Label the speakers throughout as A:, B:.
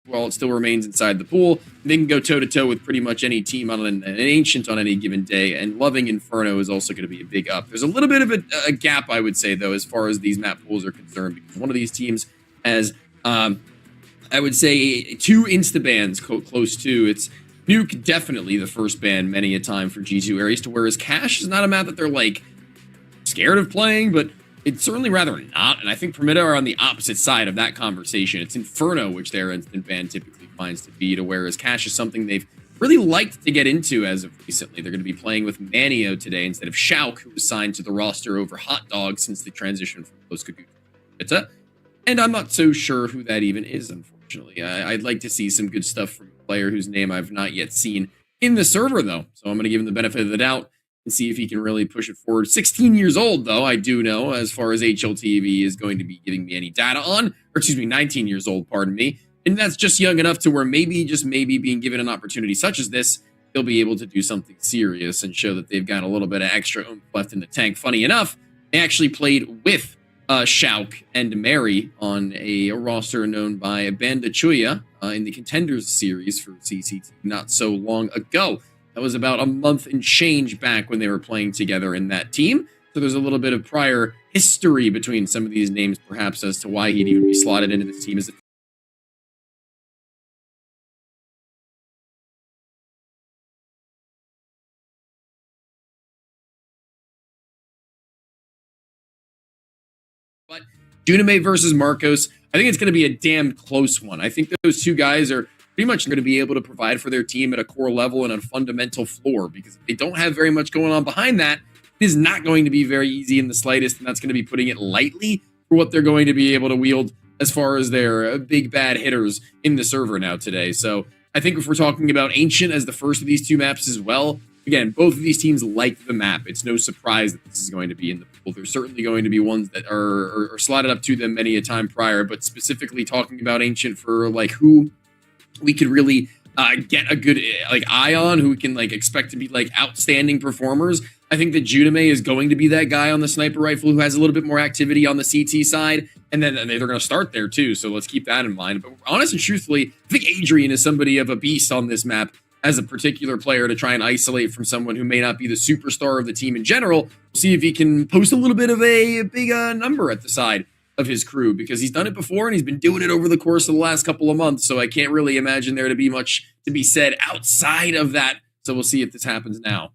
A: while it still remains inside the pool. They can go toe-to-toe with pretty much any team on an Ancient on any given day, and Loving Inferno is also going to be a big up. There's a little bit of a gap, I would say, though, as far as these map pools are concerned, because one of these teams has, I would say, 2 insta-bans close to. It's Nuke, definitely the first ban many a time for G2 areas, to whereas Cash is not a map that they're, like, scared of playing, but it's certainly rather not, and I think Permitta are on the opposite side of that conversation. It's Inferno, which their instant ban typically finds to be, to whereas Cash is something they've really liked to get into as of recently. They're going to be playing with Manio today instead of Shauk, who was signed to the roster over Hot Dog since the transition from Los Kaguta to Permitta. And I'm not so sure who that even is, unfortunately. I'd like to see some good stuff from a player whose name I've not yet seen in the server, though. So I'm going to give him the benefit of the doubt and see if he can really push it forward. 16 years old, though, I do know, as far as HLTV is going to be giving me any data on. Or, excuse me, 19 years old, pardon me. And that's just young enough to where maybe, just maybe, being given an opportunity such as this, they'll be able to do something serious and show that they've got a little bit of extra oomph left in the tank. Funny enough, they actually played with Shauk and Mary on a roster known by Banda Chuya in the Contenders series for CCT not so long ago. That was about a month and change back when they were playing together in that team. So there's a little bit of prior history between some of these names, perhaps, as to why he'd even be slotted into this team as a But Junimate versus Marcos, I think it's going to be a damn close one. I think those two guys are pretty much going to be able to provide for their team at a core level and a fundamental floor, because if they don't have very much going on behind that, it is not going to be very easy in the slightest, and that's going to be putting it lightly for what they're going to be able to wield as far as their big bad hitters in the server now today. So I think if we're talking about Ancient as the first of these two maps as well, again, both of these teams like the map. It's no surprise that this is going to be in the pool. There's certainly going to be ones that are slotted up to them many a time prior, but specifically talking about Ancient for like who we could really get a good like eye on, who we can like expect to be like outstanding performers. I think that Junimate is going to be that guy on the sniper rifle who has a little bit more activity on the CT side, and then they're going to start there too, so let's keep that in mind. But honestly and truthfully, I think Adrian is somebody of a beast on this map as a particular player to try and isolate from someone who may not be the superstar of the team in general. We'll see if he can post a little bit of a big number at the side of his crew, because he's done it before and he's been doing it over the course of the last couple of months, so I can't really imagine there to be much to be said outside of that. So we'll see if this happens now.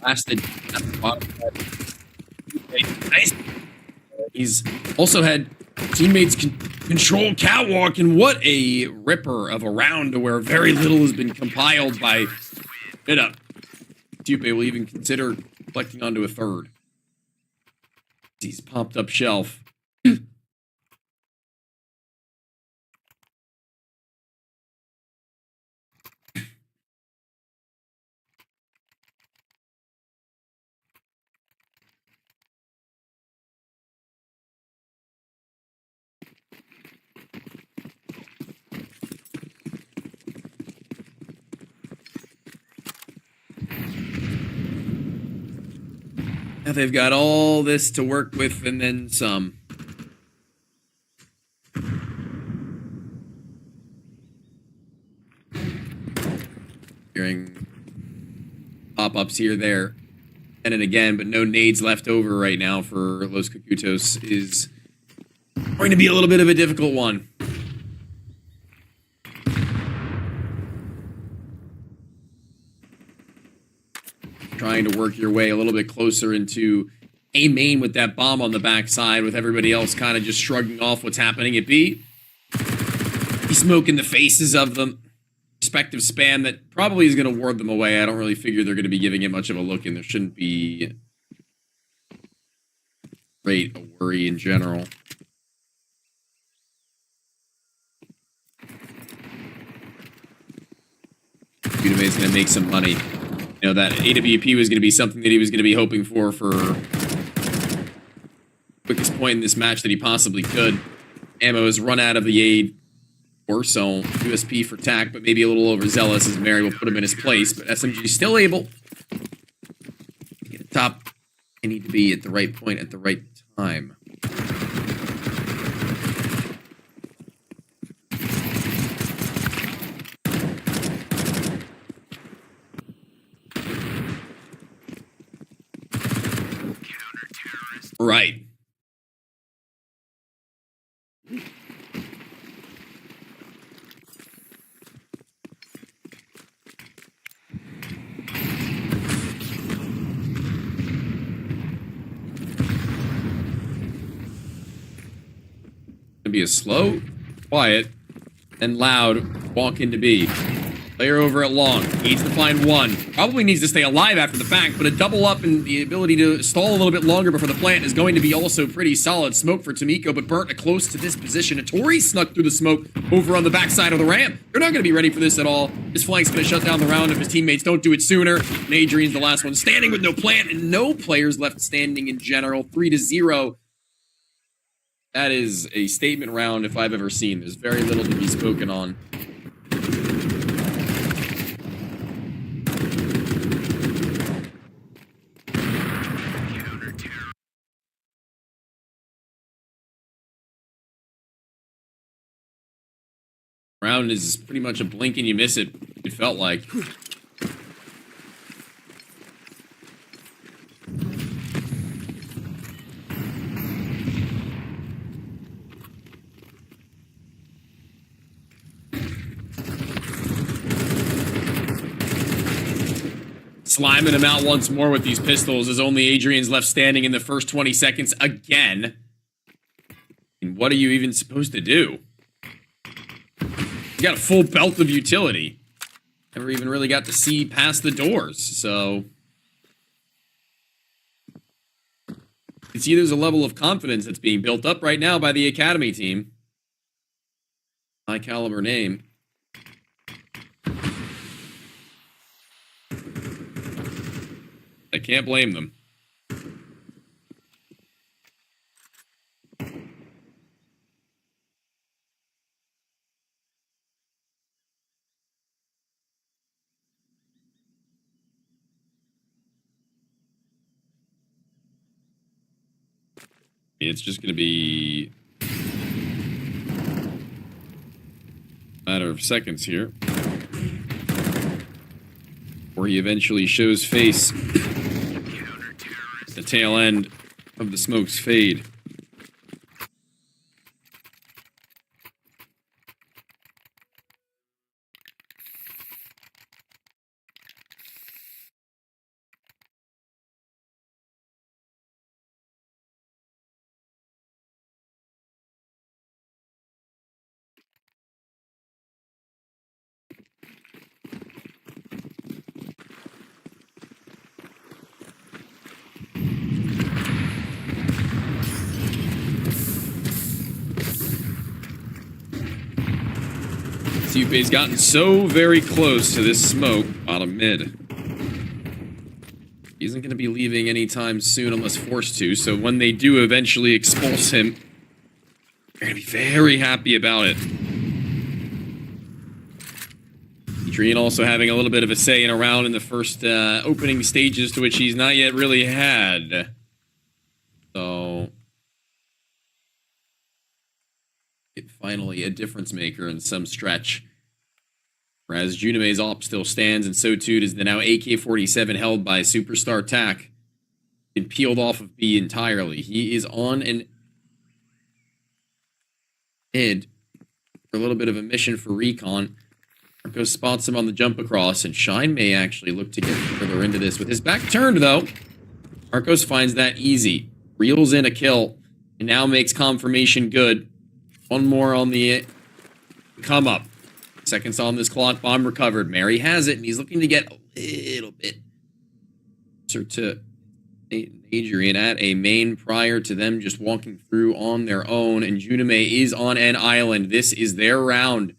A: Lasted. Nice. He's also had teammates control catwalk, and what a ripper of a round to where very little has been compiled by Bida. Dupe will even consider collecting onto a third. He's popped up shelf. Now they've got all this to work with and then some. Hearing pop-ups here, there, and again, but no nades left over right now for Los Kagutos is going to be a little bit of a difficult one. Trying to work your way a little bit closer into A main with that bomb on the backside, with everybody else kind of just shrugging off what's happening at B. He's smoking the faces of them. Respective spam that probably is going to ward them away. I don't really figure they're going to be giving it much of a look, and there shouldn't be great a worry in general. Udemy is going to make some money. You know, that AWP was going to be something that he was going to be hoping for quickest point in this match that he possibly could. Ammo has run out of the aid So USP for tack, but maybe a little overzealous as Mary will put him in his place. But SMG still able to get the top they need to be at the right point at the right time. Right. Be a slow, quiet, and loud walk into B. Player over at long. Needs to find one. Probably needs to stay alive after the fact, but a double up and the ability to stall a little bit longer before the plant is going to be also pretty solid. Smoke for Tomiko, but burnt close to this position. Atori snuck through the smoke over on the backside of the ramp. They're not going to be ready for this at all. His flank's going to shut down the round if his teammates don't do it sooner. And Adrian's the last one standing with no plant and no players left standing in general. 3-0. That is a statement round if I've ever seen. There's very little to be spoken on. Round is pretty much a blink and you miss it, it felt like. Sliming him out once more with these pistols as only Adrian's left standing in the first 20 seconds again. And what are you even supposed to do? You got a full belt of utility. Never even really got to see past the doors, so... You can see there's a level of confidence that's being built up right now by the Academy team. High caliber name. I can't blame them. It's just going to be a matter of seconds here before he eventually shows face. The tail end of the smokes fade. Yupe's gotten so very close to this smoke, bottom mid. He isn't going to be leaving anytime soon unless forced to, so when they do eventually expulse him, they're going to be very happy about it. Adrian also having a little bit of a say in a round in the first opening stages to which he's not yet really had. So... finally a difference maker in some stretch. Whereas Juname's op still stands, and so too does the now AK-47 held by Superstar Tack. Been peeled off of B entirely. He is on an mid for a little bit of a mission for recon. Marco spots him on the jump across, and Shine may actually look to get further into this. With his back turned, though, Marcos finds that easy. Reels in a kill, and now makes confirmation good. One more on the come up. Seconds on this clock. Bomb recovered. Mary has it, and he's looking to get a little bit closer to Adrian at a main prior to them just walking through on their own. And Juname is on an island. This is their round.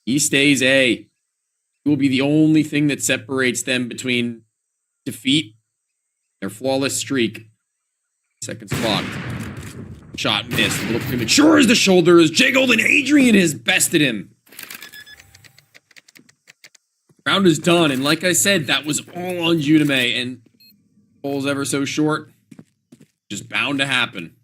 A: He stays A. It will be the only thing that separates them between defeat, their flawless streak. Seconds clocked. Shot missed. A little premature as the shoulder is jiggled, and Adrian has bested him. Round is done, and like I said, that was all on Junime, and ball's ever so short. Just bound to happen.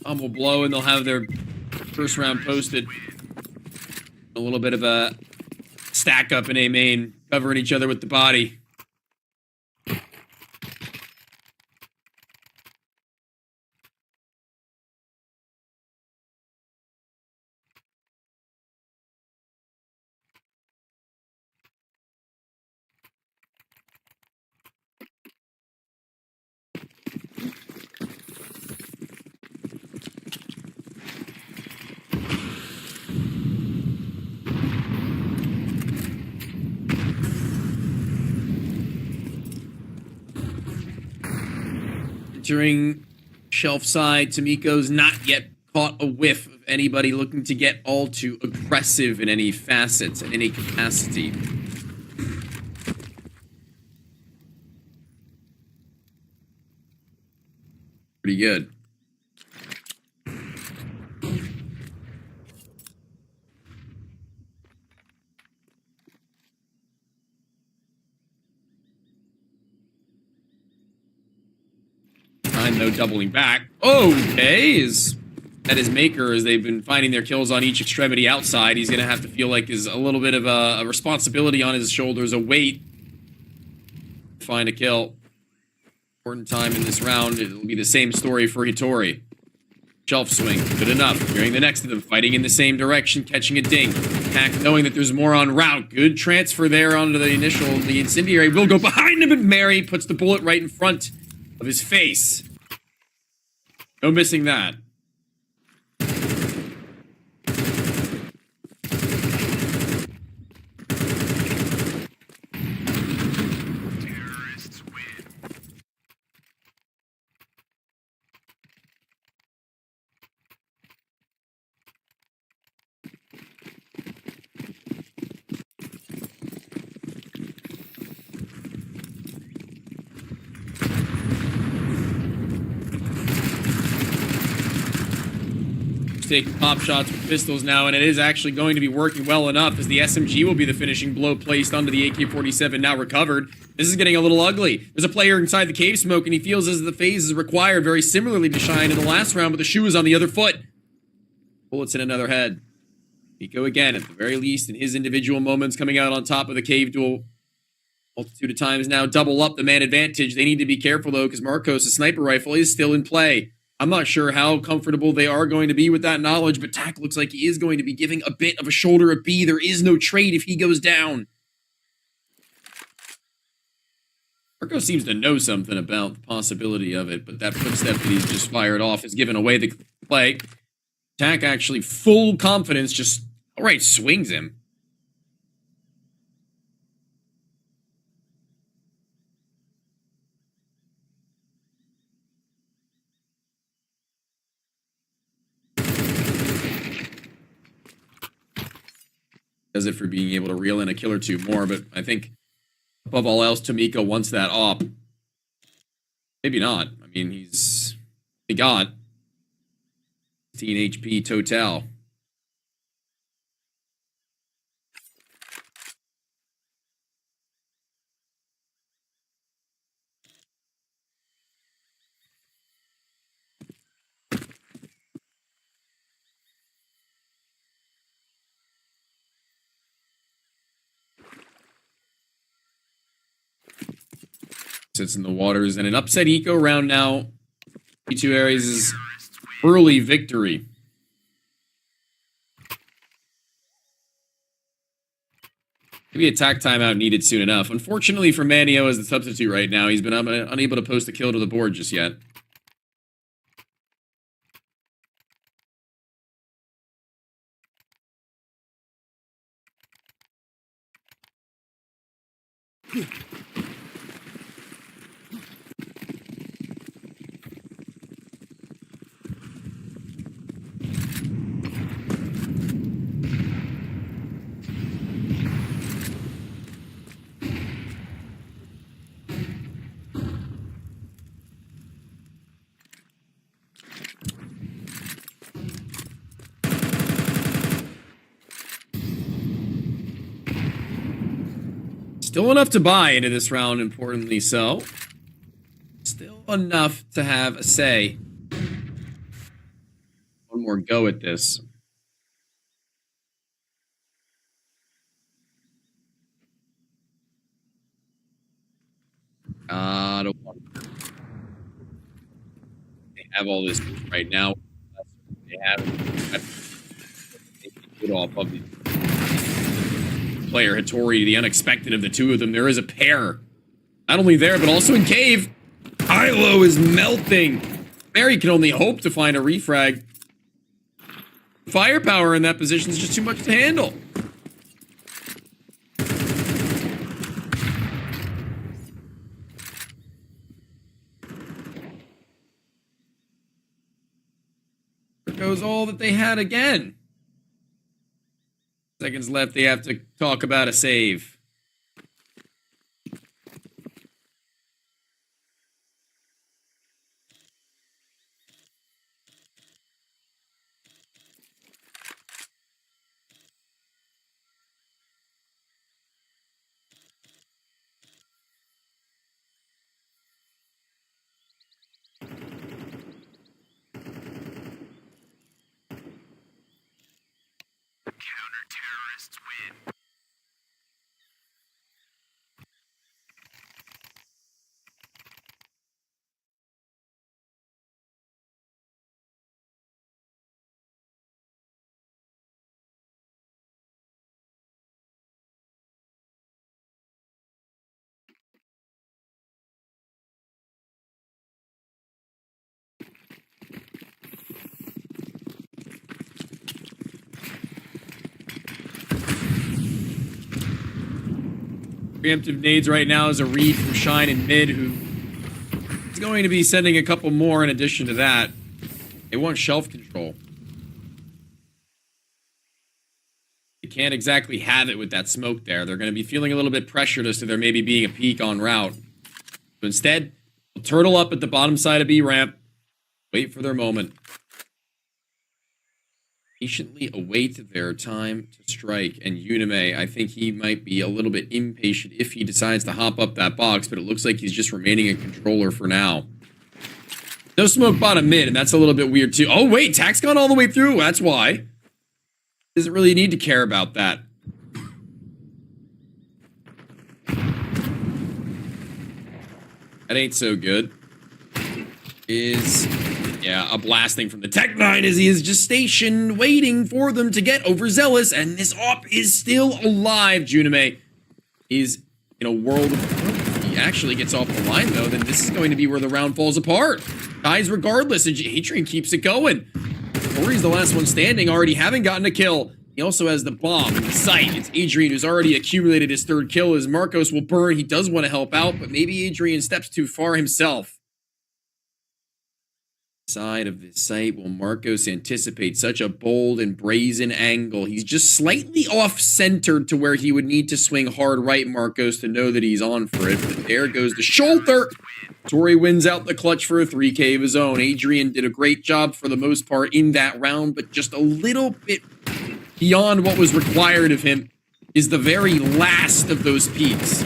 A: Bomb will blow, and they'll have their first round posted. A little bit of a stack up in A main, covering each other with the body. Entering shelf side, Tomiko's not yet caught a whiff of anybody looking to get all too aggressive in any facets, in any capacity. Pretty good. No doubling back. Okay, is at his maker as they've been finding their kills on each extremity outside. He's gonna have to feel like is a little bit of a responsibility on his shoulders, a weight. Find a kill. Important time in this round. It'll be the same story for Hitori. Shelf swing, good enough. Hearing the next of them fighting in the same direction, catching a ding. Attack knowing that there's more en route. Good transfer there onto the initial. The incendiary will go behind him, but Mary puts the bullet right in front of his face. No missing that. Terrorists win. Taking pop shots with pistols now, and it is actually going to be working well enough as the SMG will be the finishing blow placed onto the AK-47 now recovered. This is getting a little ugly. There's a player inside the cave smoke, and he feels as the phase is required very similarly to Shine in the last round, but the shoe is on the other foot. Bullets in another head. Nico again, at the very least, in his individual moments, coming out on top of the cave duel. Multitude of times now, double up the man advantage. They need to be careful, though, because Marcos' sniper rifle is still in play. I'm not sure how comfortable they are going to be with that knowledge, but Tak looks like he is going to be giving a bit of a shoulder at B. There is no trade if he goes down. Marco seems to know something about the possibility of it, but that footstep that he's just fired off has given away the play. Tak actually full confidence, just outright swings him. Does it for being able to reel in a kill or two more, but I think above all else, Tomiko wants that op. Maybe not. I mean, he got 15 HP total. Sits in the waters, and an upset eco round now. P2 Ares' early victory. Maybe attack timeout needed soon enough. Unfortunately for Manio as the substitute right now, he's been unable to post a kill to the board just yet. Still enough to buy into this round, importantly so. Still enough to have a say. One more go at this. I don't want to. They have all this right now. They have it off of the player Hattori, the unexpected of the two of them. There is a pair. Not only there, but also in cave. Ilo is melting. Mary can only hope to find a refrag. Firepower in that position is just too much to handle. There goes all that they had again. Seconds left, they have to talk about a save.
B: Counter-terrorists win.
A: Preemptive nades right now is a read from Shine in mid, who is going to be sending a couple more in addition to that. They want shelf control. They can't exactly have it with that smoke there. They're going to be feeling a little bit pressured as to there maybe being a peak en route. So instead, they'll turtle up at the bottom side of B ramp, wait for their moment. Patiently await their time to strike, and Unime, I think he might be a little bit impatient if he decides to hop up that box, but it looks like he's just remaining a controller for now. No smoke bottom mid, and that's a little bit weird too. Oh wait, Tack's gone all the way through, that's why. Doesn't really need to care about that. That ain't so good. Yeah, a blasting from the Tech-9 as he is just stationed, waiting for them to get overzealous, and this op is still alive. Junime is in a world of... If he actually gets off the line, though, then this is going to be where the round falls apart. Dies regardless, and Hadrian keeps it going. Tori's the last one standing, already having gotten a kill. He also has the bomb in the sight. It's Adrian who's already accumulated his third kill as Marcos will burn. He does want to help out, but maybe Adrian steps too far himself. Side of the site will Marcos anticipate such a bold and brazen angle. He's just slightly off-centered to where he would need to swing hard right, Marcos, to know that he's on for it. But there goes the shoulder. Tori wins out the clutch for a 3K of his own. Adrian did a great job for the most part in that round, but just a little bit beyond what was required of him is the very last of those peaks.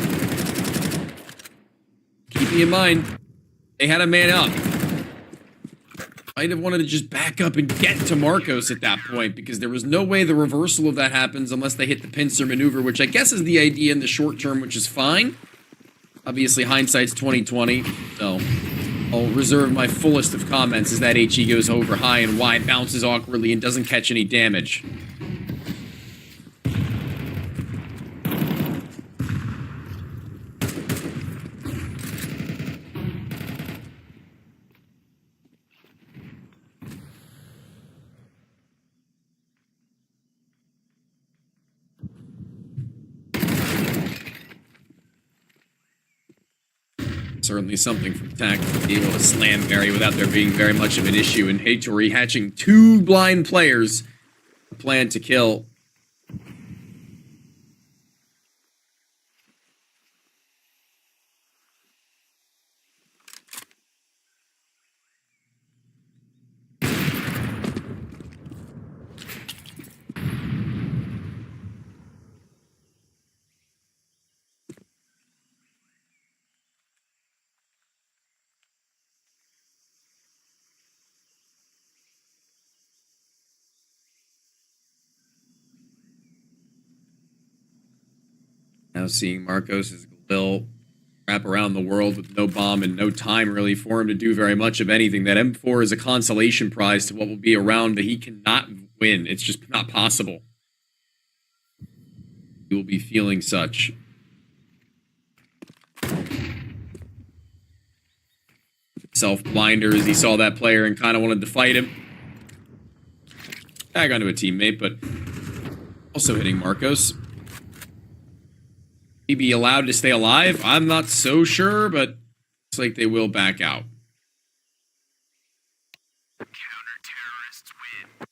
A: Keeping in mind, they had a man up. Might have wanted to just back up and get to Marcos at that point, because there was no way the reversal of that happens unless they hit the pincer maneuver, which I guess is the idea in the short term, which is fine. Obviously, hindsight's 20/20, so I'll reserve my fullest of comments as that HE goes over high and wide, bounces awkwardly, and doesn't catch any damage. Certainly something from Tack to be able to slam Mary without there being very much of an issue. And Hattori hatching 2 blind players. A plan to kill. Now seeing Marcos as Galil wrap around the world with no bomb and no time really for him to do very much of anything. That M4 is a consolation prize to what will be a round that he cannot win. It's just not possible. He will be feeling such. Self-blinder as he saw that player and kind of wanted to fight him. Tag onto a teammate, but also hitting Marcos. He be allowed to stay alive? I'm not so sure, but looks like they will back out.
B: Counter-terrorists win.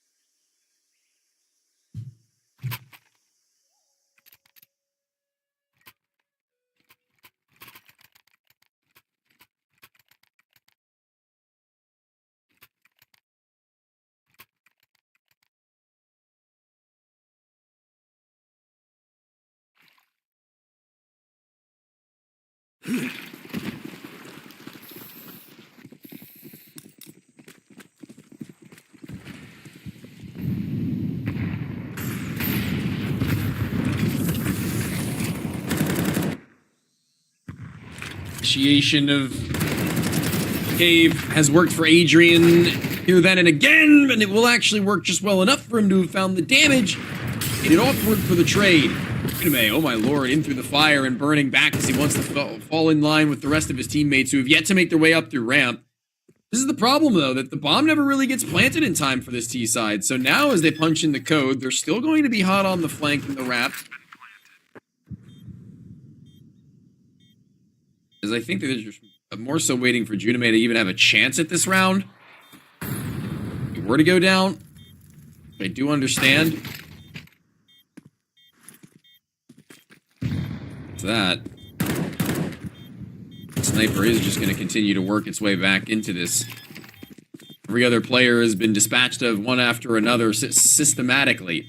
A: Initiation of cave has worked for Adrian here, then, and again, and it will actually work just well enough for him to have found the damage. Made it awkward for the trade. Anime, oh my lord, in through the fire and burning back as he wants to fall in line with the rest of his teammates who have yet to make their way up through ramp. This is the problem, though, that the bomb never really gets planted in time for this T side. So now as they punch in the code, they're still going to be hot on the flank and the wrap. As I think that they're just more so waiting for Junime to even have a chance at this round. If it were to go down, I do understand. It's that. Sniper is just going to continue to work its way back into this. Every other player has been dispatched of one after another systematically.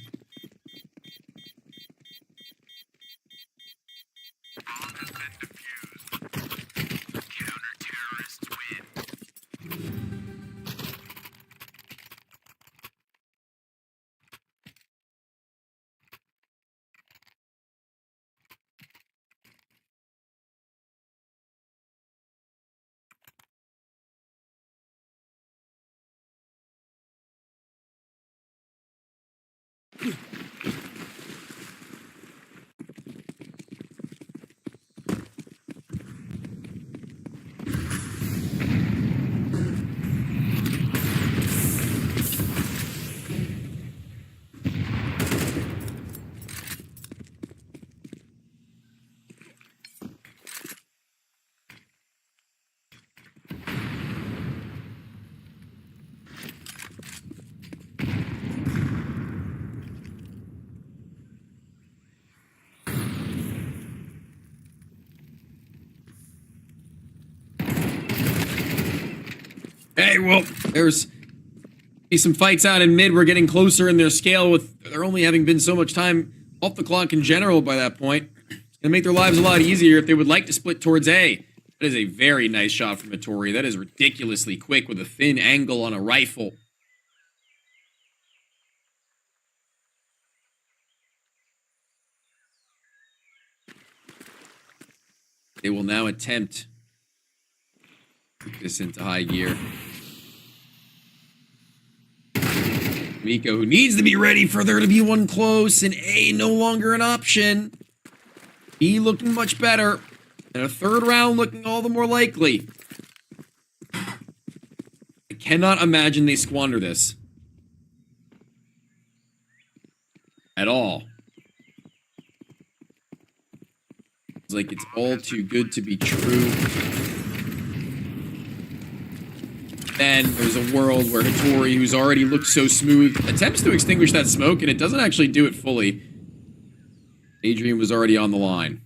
A: Hey, well, there's some fights out in mid. We're getting closer in their scale with there only having been so much time off the clock in general by that point. It's going to make their lives a lot easier if they would like to split towards A. That is a very nice shot from Hattori. That is ridiculously quick with a thin angle on a rifle. They will now attempt to put this into high gear. Miko, who needs to be ready for there to be one close, and A no longer an option. B looking much better, and a third round looking all the more likely. I cannot imagine they squander this. At all. It's like it's all too good to be true. Then there's a world where Hattori, who's already looked so smooth, attempts to extinguish that smoke, and it doesn't actually do it fully. Adrian was already on the line.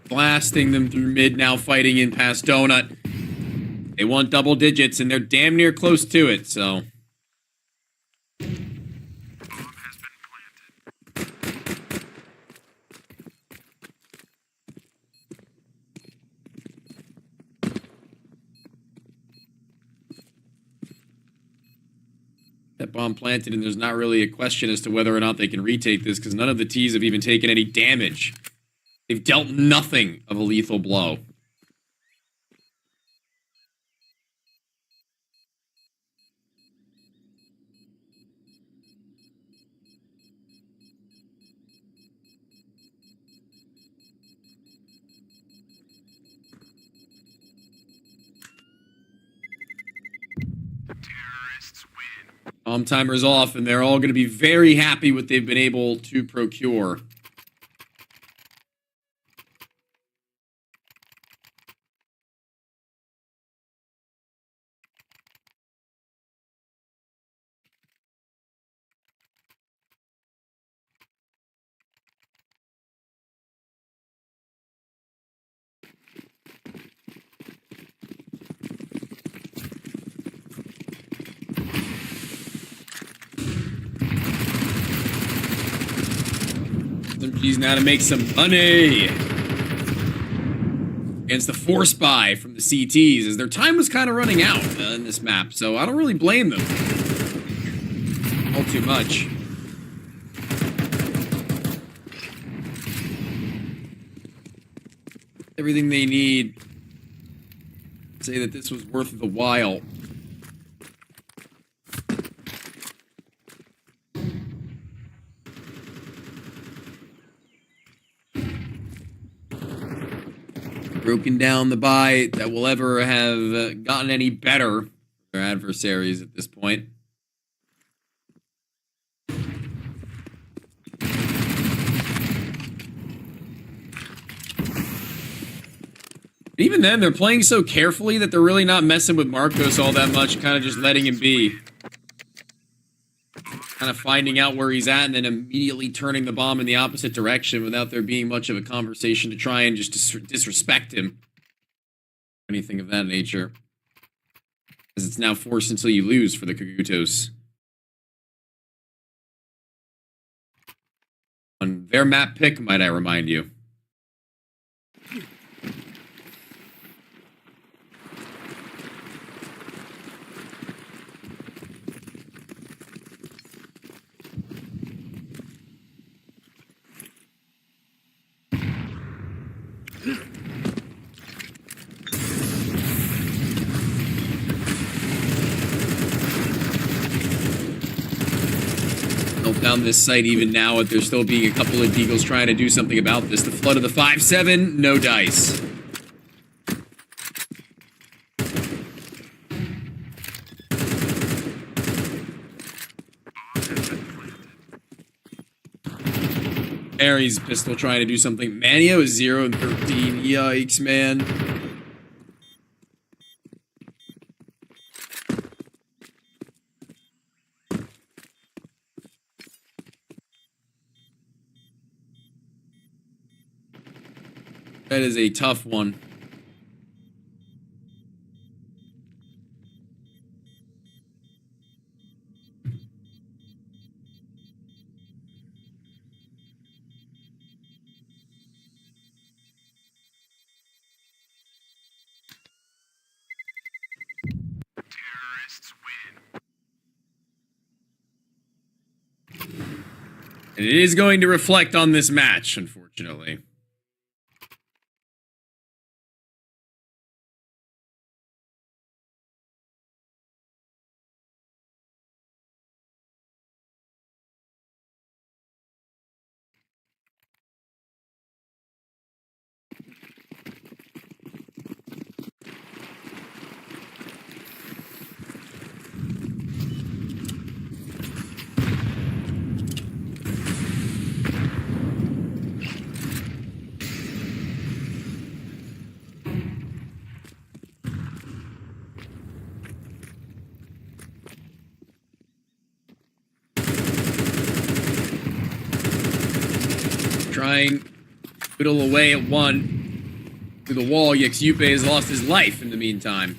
A: Blasting them through mid, now fighting in past Donut. They want double digits, and they're damn near close to it, so...
B: Bomb has been planted.
A: That bomb planted, and there's not really a question as to whether or not they can retake this, because none of the T's have even taken any damage. They've dealt nothing of a lethal blow.
B: Terrorists win.
A: Bomb timer's off, and they're all going to be very happy with what they've been able to procure. SMG's now to make some money against the force buy from the CTs, as their time was kind of running out in this map, so I don't really blame them all too much. Everything they need to say that this was worth the while. Broken down the buy that will ever have gotten any better for their adversaries at this point. Even then, they're playing so carefully that they're really not messing with Marcos all that much, kind of just letting him be. Kind of finding out where he's at and then immediately turning the bomb in the opposite direction without there being much of a conversation to try and just disrespect him. Anything of that nature. As it's now forced until you lose for the Kagutos. On their map pick, might I remind you. Down this site even now, with there still being a couple of Deagles trying to do something about this. The flood of the 5-7, no dice. Aries pistol trying to do something. Manio is 0 and 13. Yikes, man. That is a tough one.
B: Terrorists win.
A: And it is going to reflect on this match, unfortunately. Trying whittle away at one through the wall. Yupe has lost his life in the meantime.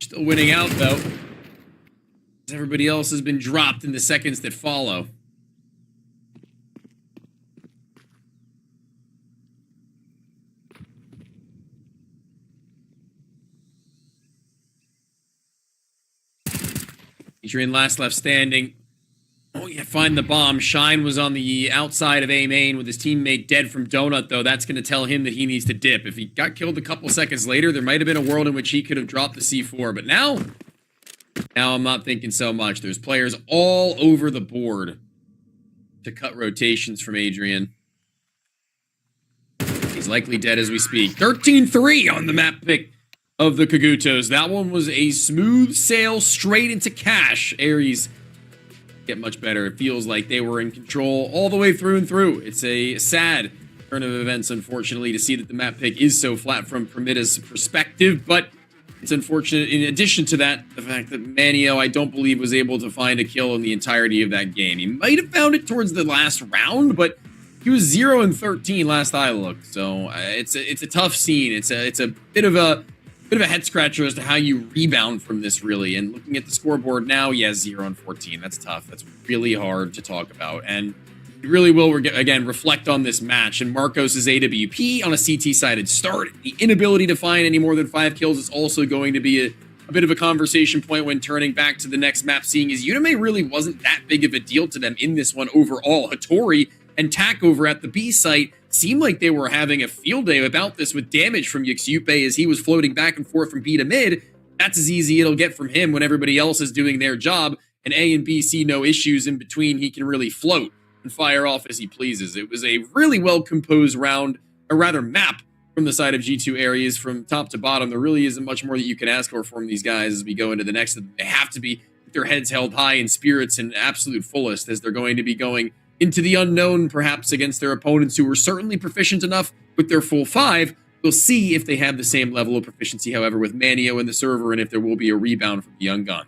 A: Still winning out though, as everybody else has been dropped in the seconds that follow. Adrian last left standing. Oh yeah, find the bomb. Shine was on the outside of A main with his teammate dead from Donut, though. That's going to tell him that he needs to dip. If he got killed a couple seconds later, there might have been a world in which he could have dropped the C4. But now I'm not thinking so much. There's players all over the board to cut rotations from Adrian. He's likely dead as we speak. 13-3 on the map pick of the Kagutos. That one was a smooth sail straight into cash. Ares get much better. It feels like they were in control all the way through and through. It's a sad turn of events, unfortunately, to see that the map pick is so flat from Primida's perspective, but it's unfortunate, in addition to that, the fact that Manio, I don't believe, was able to find a kill in the entirety of that game. He might have found it towards the last round, but he was 0-13 last I looked, so it's a tough scene. It's a bit of a head scratcher as to how you rebound from this, really. And looking at the scoreboard now, yeah, 0-14. That's tough. That's really hard to talk about. And you really will, again, reflect on this match. And Marcos' AWP on a CT-sided start. The inability to find any more than 5 kills is also going to be a bit of a conversation point when turning back to the next map, seeing as Udemy really wasn't that big of a deal to them in this one overall. Hattori and Tak over at the B site seemed like they were having a field day about this with damage from Yupe as he was floating back and forth from B to mid. That's as easy it'll get from him when everybody else is doing their job, and A and B see no issues in between. He can really float and fire off as he pleases. It was a really well-composed round, or rather map, from the side of G2 areas from top to bottom. There really isn't much more that you can ask for from these guys as we go into the next. They have to be with their heads held high and spirits in absolute fullest, as they're going to be going into the unknown, perhaps against their opponents who were certainly proficient enough with their full 5. We'll see if they have the same level of proficiency, however, with Manio in the server, and if there will be a rebound from the young gun.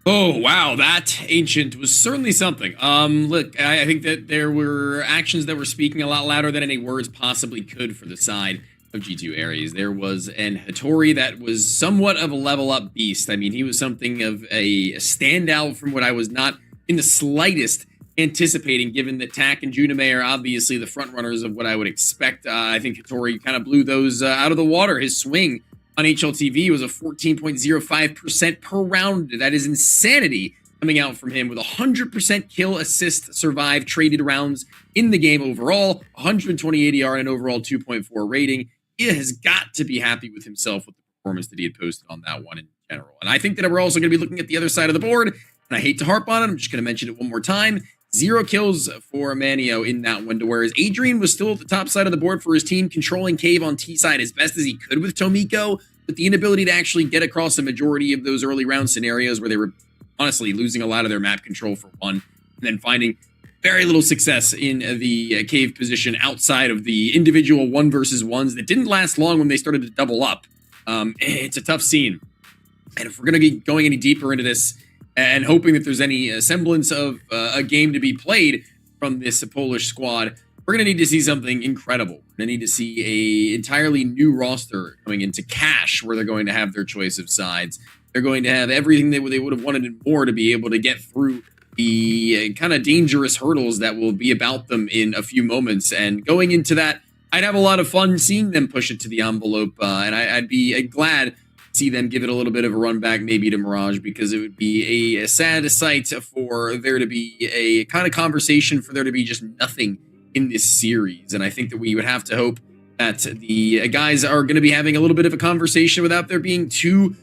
A: Oh, wow, that Ancient was certainly something. Look, I think that there were actions that were speaking a lot louder than any words possibly could for the side of G2 Aries. There was an Hattori that was somewhat of a level up beast. I mean, he was something of a standout from what I was not in the slightest anticipating, given that Tak and Junime are obviously the front runners of what I would expect. I think Hattori kind of blew those out of the water. His swing on HLTV was a 14.05% per round. That is insanity coming out from him with 100% kill, assist, survive, traded rounds in the game overall, 120 ADR and an overall 2.4 rating. He has got to be happy with himself with the performance that he had posted on that one in general. And I think that we're also going to be looking at the other side of the board, and I hate to harp on it, I'm just going to mention it one more time. 0 kills for Manio in that window, whereas Adrian was still at the top side of the board for his team, controlling Cave on T side as best as he could with Tomiko, but the inability to actually get across the majority of those early round scenarios where they were honestly losing a lot of their map control for one, and then finding very little success in the Cave position outside of the individual 1 versus 1s that didn't last long when they started to double up. It's a tough scene. And if we're going to be going any deeper into this and hoping that there's any semblance of a game to be played from this Polish squad, we're going to need to see something incredible. We're going to need to see a entirely new roster coming into Cash, where they're going to have their choice of sides. They're going to have everything that they would have wanted and more to be able to get through the kind of dangerous hurdles that will be about them in a few moments. And going into that, I'd have a lot of fun seeing them push it to the envelope, and I'd be glad see them give it a little bit of a run back maybe to Mirage, because it would be a sad sight for there to be a kind of conversation for there to be just nothing in this series. And I think that we would have to hope that the guys are going to be having a little bit of a conversation without there being too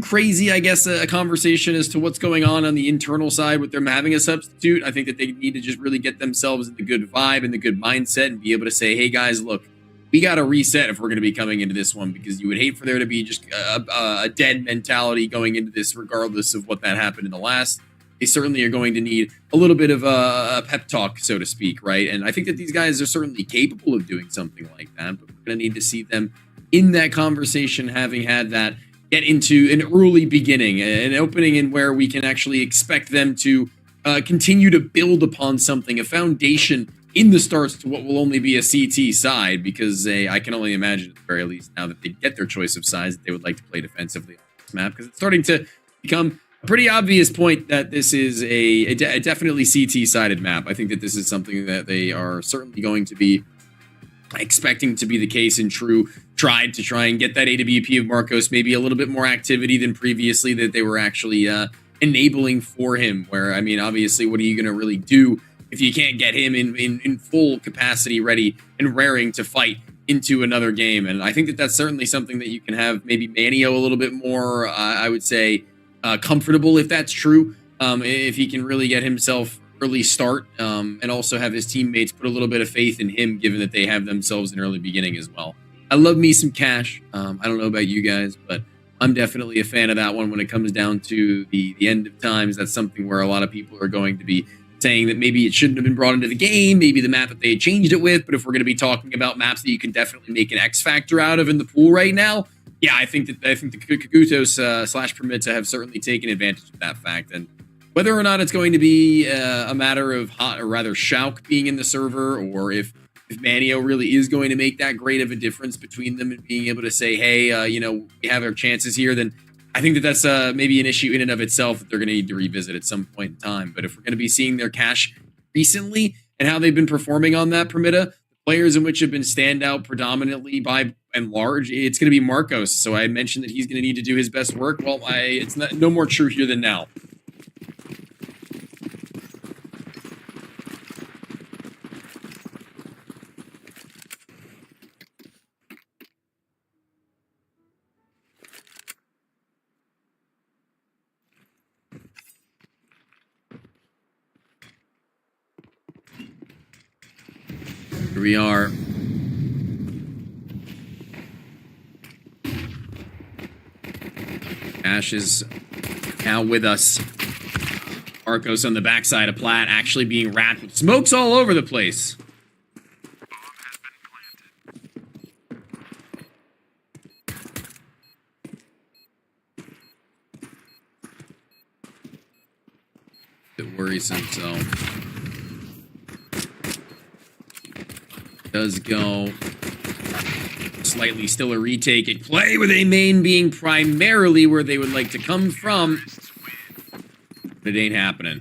A: crazy, I guess, a conversation as to what's going on the internal side with them having a substitute. I think that they need to just really get themselves in the good vibe and the good mindset and be able to say, hey guys, look, we got to reset if we're going to be coming into this one, because you would hate for there to be just a dead mentality going into this, regardless of what that happened in the last. They certainly are going to need a little bit of a pep talk, so to speak, right? And I think that these guys are certainly capable of doing something like that, but we're going to need to see them in that conversation, having had that, get into an early beginning, an opening in where we can actually expect them to continue to build upon something, a foundation in the starts to what will only be a CT side, because I can only imagine at the very least, now that they get their choice of sides, that they would like to play defensively on this map, because it's starting to become a pretty obvious point that this is a definitely CT sided map. I think that this is something that they are certainly going to be expecting to be the case in true tried to try and get that AWP of Marcos maybe a little bit more activity than previously that they were actually enabling for him, where, I mean, obviously, what are you going to really do if you can't get him in full capacity ready and raring to fight into another game? And I think that that's certainly something that you can have maybe Manio a little bit more, I would say, comfortable, if that's true, if he can really get himself early start, and also have his teammates put a little bit of faith in him, given that they have themselves an early beginning as well. I love me some Cash. I don't know about you guys, but I'm definitely a fan of that one when it comes down to the end of times. That's something where a lot of people are going to be saying that maybe it shouldn't have been brought into the game, maybe the map that they had changed it with, but if we're going to be talking about maps that you can definitely make an X factor out of in the pool right now, yeah, I think the Kagutos slash Permita have certainly taken advantage of that fact. And whether or not it's going to be a matter of Shauk being in the server, or if Manio really is going to make that great of a difference between them and being able to say, hey, we have our chances here, then I think that that's maybe an issue in and of itself that they're going to need to revisit at some point in time. But if we're going to be seeing their Cash recently and how they've been performing on that Permita, the players in which have been standout predominantly by and large, it's going to be Marcos. So I mentioned that he's going to need to do his best work. Well, it's no more true here than now. Here we are. Ash is now with us. Marcos on the backside of Plat, actually being wrapped with smokes all over the place. recent, so does go slightly still a retake at play, with a main being primarily where they would like to come from. But it ain't happening.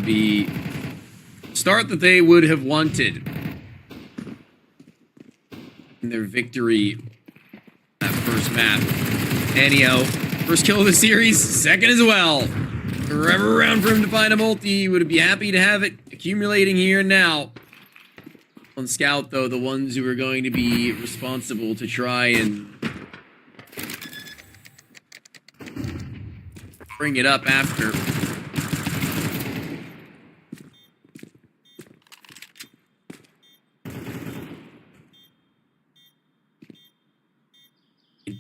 A: The start that they would have wanted in their victory that first map. Anio, first kill of the series, second as well. Forever around for him to find a multi. Would be happy to have it accumulating here and now. On Scout, though, the ones who are going to be responsible to try and bring it up after.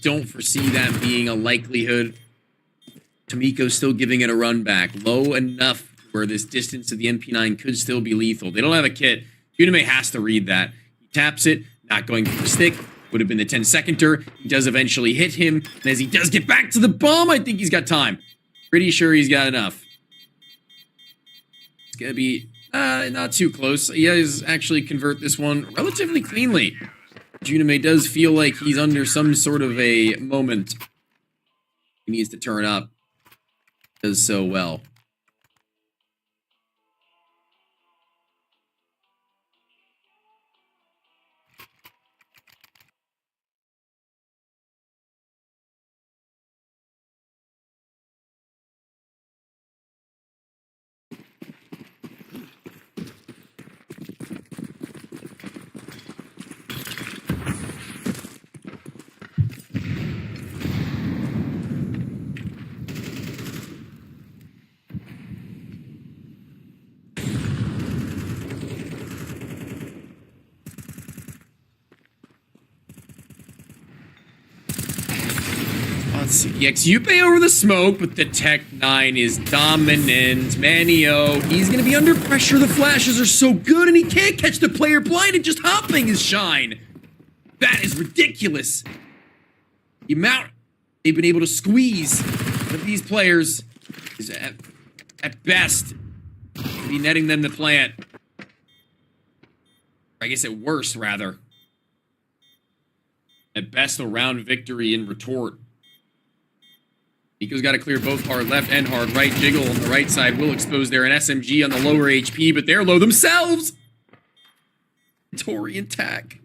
A: Don't foresee that being a likelihood. Tomiko's still giving it a run back. Low enough where this distance of the MP9 could still be lethal. They don't have a kit. Unime has to read that. He taps it, not going for the stick. Would have been the 10-seconder. He does eventually hit him. And as he does get back to the bomb, I think he's got time. Pretty sure he's got enough. It's going to be not too close. He does actually convert this one relatively cleanly. Junime does feel like he's under some sort of a moment. He needs to turn up. Does so well. Let's see. Yupe over the smoke, but the Tech 9 is dominant. Manio, he's going to be under pressure. The flashes are so good, and he can't catch the player blind, and just hopping his shine. That is ridiculous. The amount they've been able to squeeze of these players is at best be netting them the plant. I guess at worst, rather. At best, a round victory in retort. Nico's got to clear both hard left and hard right. Jiggle on the right side will expose there an SMG on the lower HP, but they're low themselves. Tori and Tack.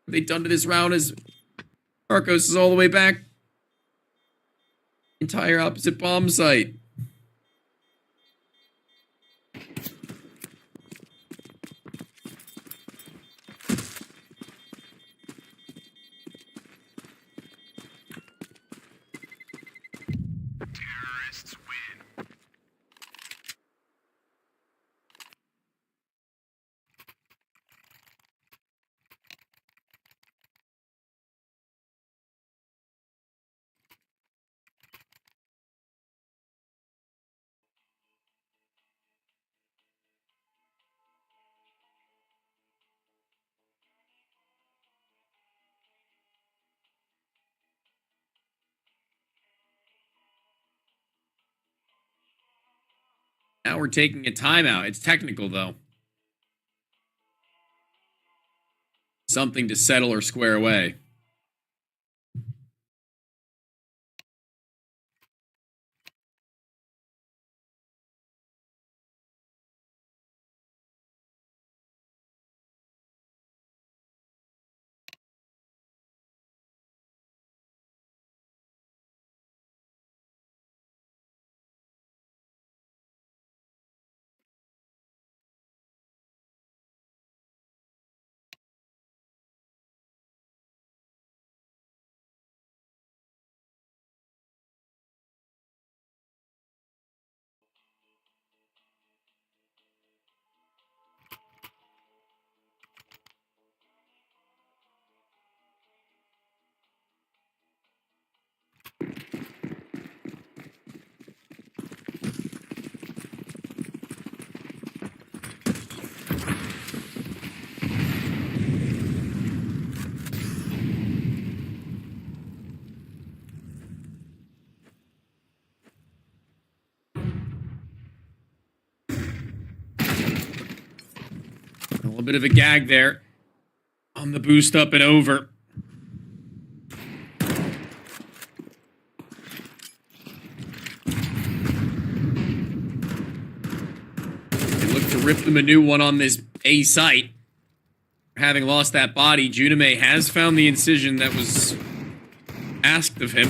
A: What they've done to this round is Marcos is all the way back. Entire opposite bomb site.
B: Terrorists win.
A: Now we're taking a timeout. It's technical, though. Something to settle or square away. little bit of a gag there on the boost up and over. They look to rip them a new one on this A site. Having lost that body, Junime has found the incision that was asked of him.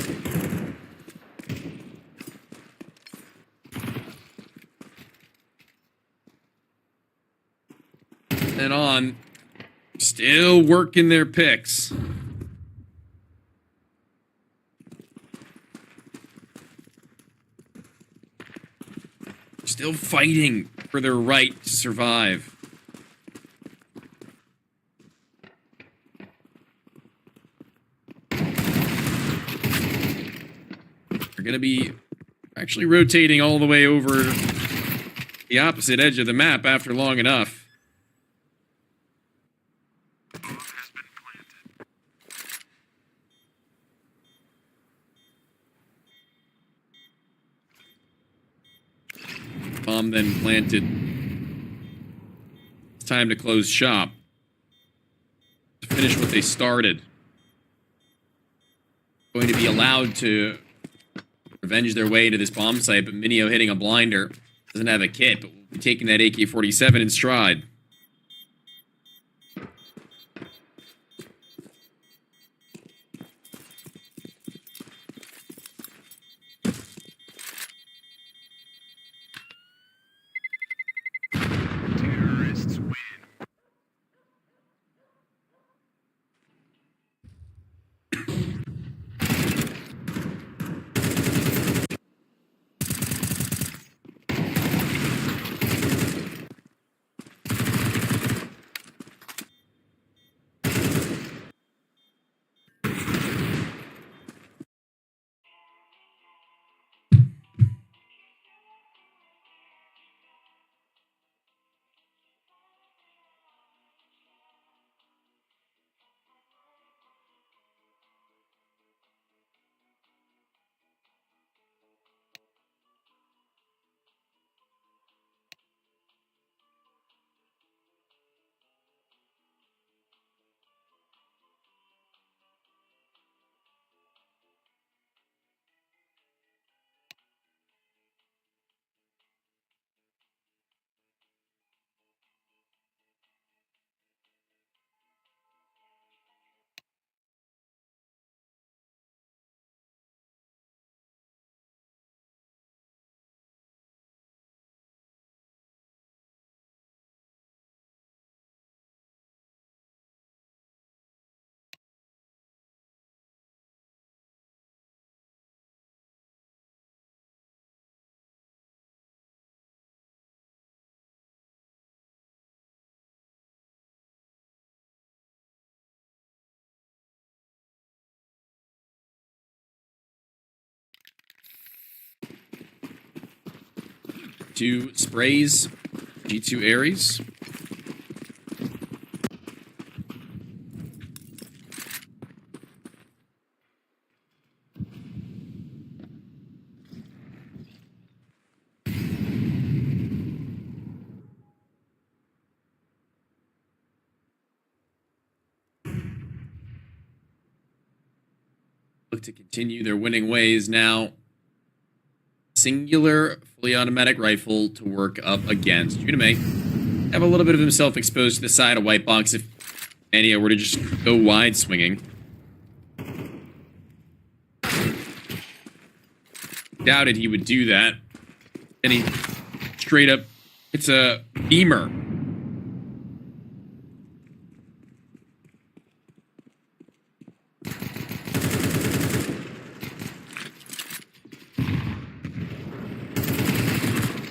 A: And on, still working their picks. Still fighting for their right to survive. They're gonna be actually rotating all the way over the opposite edge of the map after long enough. Bomb then planted. It's time to close shop. To finish what they started. Going to be allowed to revenge their way to this bomb site, but Minio hitting a blinder. Doesn't have a kit, but will be taking that AK-47 in stride.
B: Terrorists win.
A: Two sprays, G2 Ares. Look to continue their winning ways now. Singular, fully automatic rifle to work up against. Junime have a little bit of himself exposed to the side of white box if Ania were to just go wide swinging. Doubted he would do that. And he straight up, it's a beamer.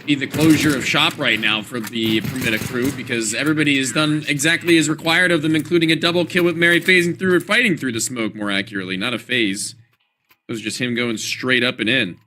A: Be the closure of shop right now for the Permita crew because everybody has done exactly as required of them, including a double kill with Mary phasing through or fighting through the smoke more accurately, not a phase. It was just him going straight up and in.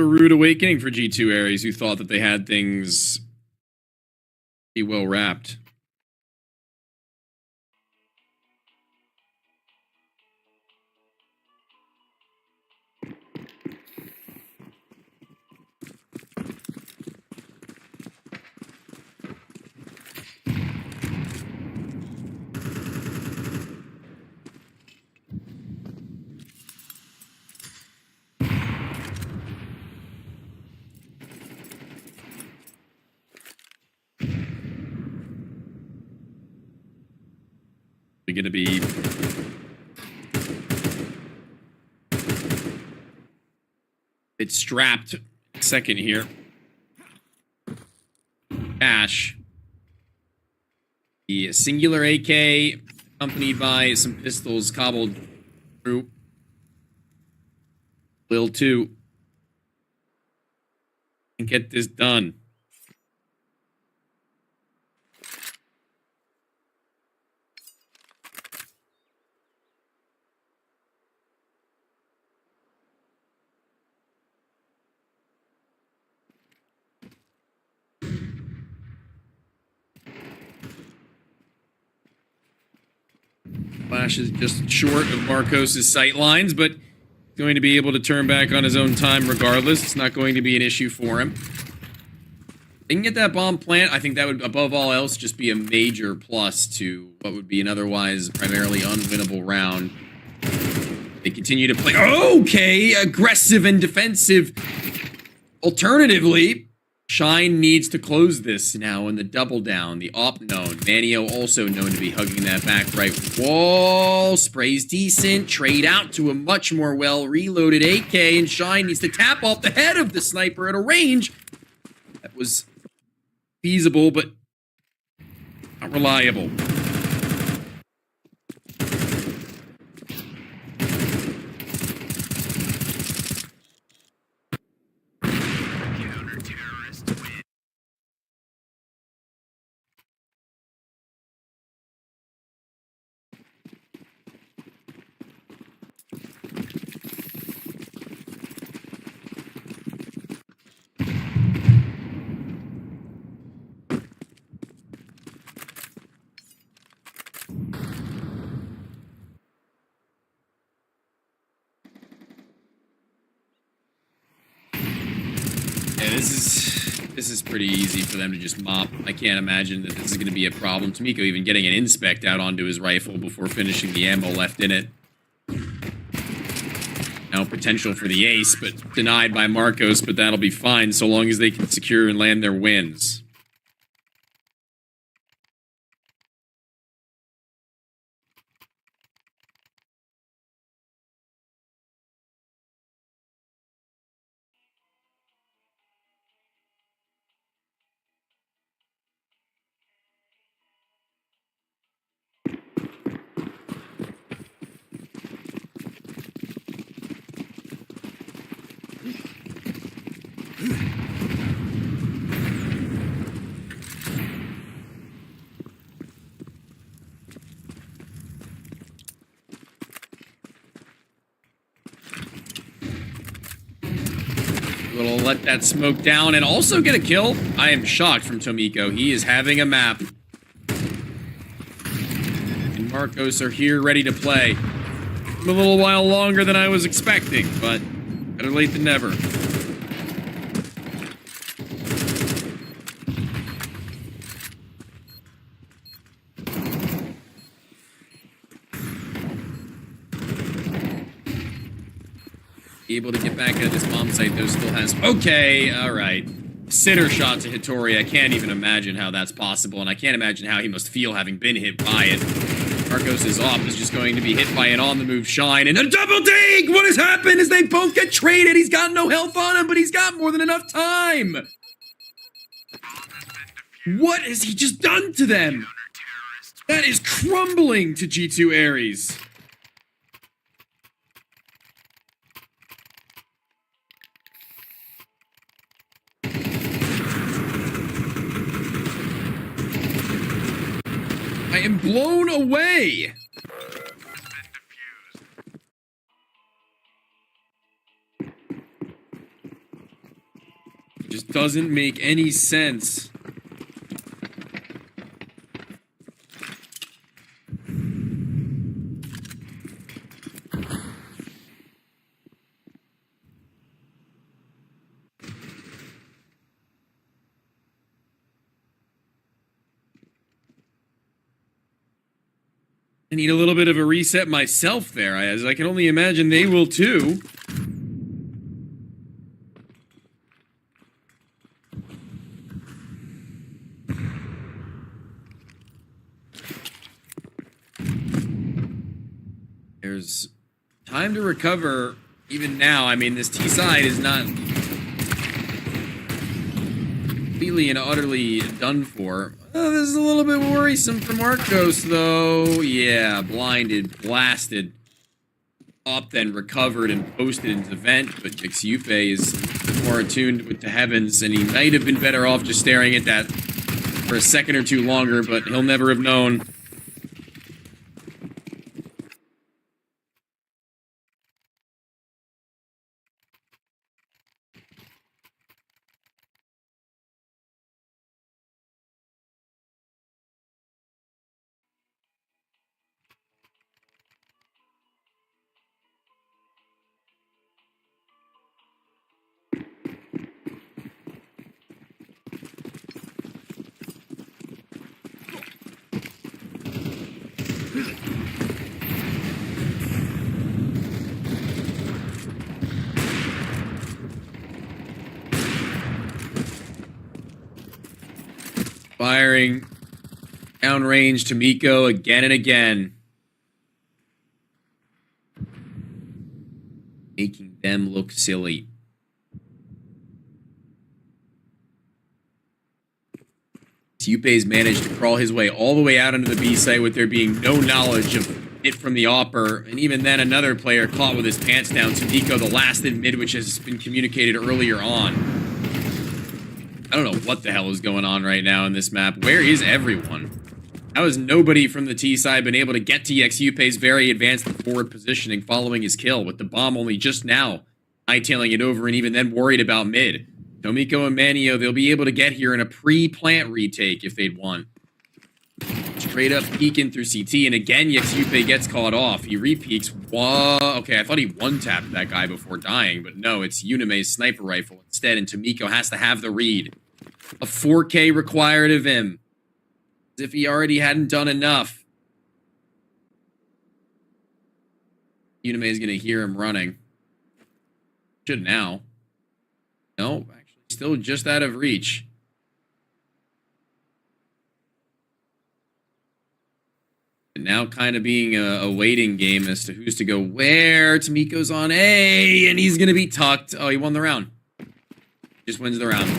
A: A rude awakening for G2 Ares, who thought that they had things pretty well wrapped. They're going to be it's strapped second here. Ash. The singular AK accompanied by some pistols cobbled through. Lil 2. And get this done. Flash is just short of Marcos' sight lines, but going to be able to turn back on his own time regardless. It's not going to be an issue for him. They can get that bomb plant. I think that would, above all else, just be a major plus to what would be an otherwise primarily unwinnable round. They continue to play, okay, aggressive and defensive. Alternatively, Shine needs to close this now in the double down. The op known. Manio also known to be hugging that back right wall. Spray's decent. Trade out to a much more well-reloaded AK, and Shine needs to tap off the head of the sniper at a range that was feasible, but not reliable. This is pretty easy for them to just mop. I can't imagine that this is going to be a problem. Tomiko even getting an inspect out onto his rifle before finishing the ammo left in it. Now potential for the ace, but denied by Marcos, but that'll be fine so long as they can secure and land their wins. We'll let that smoke down and also get a kill. I am shocked from Tomiko. He is having a map. And Marcos are here ready to play. A little while longer than I was expecting, but better late than never. Able to get back at this bomb site, though, still has... Okay, alright. Sitter shot to Hittori. I can't even imagine how that's possible, and I can't imagine how he must feel having been hit by it. Marcos' op is just going to be hit by an on-the-move Shine, and a double dig! What has happened is they both get traded. He's got no health on him, but he's got more than enough time. What has he just done to them? That is crumbling to G2 Ares. I am blown away! doesn't make any sense. I need a little bit of a reset myself there, as I can only imagine they will too. There's time to recover even now. I mean, this T side is not completely and utterly done for. Oh, this is a little bit worrisome for Marcos, though. Yeah, blinded, blasted, up, then recovered and posted into the vent. But Jixiupe is more attuned with the heavens, and he might have been better off just staring at that for a second or two longer, but he'll never have known. Firing downrange to Miko again and again. Making them look silly. Yupe's managed to crawl his way all the way out into the B site with there being no knowledge of it from the Opper, and even then another player caught with his pants down to Miko, the last in mid, which has been communicated earlier on. I don't know what the hell is going on right now in this map. Where is everyone? How has nobody from the T side been able to get to Jixiupe's very advanced forward positioning following his kill, with the bomb only just now hightailing it over and even then worried about mid? Tomiko and Manio, they'll be able to get here in a pre-plant retake if they'd want. Straight up peeking through CT, and again Jixiupe gets caught off. He re-peeks. Whoa, okay, I thought he one-tapped that guy before dying, but no, it's Yuneme's sniper rifle instead, and Tomiko has to have the read. A 4K required of him. As if he already hadn't done enough. Yuname is going to hear him running. Should now. No, actually still just out of reach. And now kind of being a waiting game as to who's to go where. Tomiko's on A, and he's going to be tucked. Oh, he won the round. Just wins the round.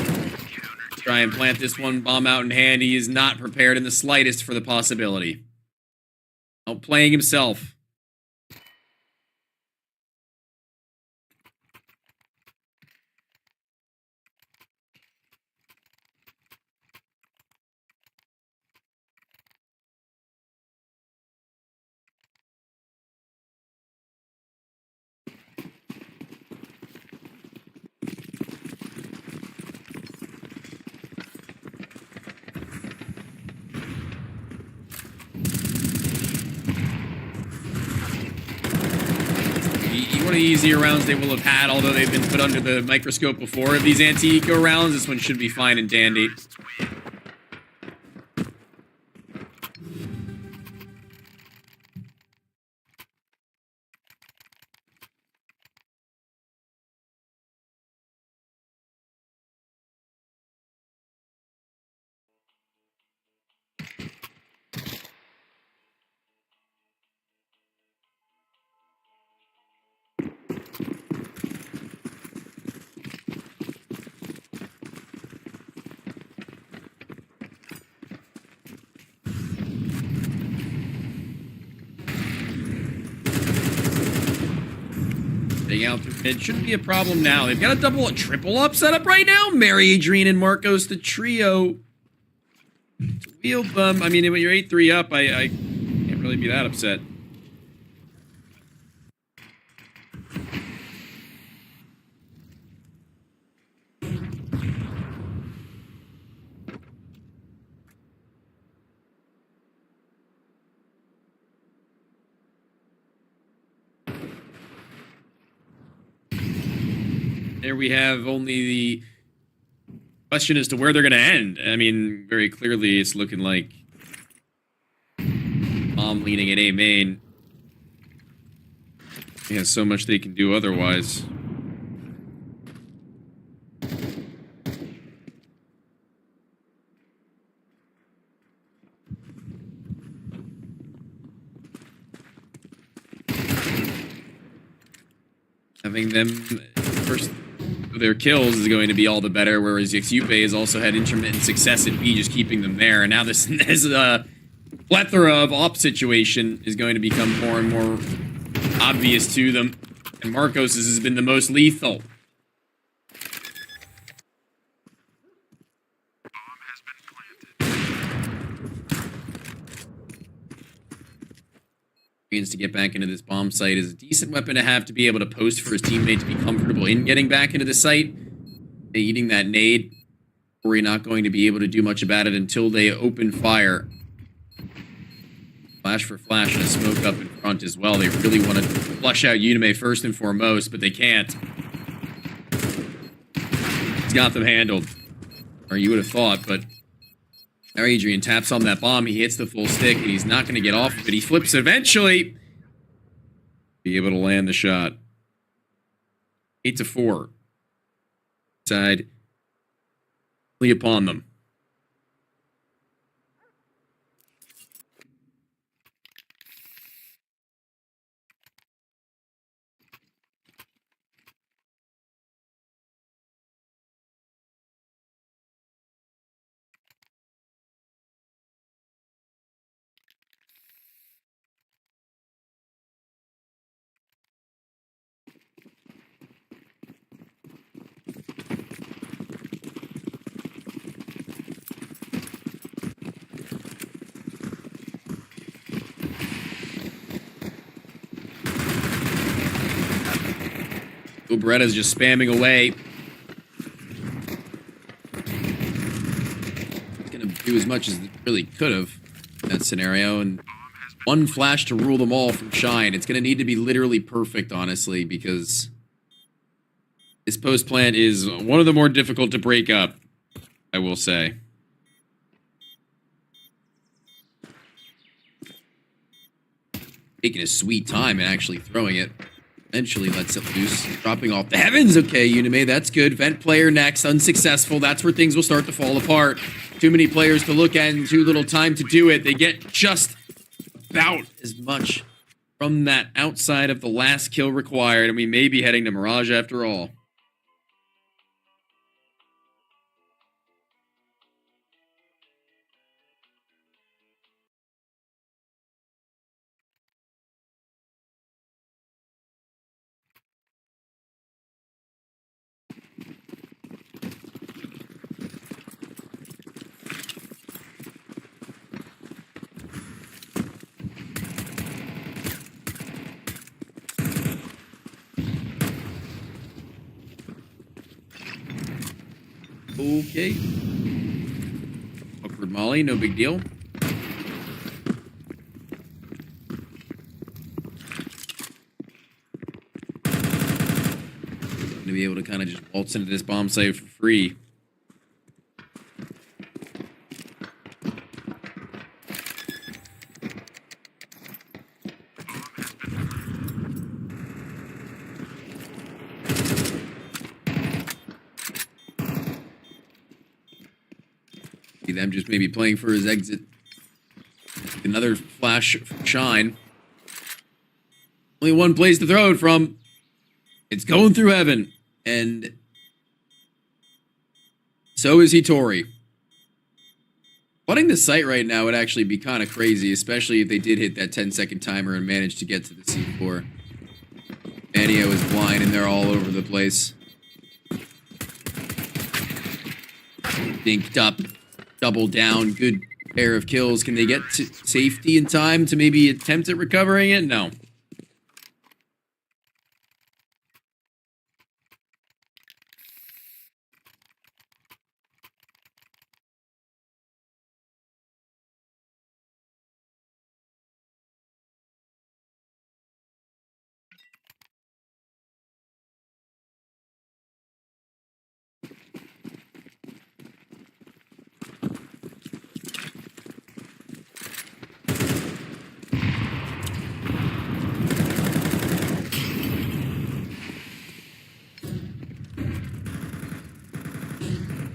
A: Try and plant this one, bomb out in hand. He is not prepared in the slightest for the possibility. Outplaying himself. One of the easier rounds they will have had, although they've been put under the microscope before of these anti-eco rounds. This one should be fine and dandy. Out through mid shouldn't be a problem now. They've got a triple up setup right now. Mary, Adrian, and Marcos, the trio. Field them. I mean, when you're 8-3 up, I can't really be that upset. there we have only the question as to where they're going to end. I mean, very clearly it's looking like Bomb leading at A main. He has so much they can do otherwise. Having them first their kills is going to be all the better, whereas Yupe has also had intermittent success at B, just keeping them there. And now this plethora of op situation is going to become more and more obvious to them. And Marcos has been the most lethal.
B: Bomb has been planted.
A: To get back into this bomb site is a decent weapon to have to be able to post for his teammate to be comfortable in getting back into the site. Eating that nade, we're not going to be able to do much about it until they open fire. Flash for flash and a smoke up in front as well. They really want to flush out Unime first and foremost, but they can't. He's got them handled. Or you would have thought, but now Adrian taps on that bomb. He hits the full stick, and he's not going to get off of it. He flips eventually. Be able to land the shot. 8-4. Side. Fully upon them. Beretta's just spamming away. He's gonna do as much as he really could have in that scenario, and one flash to rule them all from Shine. It's gonna need to be literally perfect, honestly, because this post plant is one of the more difficult to break up, I will say. Taking his sweet time and actually throwing it. Eventually lets it loose. Dropping off the heavens. Okay, Unime, that's good. Vent player next. Unsuccessful. That's where things will start to fall apart. Too many players to look at and too little time to do it. They get just about as much from that outside of the last kill required. And we may be heading to Mirage after all. Okay. Awkward Molly, no big deal. Gonna be able to kind of just waltz into this bomb site for free. Them just maybe playing for his exit. Another flash Shine. Only one place to throw it from. It's going through heaven. And so is Hitori. Flooding the site right now would actually be kind of crazy, especially if they did hit that 10-second timer and managed to get to the C4. Manio is blind and they're all over the place. Dinked up. Double down, good pair of kills. Can they get to safety in time to maybe attempt at recovering it? No.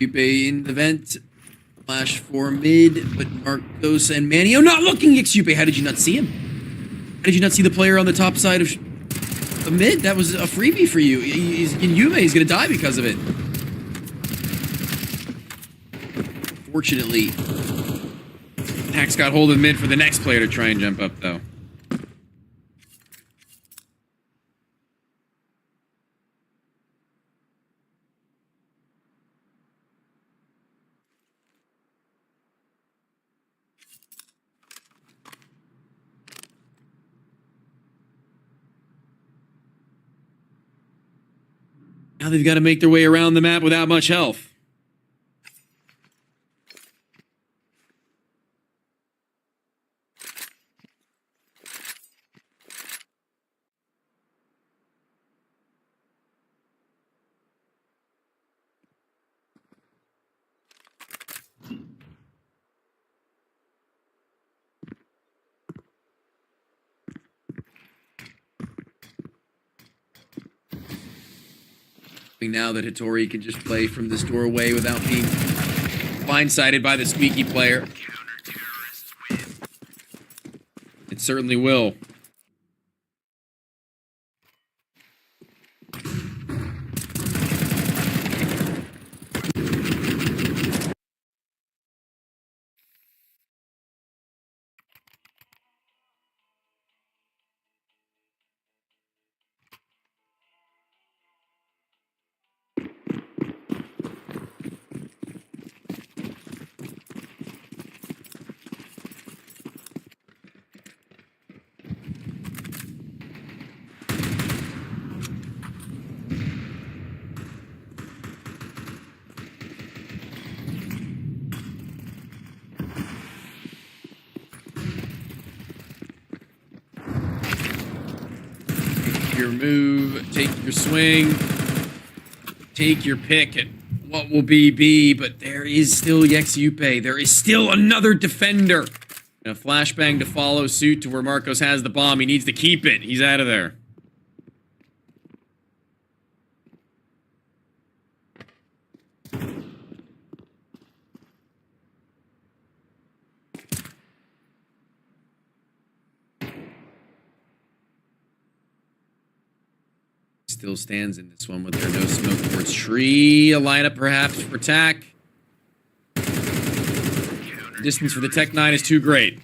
A: Yupe in the vent. Flash for mid, but Marcos and Manio not looking. Yupe, how did you not see him? How did you not see the player on the top side of mid? That was a freebie for you. He's in Yume. He's going to die because of it. Fortunately, Pax got hold of mid for the next player to try and jump up, though. Now they've got to make their way around the map without much health. Now that Hattori can just play from this doorway without being blindsided by the squeaky player. It certainly will. Your move, take your swing, take your pick at what will be B, but there is still Yupe. There is still another defender. And a flashbang to follow suit to where Marcos has the bomb. He needs to keep it. He's out of there. Still stands in this one with their no smoke towards tree. A lineup perhaps for attack. Distance for the Tech 9 is too great.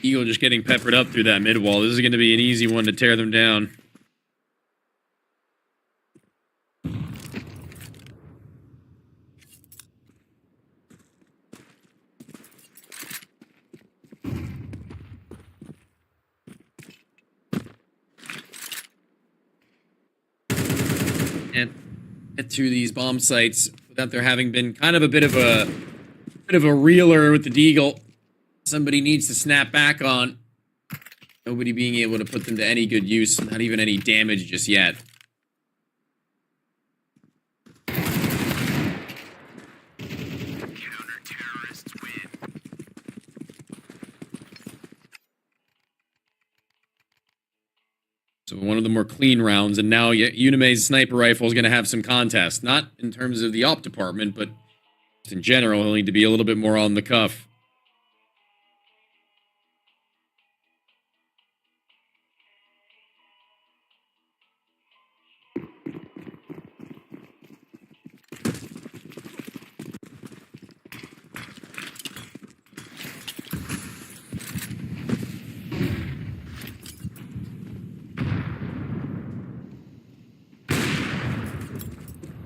A: Eagle just getting peppered up through that mid wall. This is going to be an easy one to tear them down. And get through these bomb sites without there having been kind of a bit of a reeler with the Deagle. Somebody needs to snap back on. Nobody being able to put them to any good use, not even any damage just yet.
B: Counter-terrorists win.
A: So one of the more clean rounds, and now Unime's sniper rifle is going to have some contest. Not in terms of the op department, but in general, he'll need to be a little bit more on the cuff.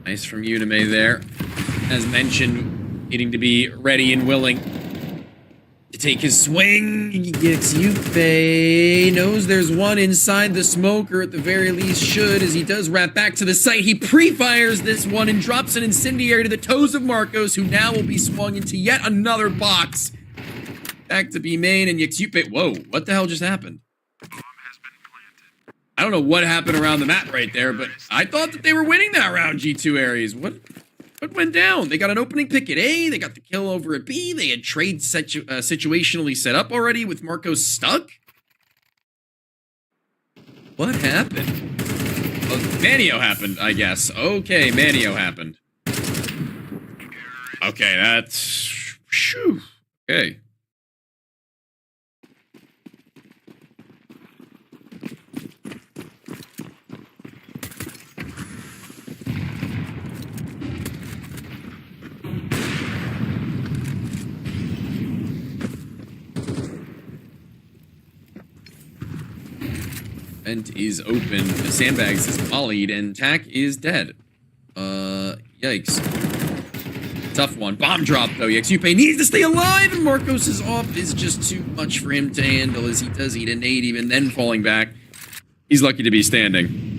A: Nice from Unime there. As mentioned, needing to be ready and willing to to take his swing. He gets Yupe. Knows there's one inside the smoke, or at the very least should, as he does wrap back to the site. He pre-fires this one and drops an incendiary to the toes of Marcos, who now will be swung into yet another box. Back to B main, and Yupe. Whoa, what the hell just happened? I don't know what happened around the map right there, but I thought that they were winning that round, G2 Aries. What went down? They got an opening pick at A. They got the kill over at B. They had trade situationally set up already with Marcos stuck. What happened? Oh, Manio happened, I guess. Okay, Manio happened. Okay, that's... Whew. Okay. Vent is open, the sandbags is mollied, and Tack is dead. Yikes. Tough one. Bomb drop, though. Yupe needs to stay alive, and Marcos' off is just too much for him to handle, as he does eat a nade, even then falling back. He's lucky to be standing.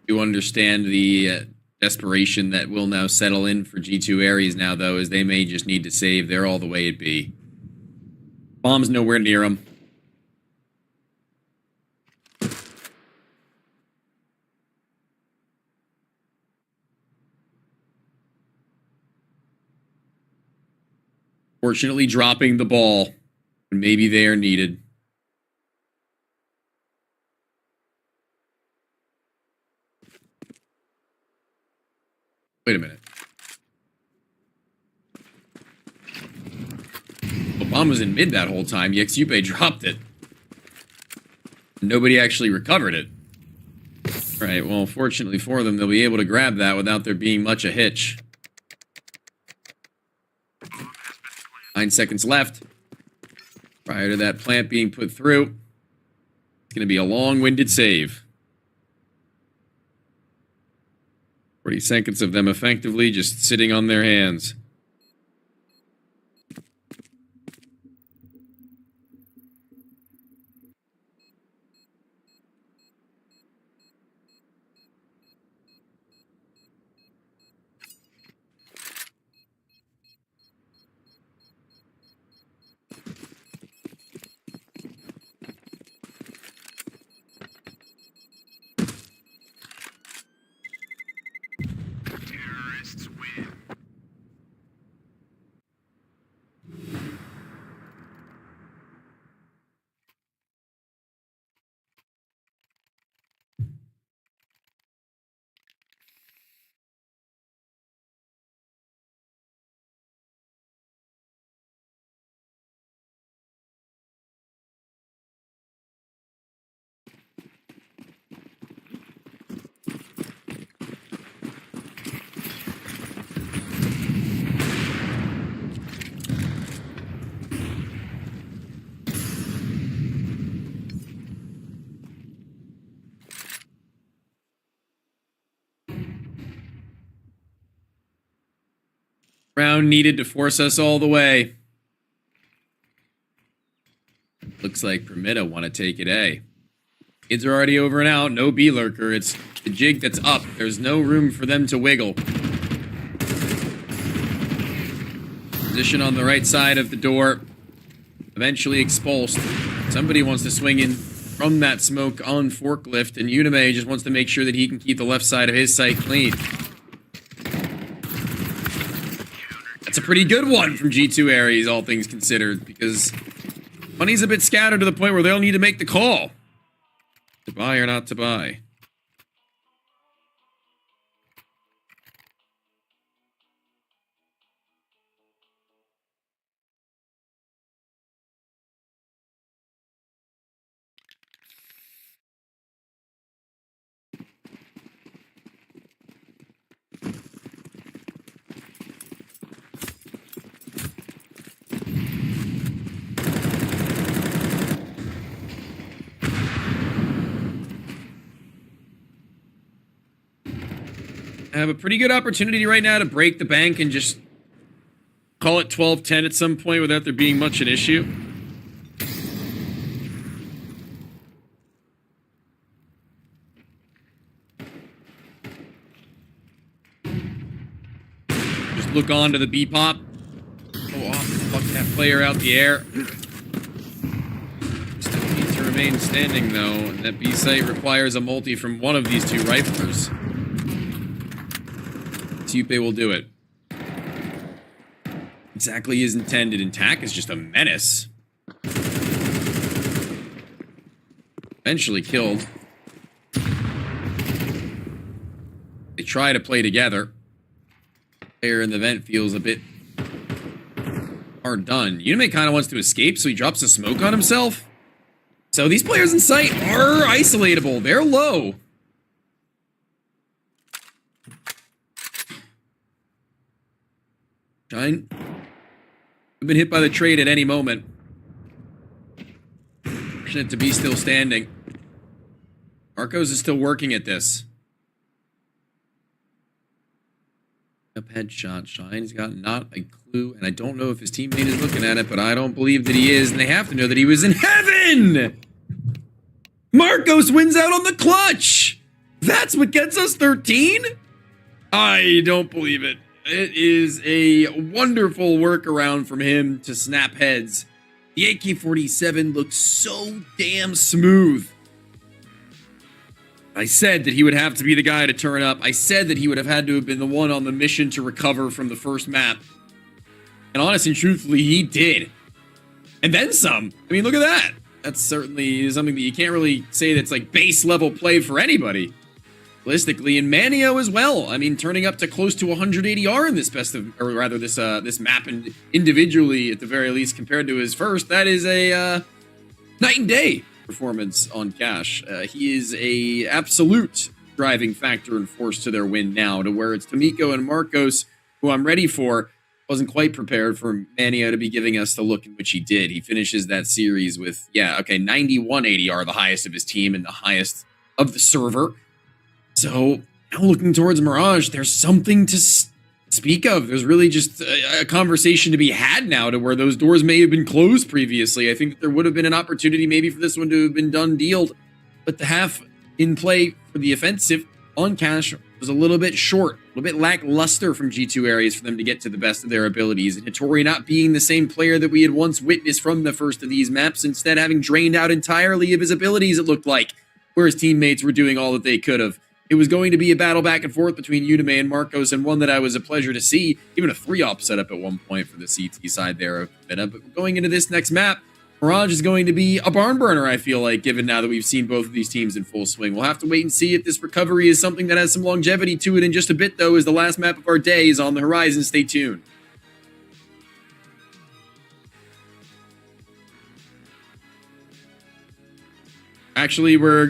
A: You understand the desperation that will now settle in for G2 Aries now, though, as they may just need to save. They're all the way at B. Bomb's nowhere near them. Fortunately, dropping the ball when maybe they are needed. Wait a minute. Bomb was in mid that whole time. Yupe dropped it. Nobody actually recovered it. Right, well, fortunately for them, they'll be able to grab that without there being much a hitch. 9 seconds left. Prior to that plant being put through. It's going to be a long-winded save. 40 seconds of them effectively just sitting on their hands. Round needed to force us all the way. Looks like Permitta want to take it A. Kids are already over and out. No B lurker. It's the jig that's up. There's no room for them to wiggle. Position on the right side of the door. Eventually expulsed. Somebody wants to swing in from that smoke on forklift, and Unime just wants to make sure that he can keep the left side of his site clean. That's a pretty good one from G2 Aries, all things considered, because money's a bit scattered to the point where they'll need to make the call. To buy or not to buy. have a pretty good opportunity right now to break the bank and just call it 12-10 at some point without there being much an issue. Just look on to the B-pop. Go off and fuck that player out the air. Still needs to remain standing though, and that B site requires a multi from one of these two riflers. Tupe will do it. Exactly as intended, and TAC is just a menace. Eventually killed. They try to play together. Player in the vent feels a bit hard done. Unime kind of wants to escape, so he drops a smoke on himself. So these players in sight are isolatable. They're low. Shine. I've been hit by the trade at any moment. Fortunate to be still standing. Marcos is still working at this. Up headshot. Shine's got not a clue, and I don't know if his teammate is looking at it, but I don't believe that he is, and they have to know that he was in heaven! Marcos wins out on the clutch! That's what gets us 13? I don't believe it. It is a wonderful workaround from him to snap heads. The AK-47 looks so damn smooth. I said that he would have to be the guy to turn up. I said that he would have had to have been the one on the mission to recover from the first map. And honestly and truthfully, he did. And then some. I mean, look at that. That's certainly something that you can't really say that's like base level play for anybody. Realistically, and Manio as well. I mean, turning up to close to 100 ADR in this this map, and individually at the very least compared to his first, that is a night and day performance on Cash. He is a absolute driving factor and force to their win now, to where it's Tomiko and Marcos, who I'm ready for. Wasn't quite prepared for Manio to be giving us the look in which he did. He finishes that series with, 91 ADR, the highest of his team and the highest of the server. So, now looking towards Mirage, there's something to speak of. There's really just a conversation to be had now, to where those doors may have been closed previously. I think that there would have been an opportunity maybe for this one to have been done dealed, but the half in play for the offensive on Cash was a little bit short, a little bit lackluster from G2 areas for them to get to the best of their abilities. And Hattori not being the same player that we had once witnessed from the first of these maps, instead having drained out entirely of his abilities, it looked like, where his teammates were doing all that they could have. It was going to be a battle back and forth between Unime and Marcos, and one that I was a pleasure to see. Even a 3-op setup at one point for the CT side there. But going into this next map, Mirage is going to be a barn burner, I feel like, given now that we've seen both of these teams in full swing. We'll have to wait and see if this recovery is something that has some longevity to it in just a bit, though, as the last map of our day is on the horizon. Stay tuned. Actually, we're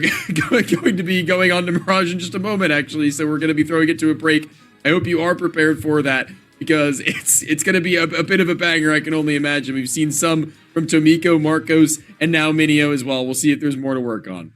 A: going to be going on to Mirage in just a moment, actually, so we're going to be throwing it to a break. I hope you are prepared for that, because it's going to be a bit of a banger, I can only imagine. We've seen some from Tomiko, Marcos, and now Minio as well. We'll see if there's more to work on.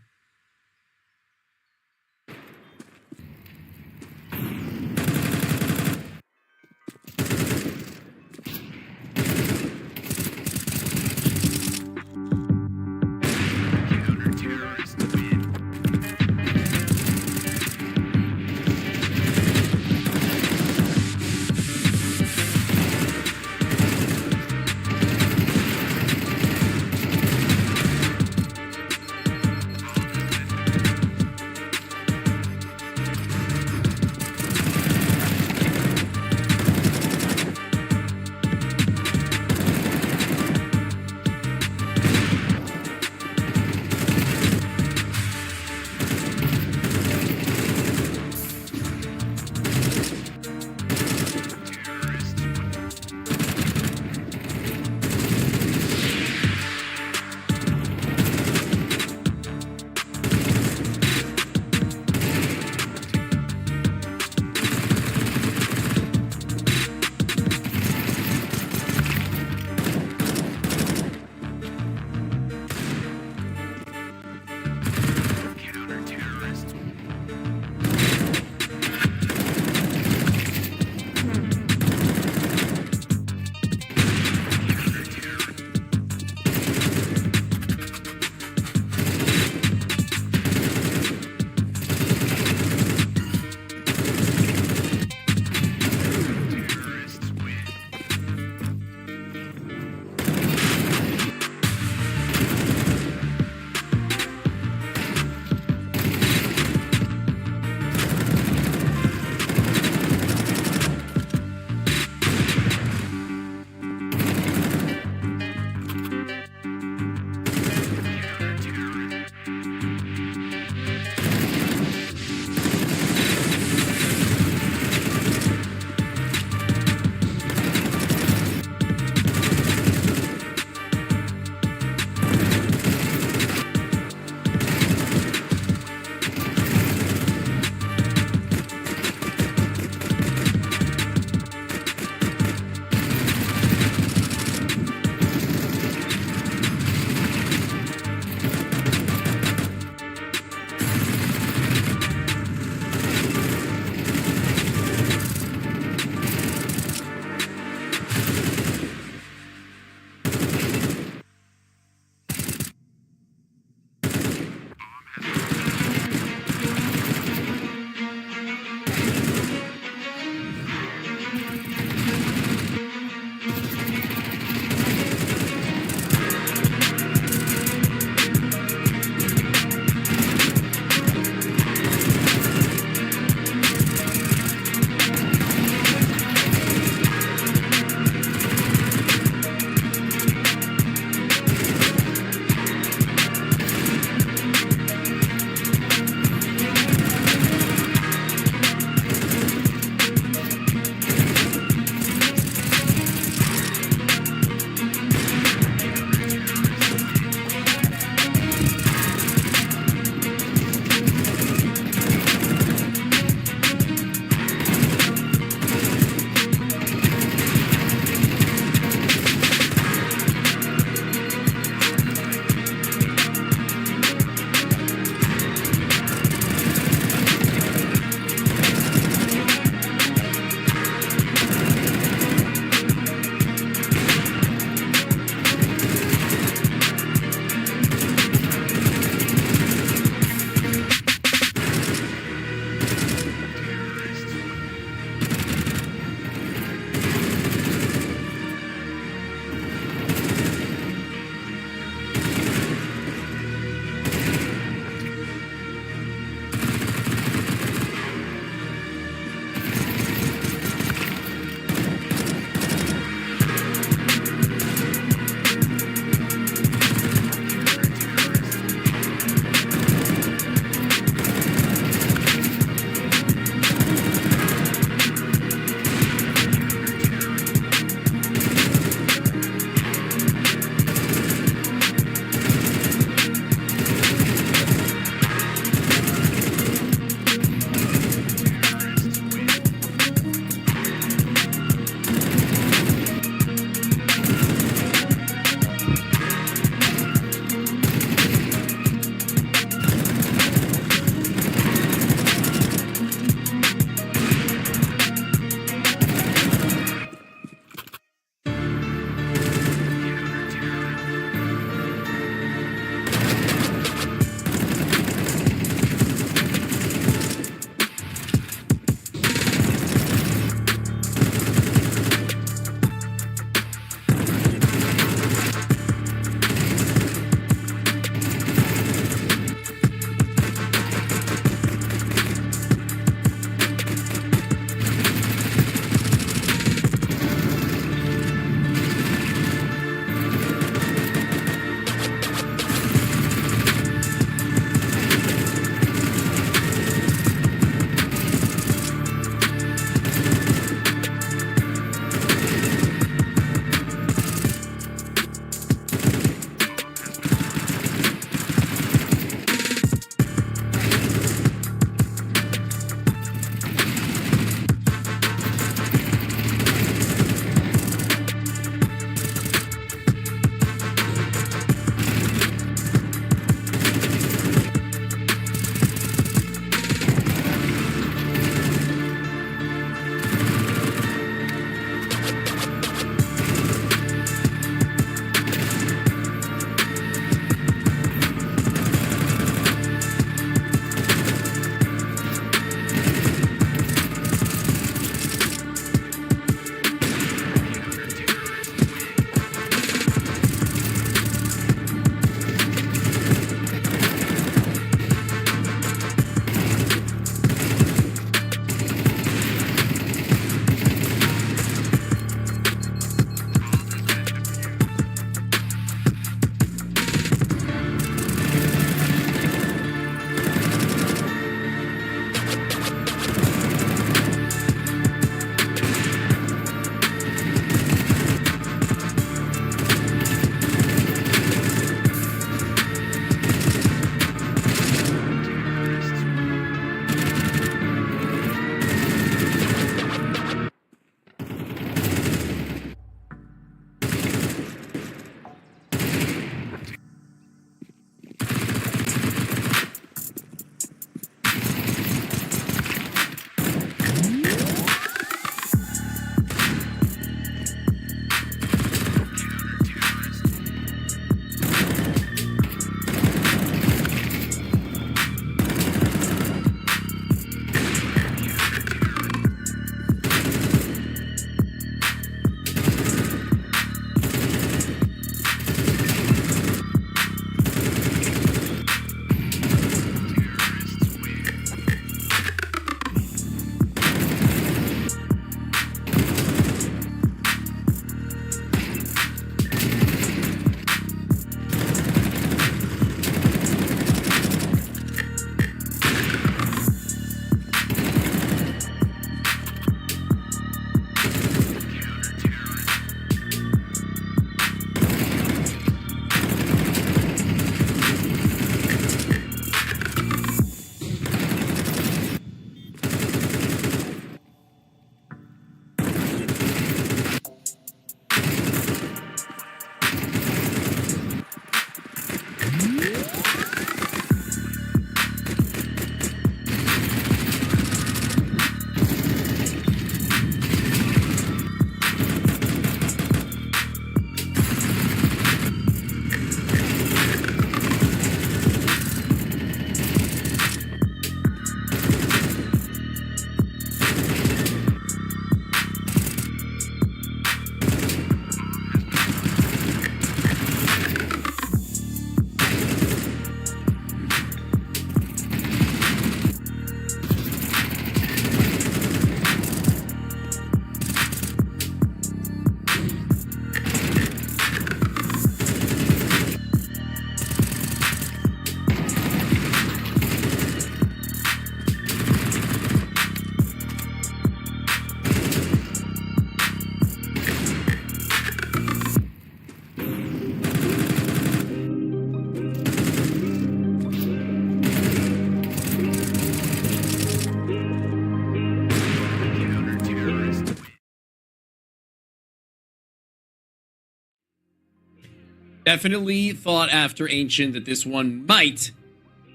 A: Definitely thought after Ancient that this one might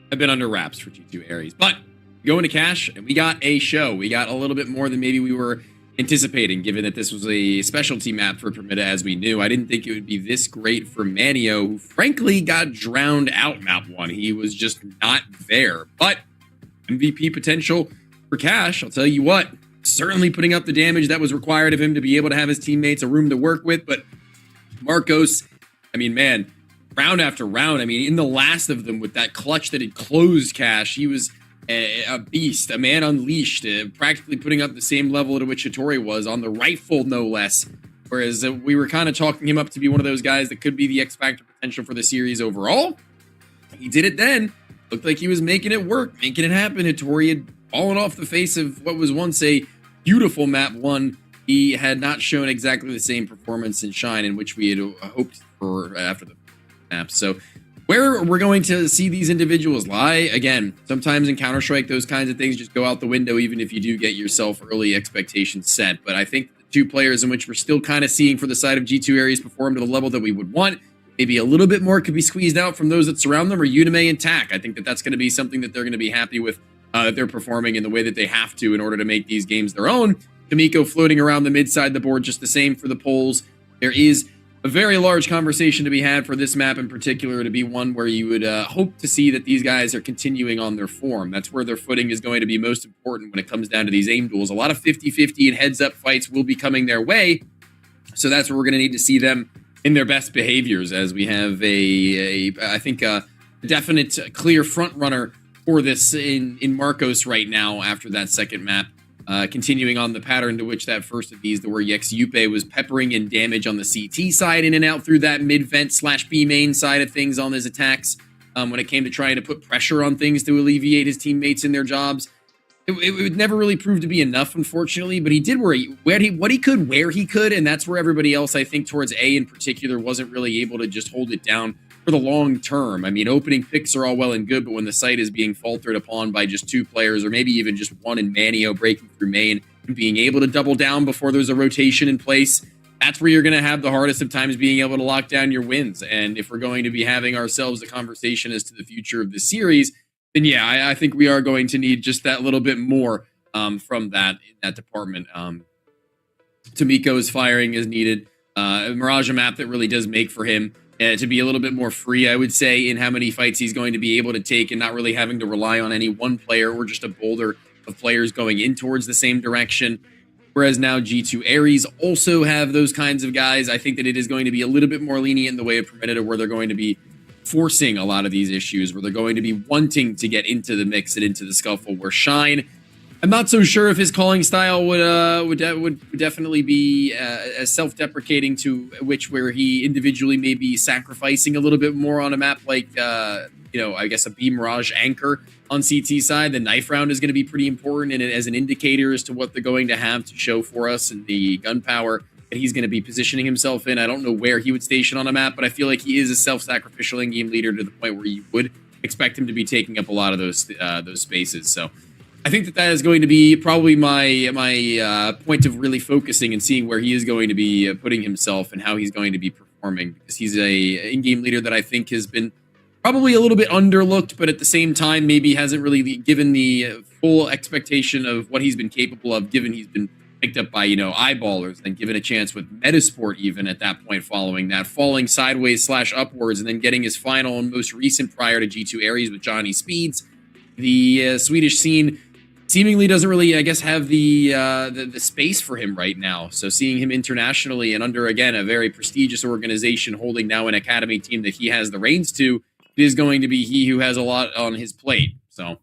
A: have been under wraps for G2 Aries. But going to cash, and we got a show. We got a little bit more than maybe we were anticipating, given that this was a specialty map for Permita, as we knew. I didn't think it would be this great for Manio, who frankly got drowned out map 1. He was just not there. But MVP potential for cash, I'll tell you what, certainly putting up the damage that was required of him to be able to have his teammates a room to work with. But Marcos, I mean, man, round after round, I mean, in the last of them with that clutch that had closed cash, he was a beast, a man unleashed, practically putting up the same level at which Hattori was on the rifle, no less. Whereas we were kind of chalking him up to be one of those guys that could be the X Factor potential for the series overall. He did it then. Looked like he was making it work, making it happen. Hattori had fallen off the face of what was once a beautiful map 1. He had not shown exactly the same performance and shine in which we had hoped for after the map. So where we're going to see these individuals lie, again, sometimes in Counter-Strike, those kinds of things just go out the window, even if you do get yourself early expectations set. But I think the two players in which we're still kind of seeing for the side of G2 Aries perform to the level that we would want, maybe a little bit more could be squeezed out from those that surround them, are Unime and Tak. I think that that's going to be something that they're going to be happy with, that they're performing in the way that they have to in order to make these games their own. Kamiko floating around the mid side of the board just the same for the polls. There is a very large conversation to be had for this map in particular, to be one where you would hope to see that these guys are continuing on their form. That's where their footing is going to be most important when it comes down to these aim duels. A lot of 50-50 and heads-up fights will be coming their way, so that's where we're going to need to see them in their best behaviors, as we have I think a definite clear front runner for this in Marcos right now after that second map. Continuing on the pattern to which that first of these, where Yupe was peppering in damage on the CT side in and out through that mid-vent / B main side of things on his attacks. When it came to trying to put pressure on things to alleviate his teammates in their jobs, it never really proved to be enough, unfortunately. But he did what he could, where he could, and that's where everybody else, I think, towards A in particular, wasn't really able to just hold it down for the long term. I mean, opening picks are all well and good, but when the site is being faltered upon by just 2 players, or maybe even just one in Manio breaking through main and being able to double down before there's a rotation in place, that's where you're going to have the hardest of times being able to lock down your wins. And if we're going to be having ourselves a conversation as to the future of the series, then yeah, I think we are going to need just that little bit more from that in that department. Tomiko's firing is needed. Mirage, a map that really does make for him to be a little bit more free, I would say, in how many fights he's going to be able to take, and not really having to rely on any one player or just a boulder of players going in towards the same direction. Whereas now G2 Aries also have those kinds of guys. I think that it is going to be a little bit more lenient in the way of Permitted, where they're going to be forcing a lot of these issues, where they're going to be wanting to get into the mix and into the scuffle. Where Shine, I'm not so sure if his calling style would definitely be as self-deprecating, to where he individually may be sacrificing a little bit more on a map like I guess a B Mirage anchor on CT side. The knife round is going to be pretty important, and as an indicator as to what they're going to have to show for us, and the gunpowder that he's going to be positioning himself in. I don't know where he would station on a map, but I feel like he is a self-sacrificial in-game leader to the point where you would expect him to be taking up a lot of those spaces. So I think that is going to be probably my point of really focusing and seeing where he is going to be putting himself and how he's going to be performing, because he's a in-game leader that I think has been probably a little bit underlooked, but at the same time maybe hasn't really given the full expectation of what he's been capable of, given he's been picked up by eyeballers, then given a chance with Metasport even at that point, following that, falling sideways / upwards, and then getting his final and most recent prior to G2 Aries with Johnny Speeds. The Swedish scene seemingly doesn't really, I guess, have the space for him right now. So seeing him internationally and under, again, a very prestigious organization holding now an academy team that he has the reins to, it is going to be he who has a lot on his plate. So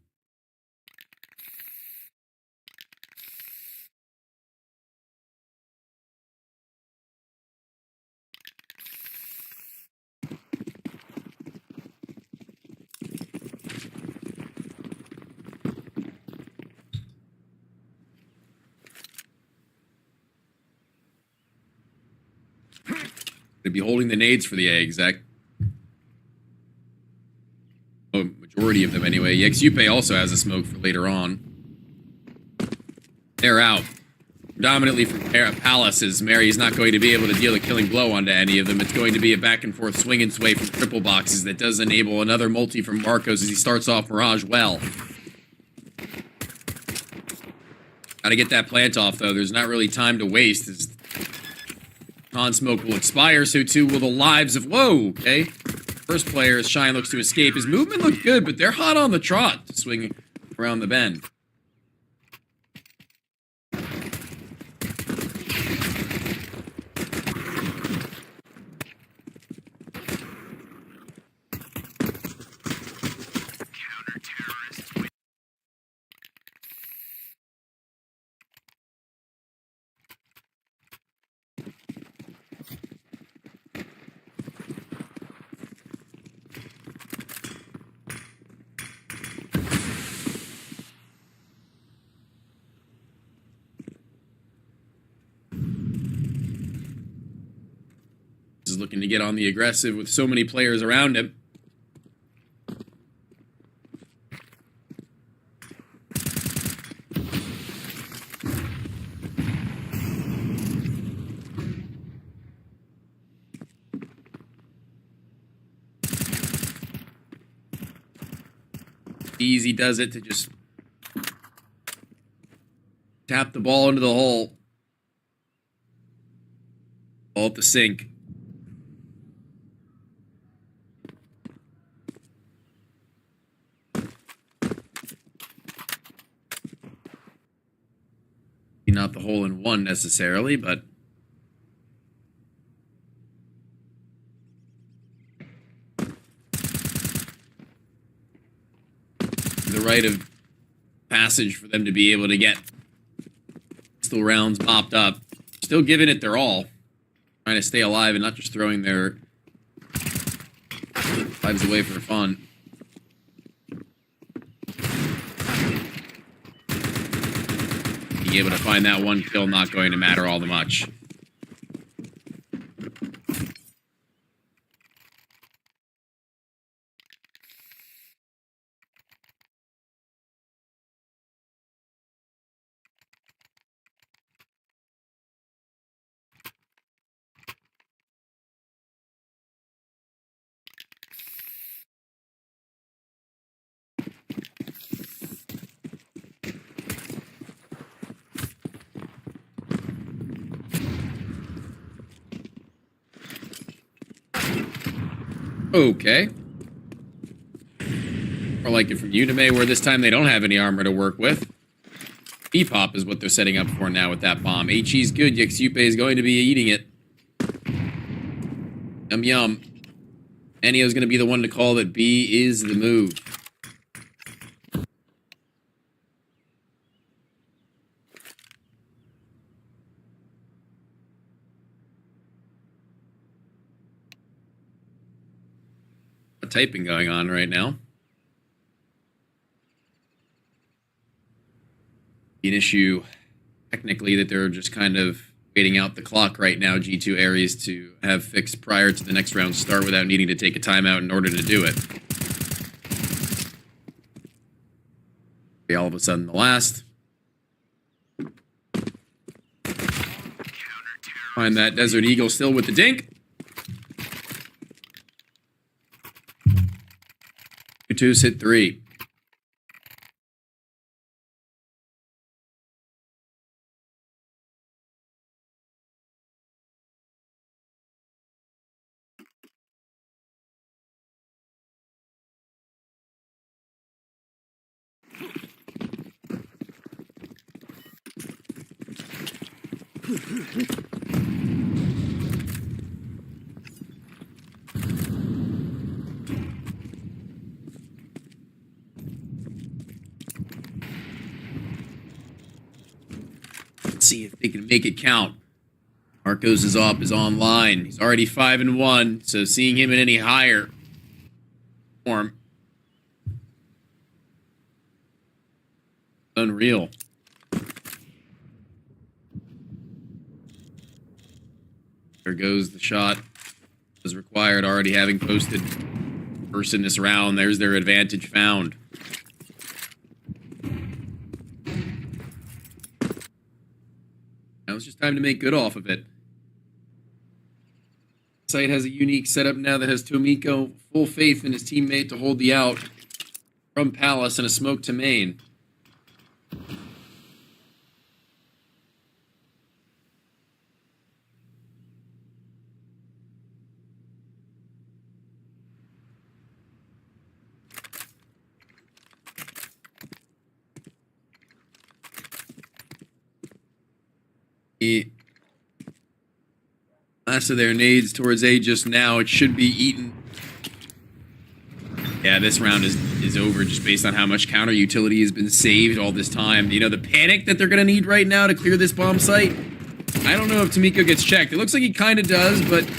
A: to be holding the nades for the A exec. Oh, majority of them anyway. Yupe also has a smoke for later on. They're out. predominantly from Palace, as Mary's not going to be able to deal a killing blow onto any of them. It's going to be a back and forth swing and sway from triple boxes that does enable another multi from Marcos as he starts off Mirage well. Gotta get that plant off, though. There's not really time to waste, as con smoke will expire, so too will the lives of... Whoa, okay. First player, as Shine looks to escape. His movement looked good, but they're hot on the trot to swing around the bend. Is looking to get on the aggressive with so many players around him. Easy does it to just tap the ball into the hole. Ball at the sink. Not the hole in one necessarily, but the rite of passage for them to be able to get pistol rounds mopped up. Still giving it their all, trying to stay alive and not just throwing their lives away for fun. Being able to find that one kill not going to matter all that much. Okay. Or like it from Udemy, where this time they don't have any armor to work with. P-pop is what they're setting up for now with that bomb. HE's good. Yexupe is going to be eating it. Yum yum. Enio's going to be the one to call that B is the move. Typing going on right now. An issue technically that they're just kind of waiting out the clock right now, G2 Ares, to have fixed prior to the next round start without needing to take a timeout in order to do it. All of a sudden the last. Find that Desert Eagle still with the dink. 2-2's hit 3. See if they can make it count. Marcos is up, is online. He's already 5-1, so seeing him in any higher form, unreal. There goes the shot as required, already having posted first in this round. There's their advantage found. it's just time to make good off of it. Site has a unique setup now that has Tomiko full faith in his teammate to hold the out from Palace and a smoke to main. The last of their nades towards A just now. It should be eaten. Yeah, this round is over just based on how much counter utility has been saved all this time. You know, the panic that they're going to need right now to clear this bomb site. I don't know if Tomiko gets checked. It looks like he kind of does, but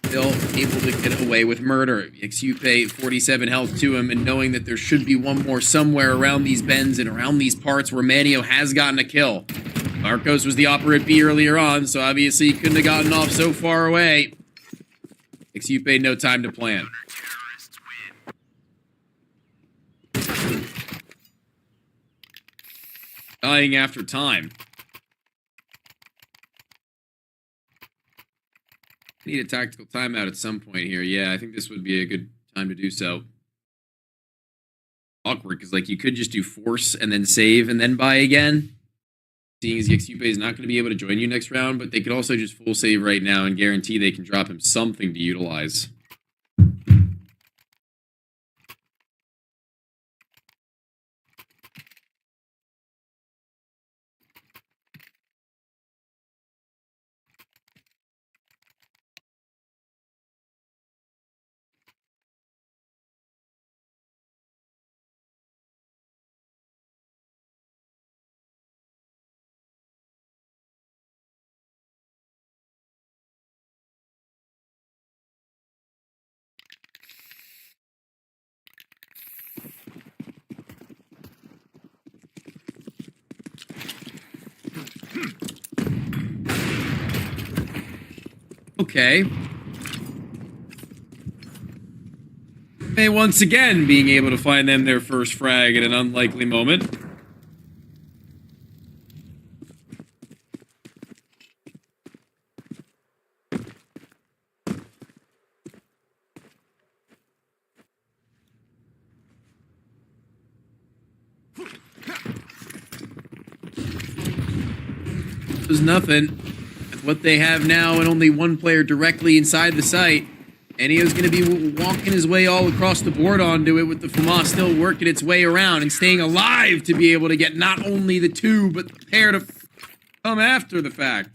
A: still able to get away with murder. Xupe, 47 health to him, and knowing that there should be one more somewhere around these bends and around these parts where Manio has gotten a kill. Marcos was the operator at B earlier on, so obviously he couldn't have gotten off so far away. Xupe, no time to plan. Dying after time. Need a tactical timeout at some point here. Yeah, I think this would be a good time to do so. Awkward, because like you could just do force and then save and then buy again. Seeing as Xupe is not going to be able to join you next round, but they could also just full save right now and guarantee they can drop him something to utilize. Okay. May once again being able to find them their first frag at an unlikely moment. There's nothing. What they have now and only one player directly inside the site. Enio's going to be walking his way all across the board onto it with the FAMAS still working its way around and staying alive to be able to get not only the two, but the pair to come after the fact.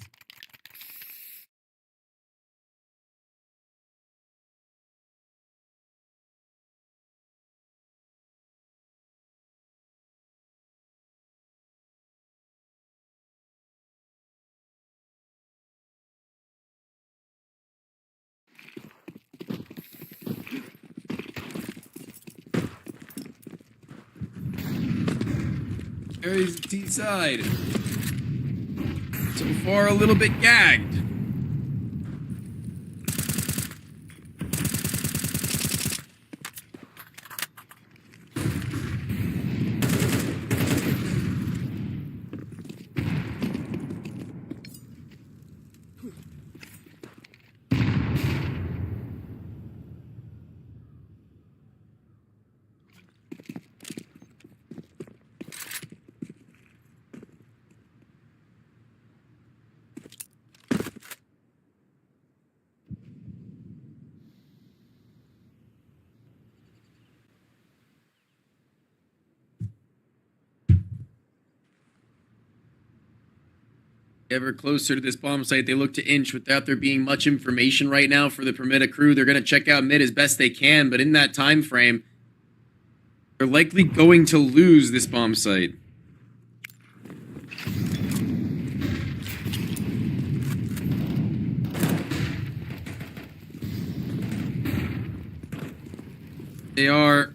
A: Carries the T side. So far, a little bit gagged. Ever closer to this bomb site, they look to inch without there being much information right now for the Permita crew. They're going to check out mid as best they can, but in that time frame, they're likely going to lose this bomb site. They are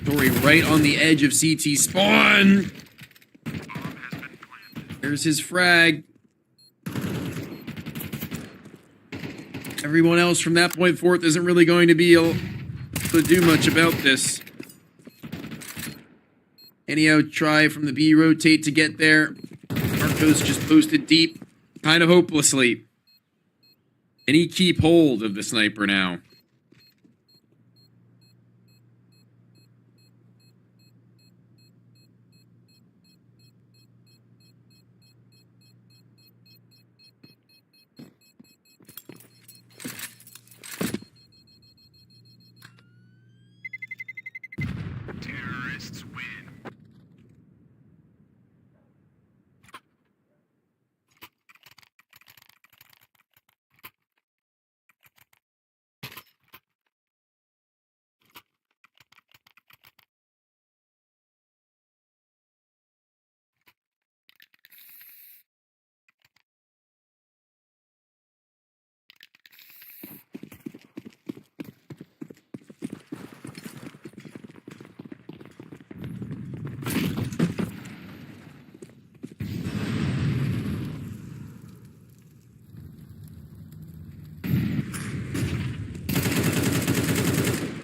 A: Tori right on the edge of CT spawn. There's his frag. Everyone else from that point forth isn't really going to be able to do much about this. Enio try from the B, rotate to get there. Marcos just posted deep, kind of hopelessly. And he keep hold of the sniper now.
B: Terrorists win.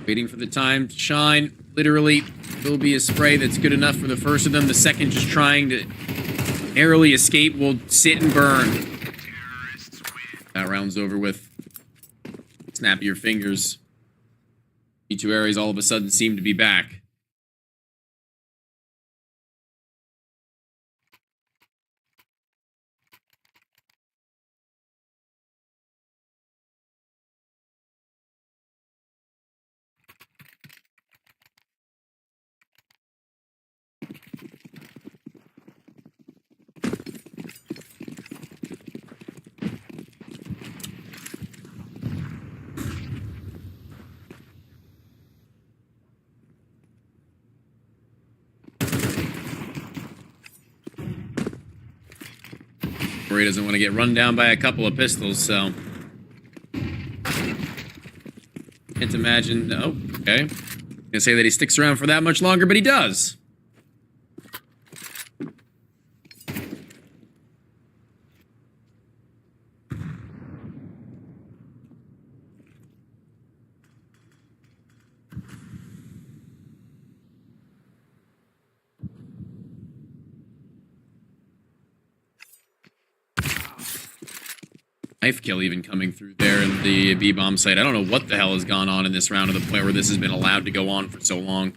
A: Waiting for the time to shine. Literally, will be a spray that's good enough for the first of them. The second just trying to narrowly escape will sit and burn. That round's over with. Snap your fingers. The two areas all of a sudden seem to be back. He doesn't want to get run down by a couple of pistols, so can't imagine. Oh, okay. I'm gonna say that he sticks around for that much longer, but he does. Knife kill even coming through there in the B-bomb site. I don't know what the hell has gone on in this round to the point where this has been allowed to go on for so long.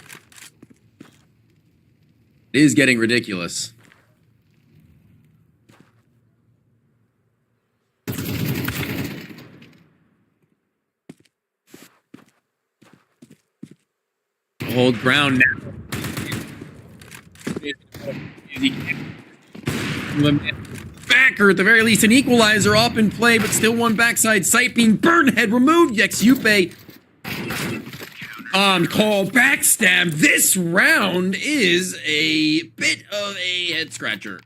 A: It is getting ridiculous. Hold ground now. Backer, at the very least, an equalizer up in play, but still one backside sight being burned. Head removed. Yupe on call backstab. This round is a bit of a head scratcher.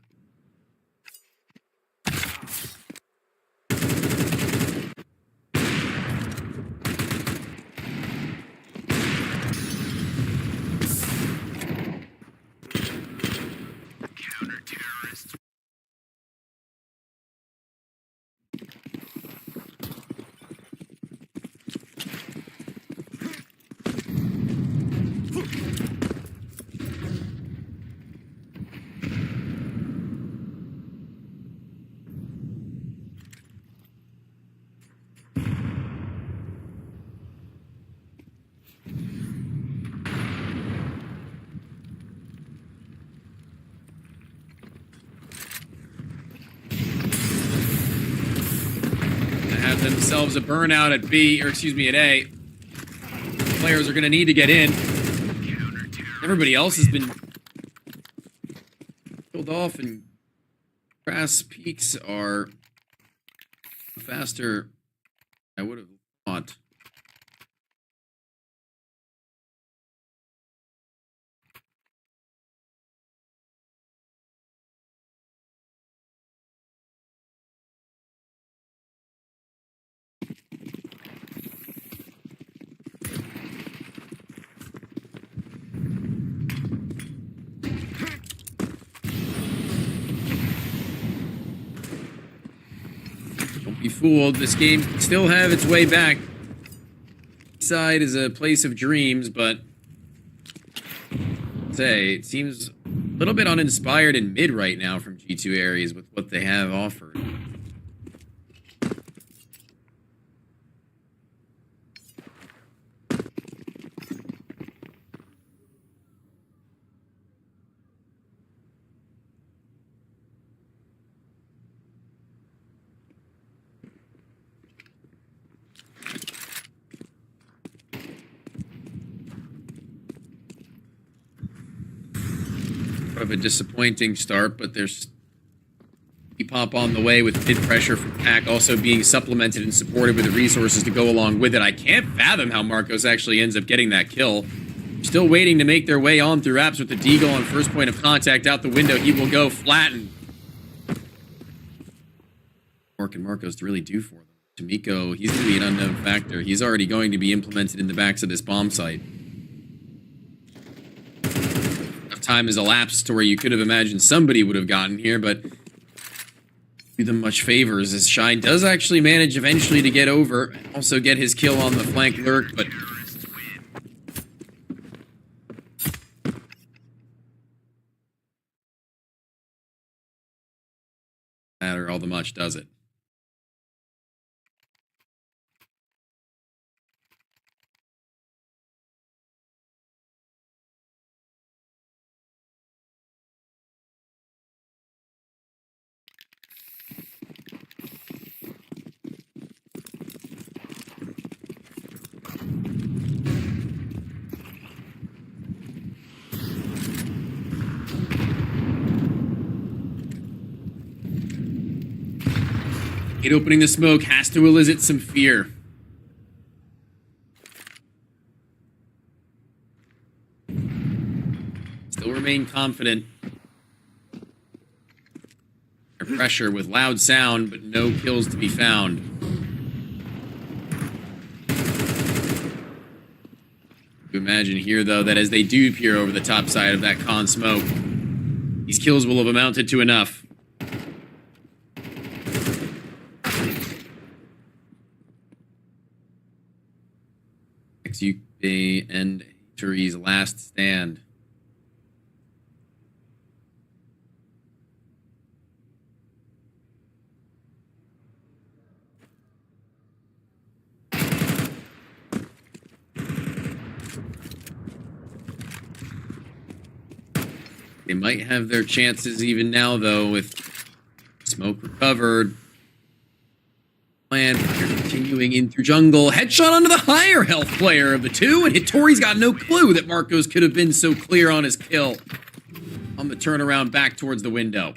A: Have themselves a burnout at B, or excuse me, at A. Players are going to need to get in. Everybody else has been killed off, and grass peaks are faster than I would have thought. Don't be fooled. This game can still have its way back. Side is a place of dreams, but say, it seems a little bit uninspired in mid right now from G2 Aries with what they have offered. Of a disappointing start, but there's pop on the way with mid pressure from Pack also being supplemented and supported with the resources to go along with it. I can't fathom how Marcos actually ends up getting that kill. Still waiting to make their way on through apps with the Deagle on first point of contact out the window. He will go flatten. What can Marcos really do for them? Tomiko, he's going to be an unknown factor. He's already going to be implemented in the backs of this bomb site. Time has elapsed to where you could have imagined somebody would have gotten here, but do them much favors as Shine does actually manage eventually to get over, also get his kill on the flank lurk, but matter all the much, does it? It opening the smoke has to elicit some fear. Still remain confident. Their pressure with loud sound, but no kills to be found. You imagine here, though, that as they do peer over the top side of that con smoke, these kills will have amounted to enough. XUK and Turi's last stand. They might have their chances even now, though, with smoke recovered. Plan continuing in through jungle. Headshot onto the higher health player of the two, and Hittori's got no clue that Marcos could have been so clear on his kill. On the turnaround back towards the window.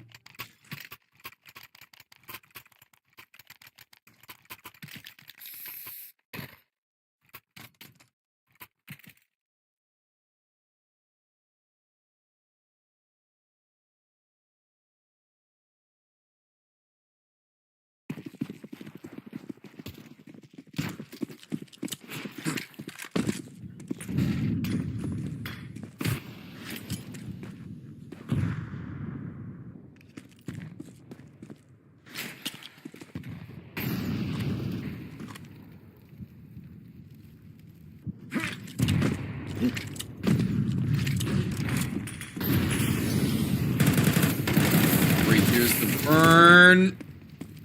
A: Here's the burn,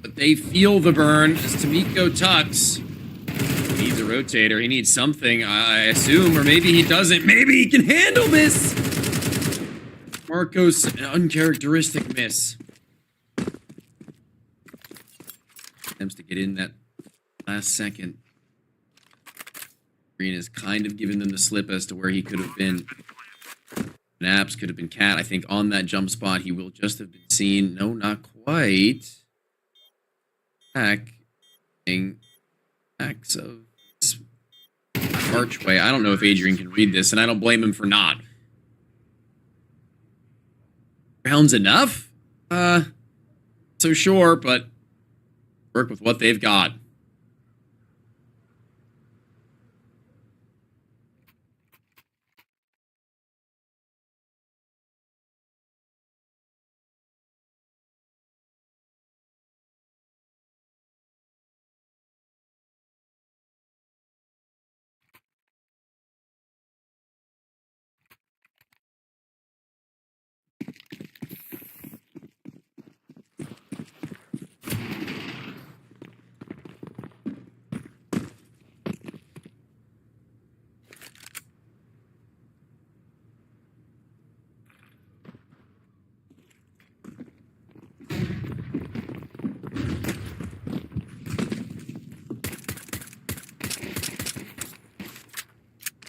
A: but they feel the burn as Tomiko tucks. He needs a rotator. He needs something, I assume, or maybe he doesn't. Maybe he can handle this. Marcos, an uncharacteristic miss. Attempts to get in that last second. Green has kind of given them the slip as to where he could have been. Naps could have been Cat. I think on that jump spot, he will just have been seen. No, not quite. Acts of archway. I don't know if Adrian can read this, and I don't blame him for not. Rounds enough? So sure, but work with what they've got.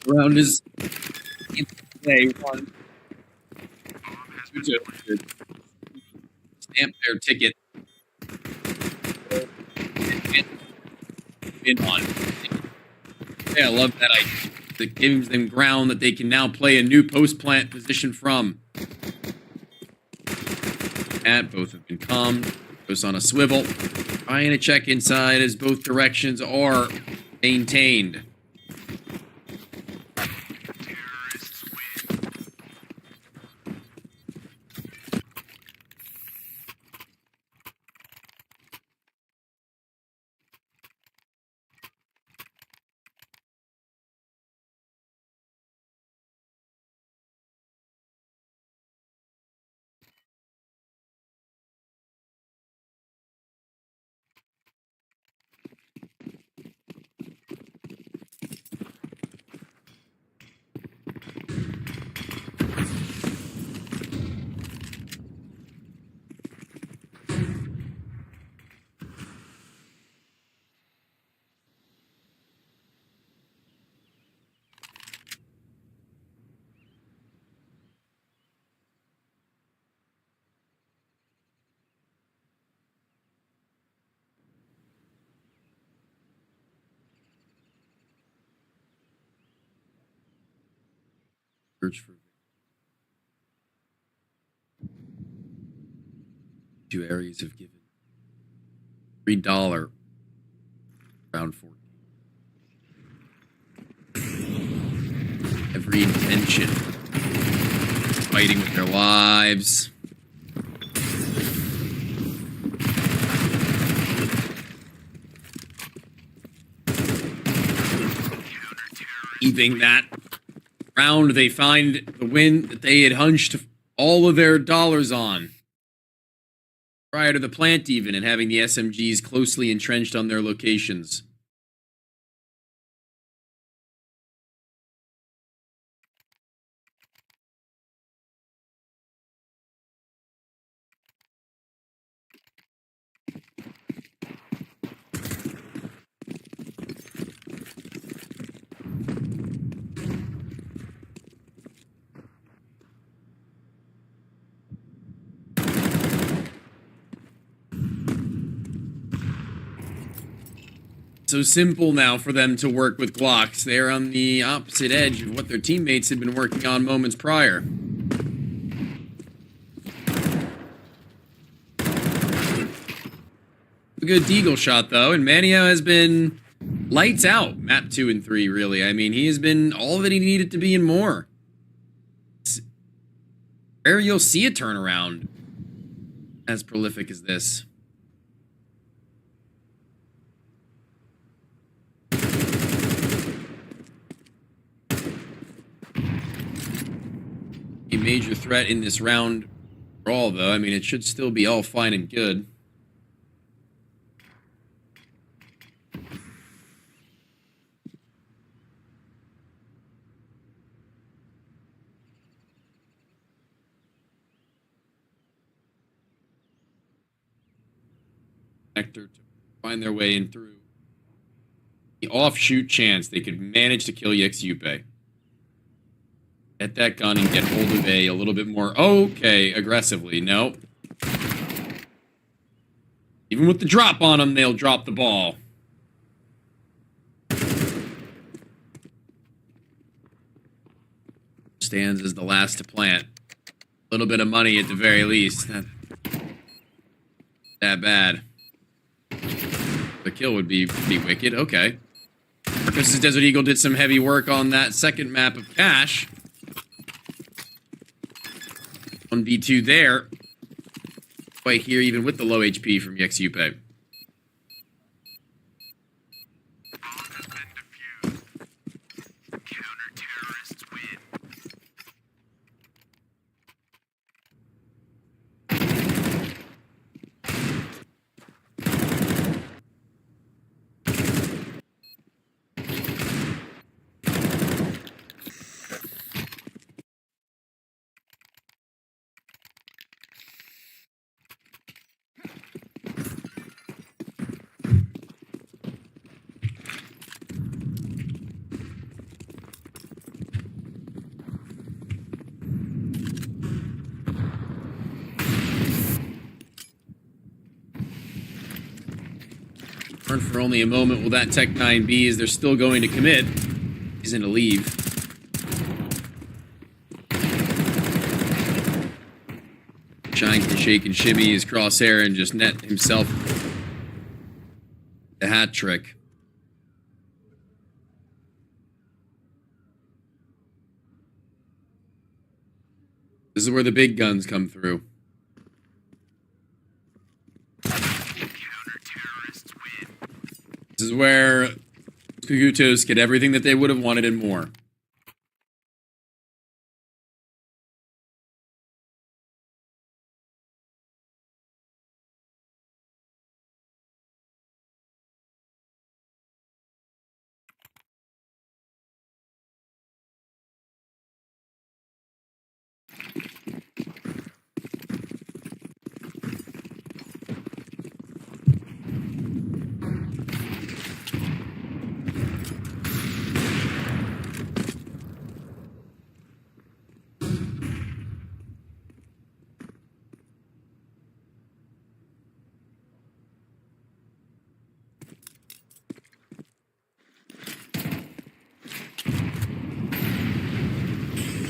A: Round is play one. Stamp their ticket. In on. Yeah, I love that idea. That gives them ground that they can now play a new post plant position from. At both have been calmed. Goes on a swivel. Trying to check inside as both directions are maintained. Search for two areas have given $3 round 14. Every intention fighting with their lives. Even that round, they find the win that they had hunched all of their dollars on prior to the plant even, and having the SMGs closely entrenched on their locations. So simple now for them to work with Glocks. They're on the opposite edge of what their teammates had been working on moments prior. A good deagle shot, though, and Manio has been lights out. Map 2 and 3, really. I mean, he has been all that he needed to be and more. It's rare you'll see a turnaround as prolific as this. A major threat in this round brawl, though. I mean, it should still be all fine and good. Nectar to find their way in through the offshoot chance they could manage to kill Yupe. Get that gun and get hold of a little bit more, okay, aggressively. No. Even with the drop on them, they'll drop the ball. Stands as the last to plant. A little bit of money at the very least. Not that bad. The kill would be pretty wicked. Okay. Marcus's Desert Eagle did some heavy work on that second map of Cash. 1v2 there. Right here, even with the low HP from Yupe. Turn for only a moment will that Tech 9 be, as they're still going to commit. He's in to leave. Trying to shake and shimmy his crosshair and just net himself the hat trick. This is where the big guns come through. This is where Kagutos get everything that they would have wanted and more.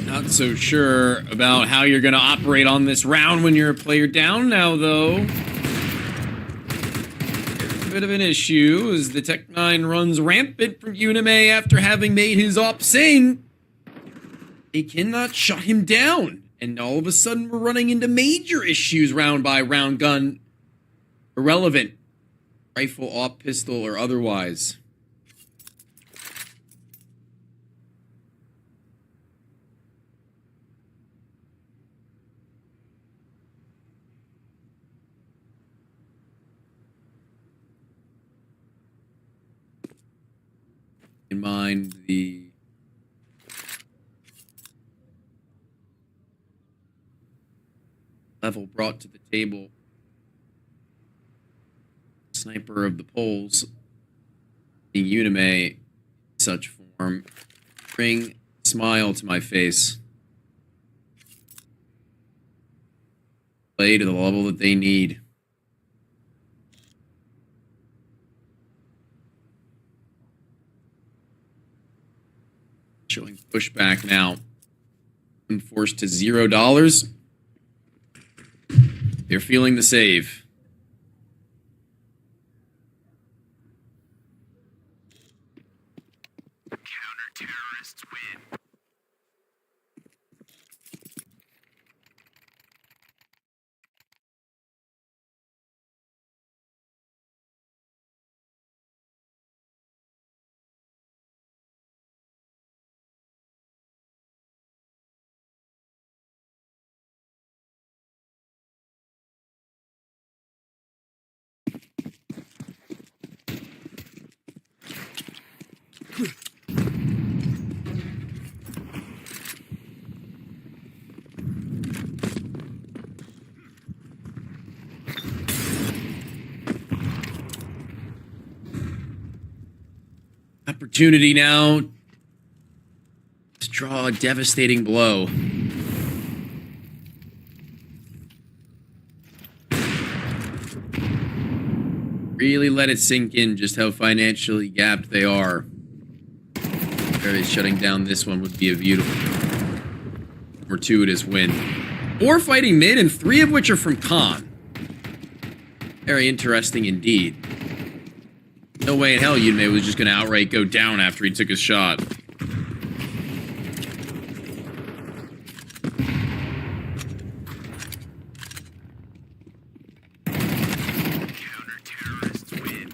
A: Not so sure about how you're going to operate on this round when you're a player down now, though. A bit of an issue as the Tech 9 runs rampant from Unime after having made his op sing. They cannot shut him down. And all of a sudden, we're running into major issues round by round, gun irrelevant. Rifle, op, pistol, or otherwise. In mind the level brought to the table. Sniper of the polls, being Unime in such form, bring a smile to my face. Play to the level that they need. Showing pushback now. I'm forced to $0. They're feeling the save.
B: Counter-terrorists win.
A: Opportunity now to draw a devastating blow. Really let it sink in just how financially gapped they are. Barely shutting down this one would be a beautiful, fortuitous win. 4 fighting mid and 3 of which are from Khan. Very interesting indeed. No way in hell Unime was just going to outright go down after he took his shot.
B: Counter-terrorists win.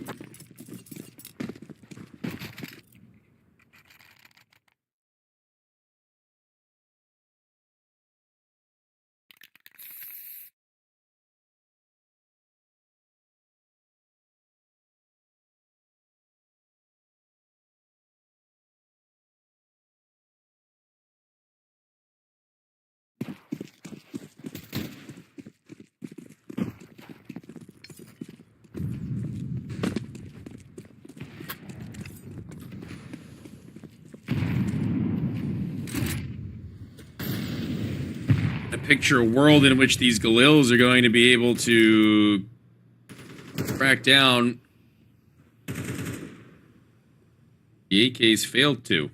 A: I picture a world in which these Galils are going to be able to crack down The AK's failed to.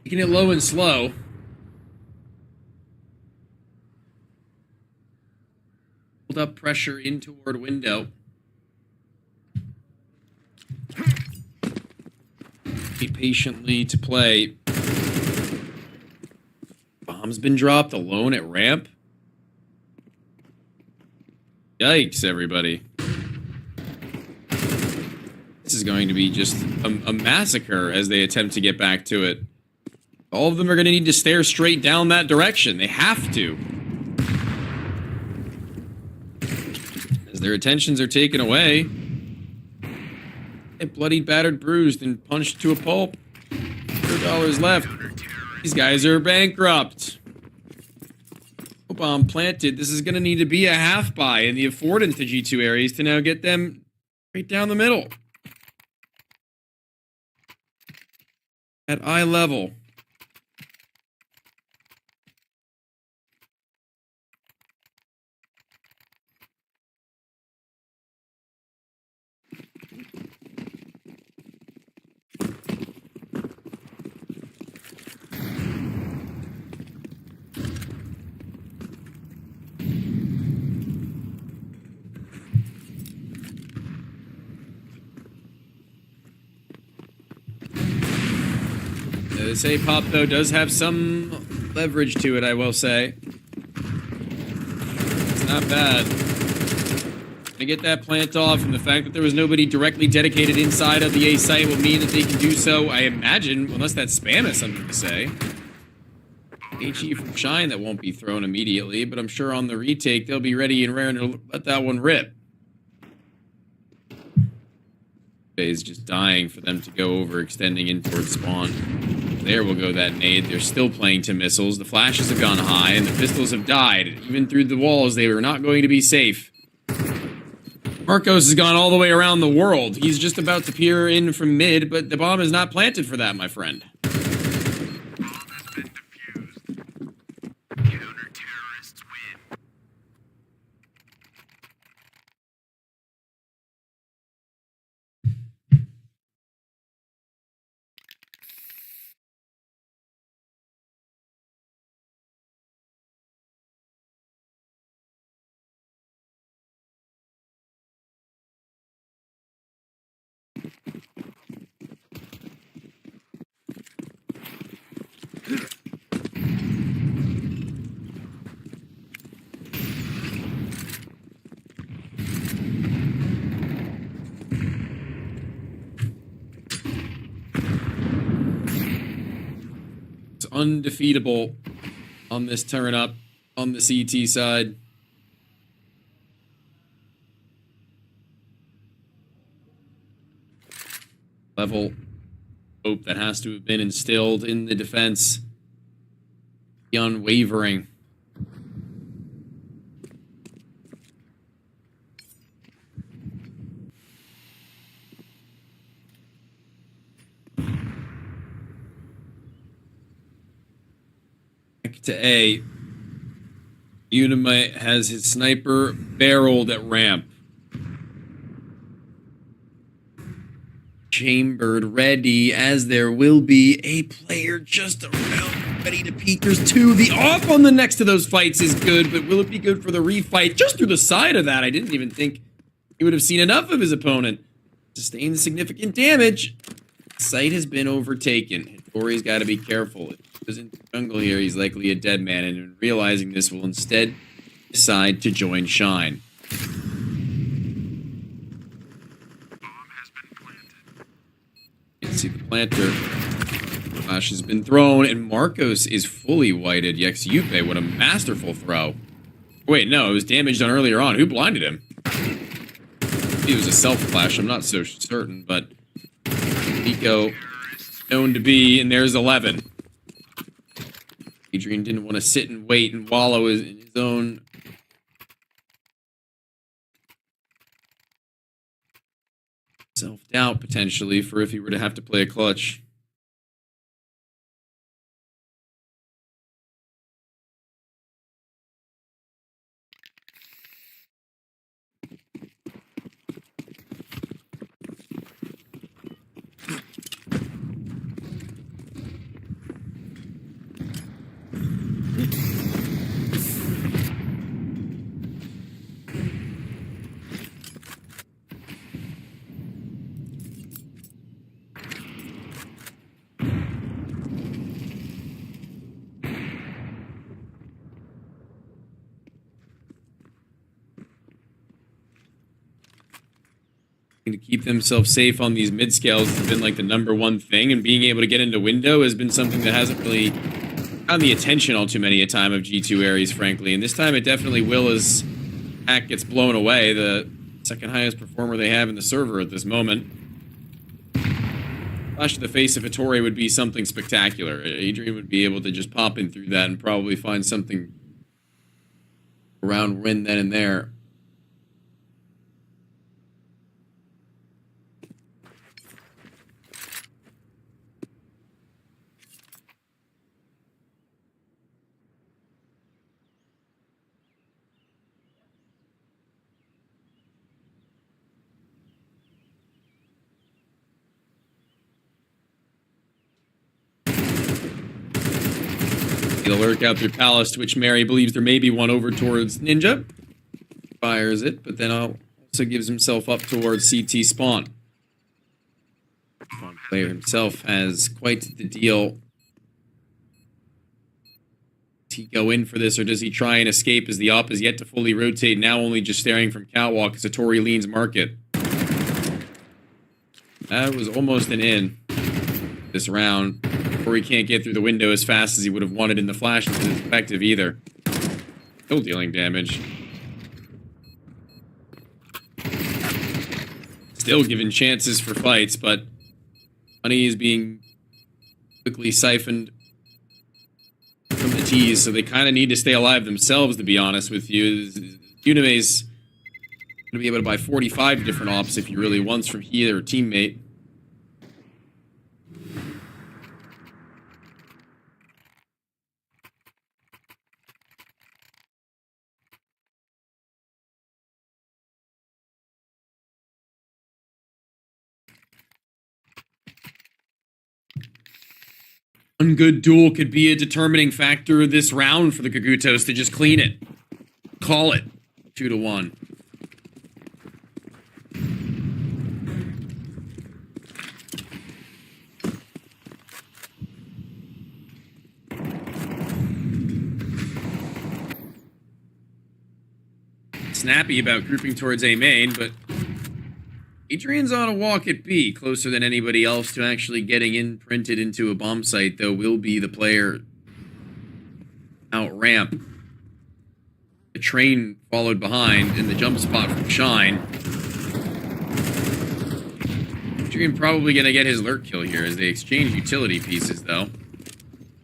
A: Taking it low and slow. Hold up pressure in toward window. Wait patiently to play. Bomb's been dropped alone at ramp. Yikes, everybody. This is going to be just a massacre as they attempt to get back to it. All of them are going to need to stare straight down that direction. They have to. As their attentions are taken away. Get bloodied, battered, bruised, and punched to a pulp. $4 left. These guys are bankrupt. Bomb planted. This is going to need to be a half buy in the affordance to G2 areas to now get them right down the middle. At eye level. This A-pop, though, does have some leverage to it, I will say. It's not bad. To get that plant off, and the fact that there was nobody directly dedicated inside of the A site will mean that they can do so, I imagine, unless that spam has something to say. HE from Shine that won't be thrown immediately, but I'm sure on the retake they'll be ready and raring to let that one rip. Is just dying for them to go overextending in towards spawn. There will go that nade. They're still playing to missiles. The flashes have gone high, and the pistols have died. Even through the walls, they were not going to be safe. Marcos has gone all the way around the world. He's just about to peer in from mid, but the bomb is not planted for that, my friend.
B: Bomb has been defused. Counter-terrorists win.
A: It's undefeatable on this turn up on the CT side. Level hope that has to have been instilled in the defense. The unwavering. Back to A. Unimite has his sniper barreled at ramp. Chambered, ready, as there will be a player just around, ready to peek. There's two. The off on the next to those fights is good, but will it be good for the refight? Just through the side of that, I didn't even think he would have seen enough of his opponent. Sustained significant damage. Site has been overtaken. Hitori's got to be careful. If he goes into jungle here, he's likely a dead man, and realizing this will instead decide to join Shine. See the planter. Flash has been thrown, and Marcos is fully whited. Yupe, what a masterful throw. Wait, no, it was damaged on earlier on. Who blinded him? It was a self-flash, I'm not so certain, but Nico known to be, and there's 11. Adrian didn't want to sit and wait and wallow in his own self-doubt potentially for if he were to have to play a clutch. To keep themselves safe on these mid scales has been like the #1 thing, and being able to get into window has been something that hasn't really gotten the attention all too many a time of G2 Aries, frankly. And this time it definitely will, as Hack gets blown away, the second highest performer they have in the server at this moment. Flash to the face of Hattori would be something spectacular. Adrian would be able to just pop in through that and probably find something around win then and there. He'll lurk out through Palace, to which Mary believes there may be one over towards Ninja. Fires it, but then also gives himself up towards CT spawn. Player himself has quite the deal. Does he go in for this, or does he try and escape as the op is yet to fully rotate, now only just staring from catwalk as Hattori leans market? That was almost an in this round. Hattori can't get through the window as fast as he would have wanted in the flash, and it's effective either. Still dealing damage. Still given chances for fights, but money is being quickly siphoned from the T's, so they kind of need to stay alive themselves, to be honest with you. Unime's going to be able to buy 45 different ops if he really wants from either teammate. One good duel could be a determining factor this round for the Kagutos to just clean it. Call it. 2-1. Snappy about grouping towards A main, but Adrian's on a walk at B, closer than anybody else to actually getting imprinted into a bomb site, though will be the player out ramp. The train followed behind in the jump spot from Shine. Adrian probably going to get his lurk kill here as they exchange utility pieces, though.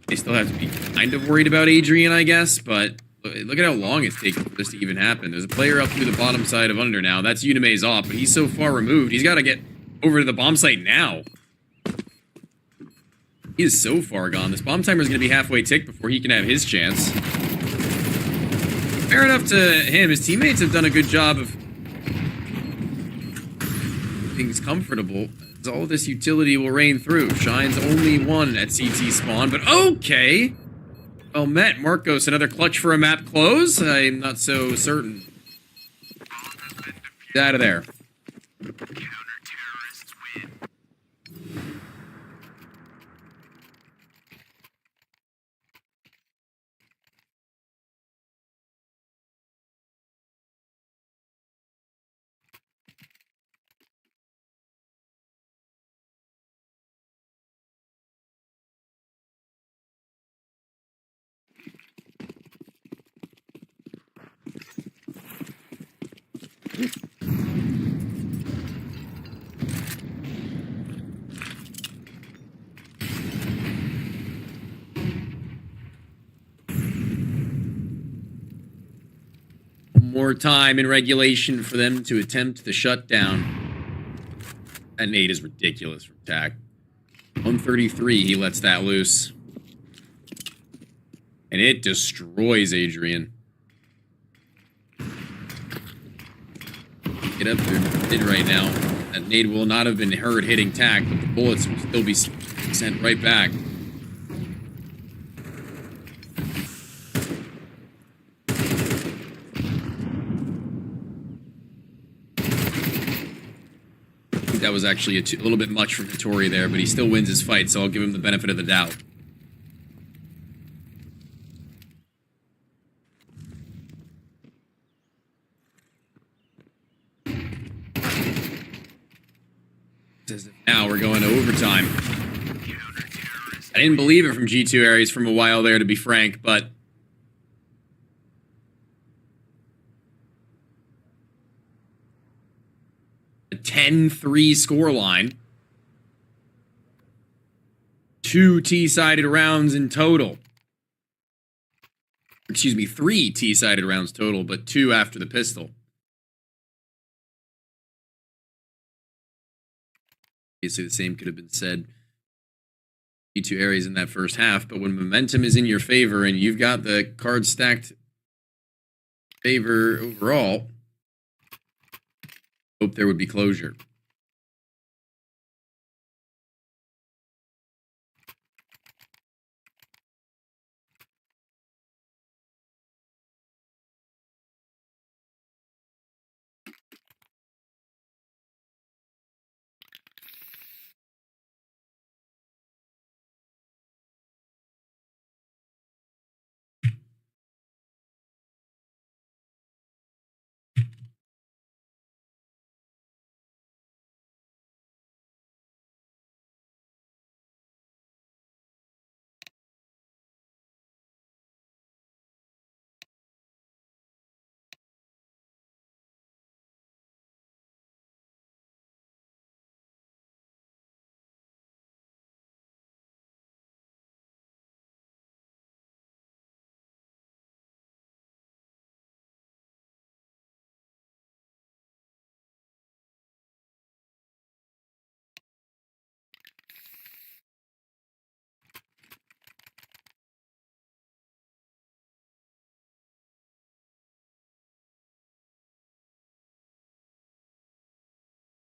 A: They still have to be kind of worried about Adrian, I guess, but look at how long it's taken for this to even happen. There's a player up through the bottom side of under now. That's Unime's off, but he's so far removed. He's got to get over to the bomb site now. He is so far gone. This bomb timer is going to be halfway ticked before he can have his chance. Fair enough to him. His teammates have done a good job of things comfortable. As all this utility will rain through. Shine's only one at CT spawn, but okay. Well met, Marcos. Another clutch for a map close? I'm not so certain. He's out of there.
B: Counter-terrorists win.
A: More time in regulation for them to attempt the shutdown. That nade is ridiculous from TAC. 133, he lets that loose. And it destroys Adrian. Get up there mid right now. That nade will not have been heard hitting TAC, but the bullets will still be sent right back. I think that was actually a little bit much from Vittori there, but he still wins his fight, so I'll give him the benefit of the doubt. Now we're going to overtime. I didn't believe it from G2 Aries from a while there, to be frank, but a 10-3 scoreline. 2 T-sided rounds in total. Excuse me, 3 T-sided rounds total, but 2 after the pistol. Obviously, the same could have been said. G2 Aries in that first half, but when momentum is in your favor and you've got the cards stacked favor overall, hope there would be closure.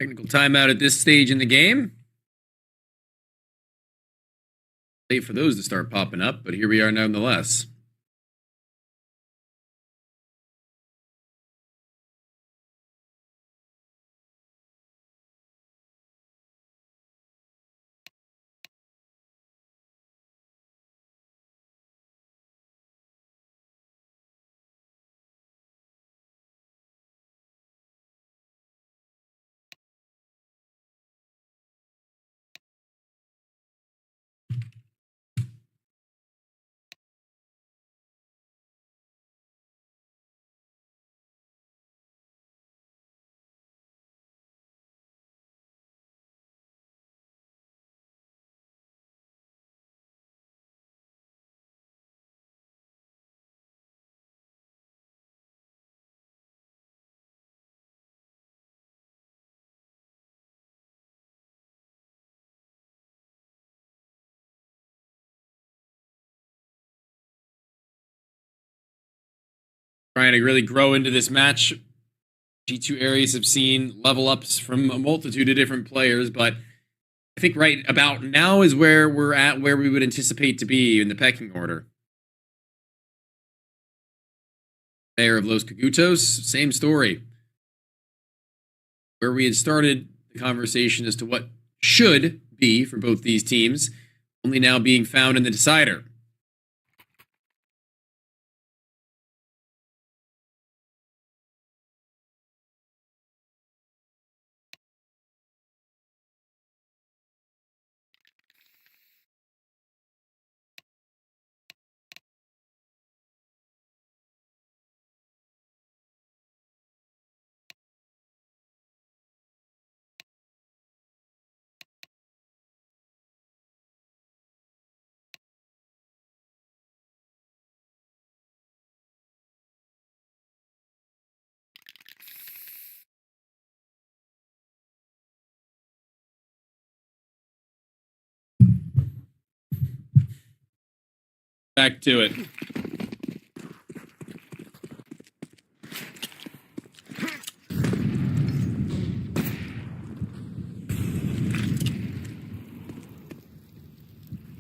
A: Technical timeout at this stage in the game. Wait for those to start popping up, but here we are nonetheless. Trying to really grow into this match. G2 Aries have seen level ups from a multitude of different players, but I think right about now is where we're at, where we would anticipate to be in the pecking order. Mayor of Los Cagutos, same story. Where we had started the conversation as to what should be for both these teams, only now being found in the decider. Back to it.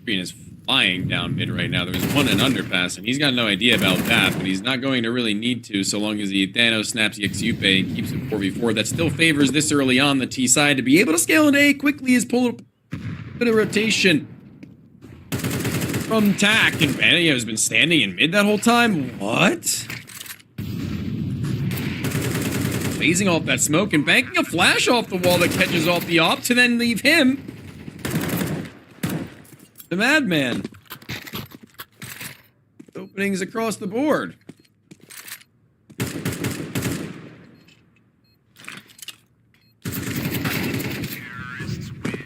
A: Green is flying down mid right now. There's one in underpass, and he's got no idea about that, but he's not going to really need to so long as he Thanos snaps the Xupe and keeps it 4v4. That still favors this early on the T side to be able to scale into A quickly as pull a bit of rotation from Tack, and Vanio has been standing in mid that whole time. What? Phasing off that smoke and banking a flash off the wall that catches off the op to then leave him. The Madman. Openings across the board.
B: Terrorists win.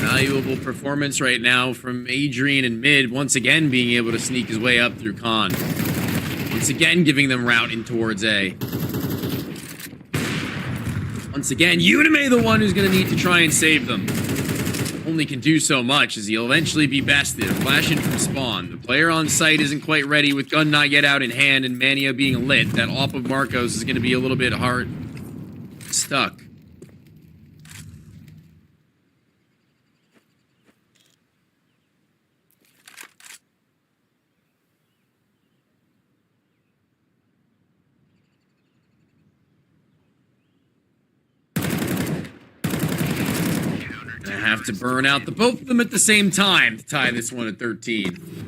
A: Valuable performance right now from Adrian in mid, once again being able to sneak his way up through Con. Once again giving them route in towards A. Once again, Unime the one who's going to need to try and save them. Only can do so much as he'll eventually be bested. Flash in from spawn. The player on site isn't quite ready with gun not yet out in hand and Mania being lit. That op of Marcos is going to be a little bit hard stuck. Have to burn out the both of them at the same time to tie this one at 13.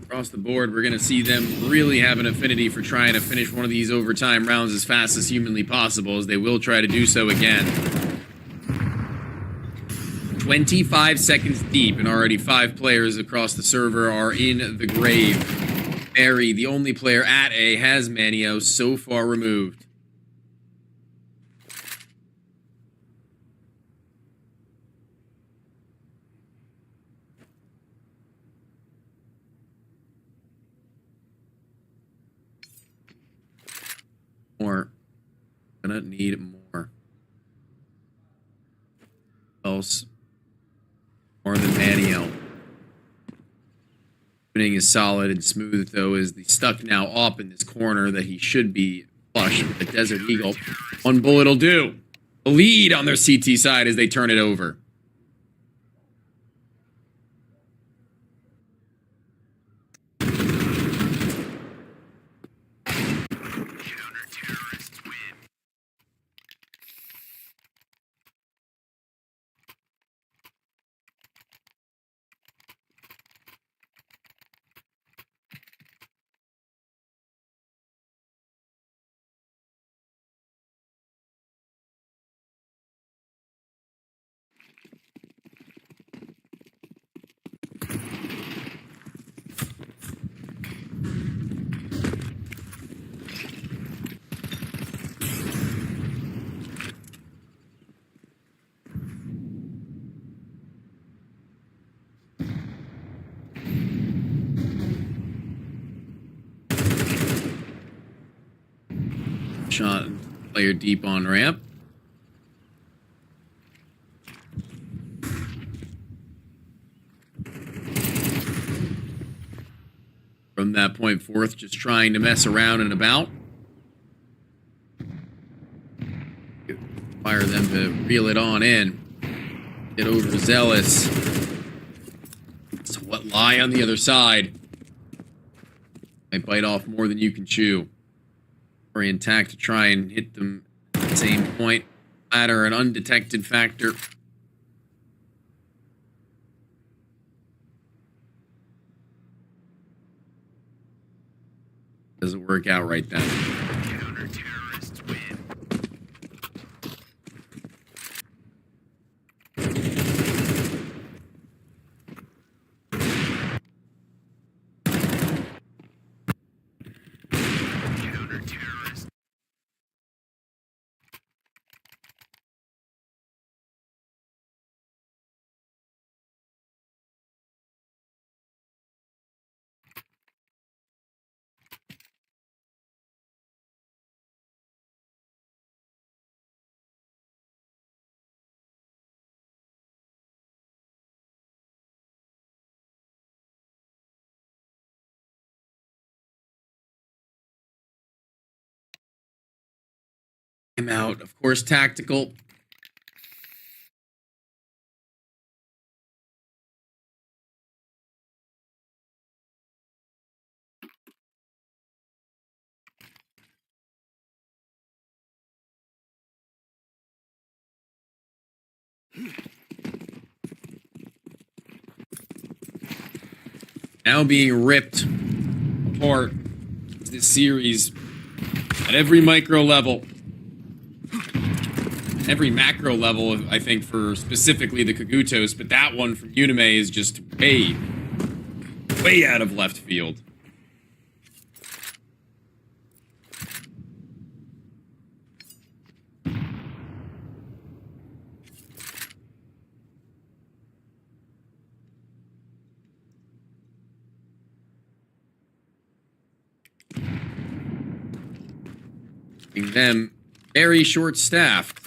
A: Across the board, we're going to see them really have an affinity for trying to finish one of these overtime rounds as fast as humanly possible, as they will try to do so again. 25 seconds deep, and already 5 players across the server are in the grave. Barry, the only player at A, has Manio so far removed. More. Gonna need more. Else. More than Manio. Opening is solid and smooth, though, is the stuck now op in this corner that he should be flush with the Desert Eagle. One bullet will do. A lead on their CT side as they turn it over.
B: Counter-terrorists win.
A: Shot player deep on ramp. From that point forth, just trying to mess around and about. Fire them to reel it on in. Get overzealous. So what lie on the other side? Might bite off more than you can chew. Very intact to try and hit them at the same point. Ladder, an undetected factor. Doesn't work out right then.
B: Counter-terrorists win. Counter-terrorists.
A: I'm out. Of course, tactical. Now being ripped apart. This series at every micro level. Every macro level, I think, for specifically the Kagutos, but that one from Unime is just way out of left field. Making them very short-staffed.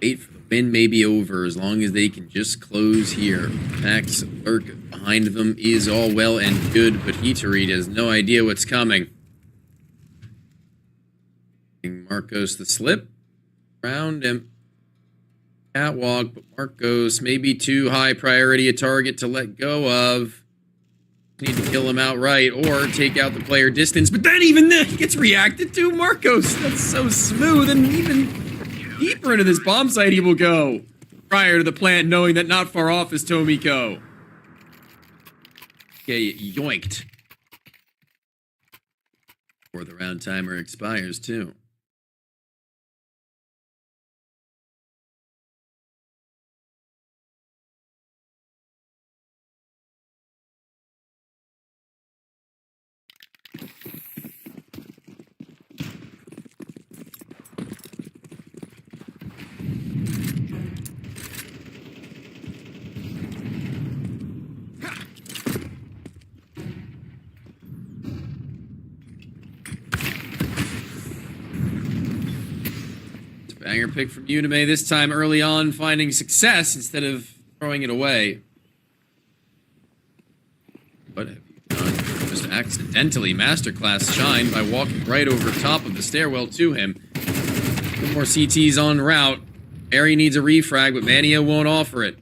A: Wait for the win may be over as long as they can just close here. Max lurk behind them is all well and good, but Heatereed has no idea what's coming. Marcos the slip around him. Catwalk, but Marcos may be too high priority a target to let go of. Need to kill him outright or take out the player distance, but then even then he gets reacted to. Marcos, that's so smooth, and even deeper into this bomb site he will go prior to the plant, knowing that not far off is Tomiko. Okay, yoinked. Before the round timer expires, too. Banger pick from Unime, this time early on, finding success instead of throwing it away. What have you done? Just accidentally masterclass shine by walking right over top of the stairwell to him. Two more CTs en route. Mary needs a refrag, but Manio won't offer it.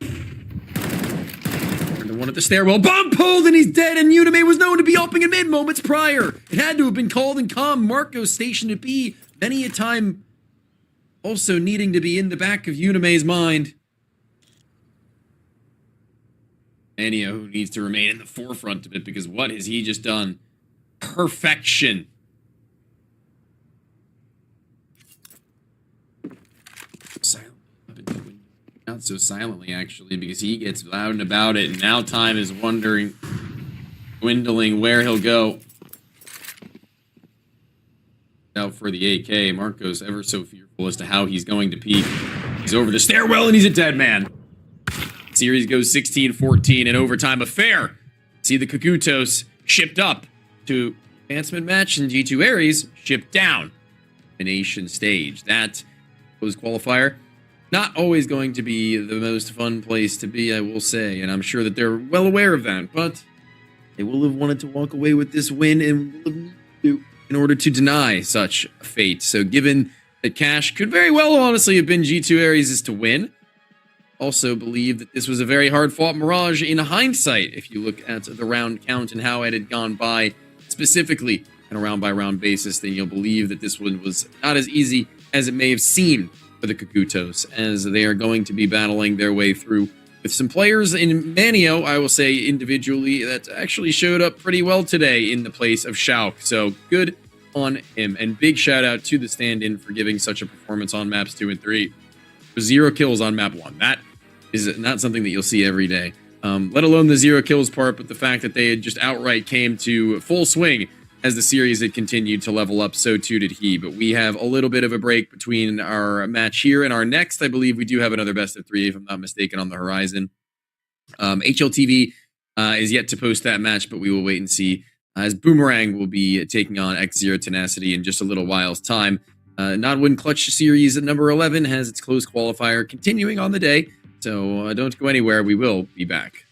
A: The one at the stairwell, bomb pulled and he's dead, and Unime was known to be opening in mid moments prior. It had to have been called and calm. Marcos stationed at B many a time, also needing to be in the back of Unime's mind. Manio, who needs to remain in the forefront of it, because what has he just done? Perfection. Not so silently, actually, because he gets loud and about it, and now time is dwindling where he'll go. Out for the AK, Marcos ever so fearful as to how he's going to peak. He's over the stairwell and he's a dead man. Series goes 16-14 in overtime affair. See the Kakutos shipped up to advancement match, and G2 Ares shipped down the nation stage. That closed qualifier. Not always going to be the most fun place to be, I will say, and I'm sure that they're well aware of that, but they will have wanted to walk away with this win and will have needed to in order to deny such a fate. So given that Cash could very well honestly have been G2 Ares' to win, also believe that this was a very hard-fought Mirage in hindsight, if you look at the round count and how it had gone by specifically on a round-by-round basis, then you'll believe that this one was not as easy as it may have seemed for the Kakutos, as they are going to be battling their way through with some players in Manio, I will say individually, that actually showed up pretty well today in the place of Shauk. So good on him, and big shout out to the stand-in for giving such a performance on maps 2 and 3. 0 kills on map 1. That is not something that you'll see every day. Let alone the 0 kills part, but the fact that they had just outright came to full swing as the series had continued to level up, so too did he. But we have a little bit of a break between our match here and our next. I believe we do have another best of 3, if I'm not mistaken, on the horizon. HLTV is yet to post that match, but we will wait and see, as Boomerang will be taking on Ex Zero Tenacity in just a little while's time. NODWIN Clutch Series at number 11 has its closed qualifier continuing on the day, so don't go anywhere. We will be back.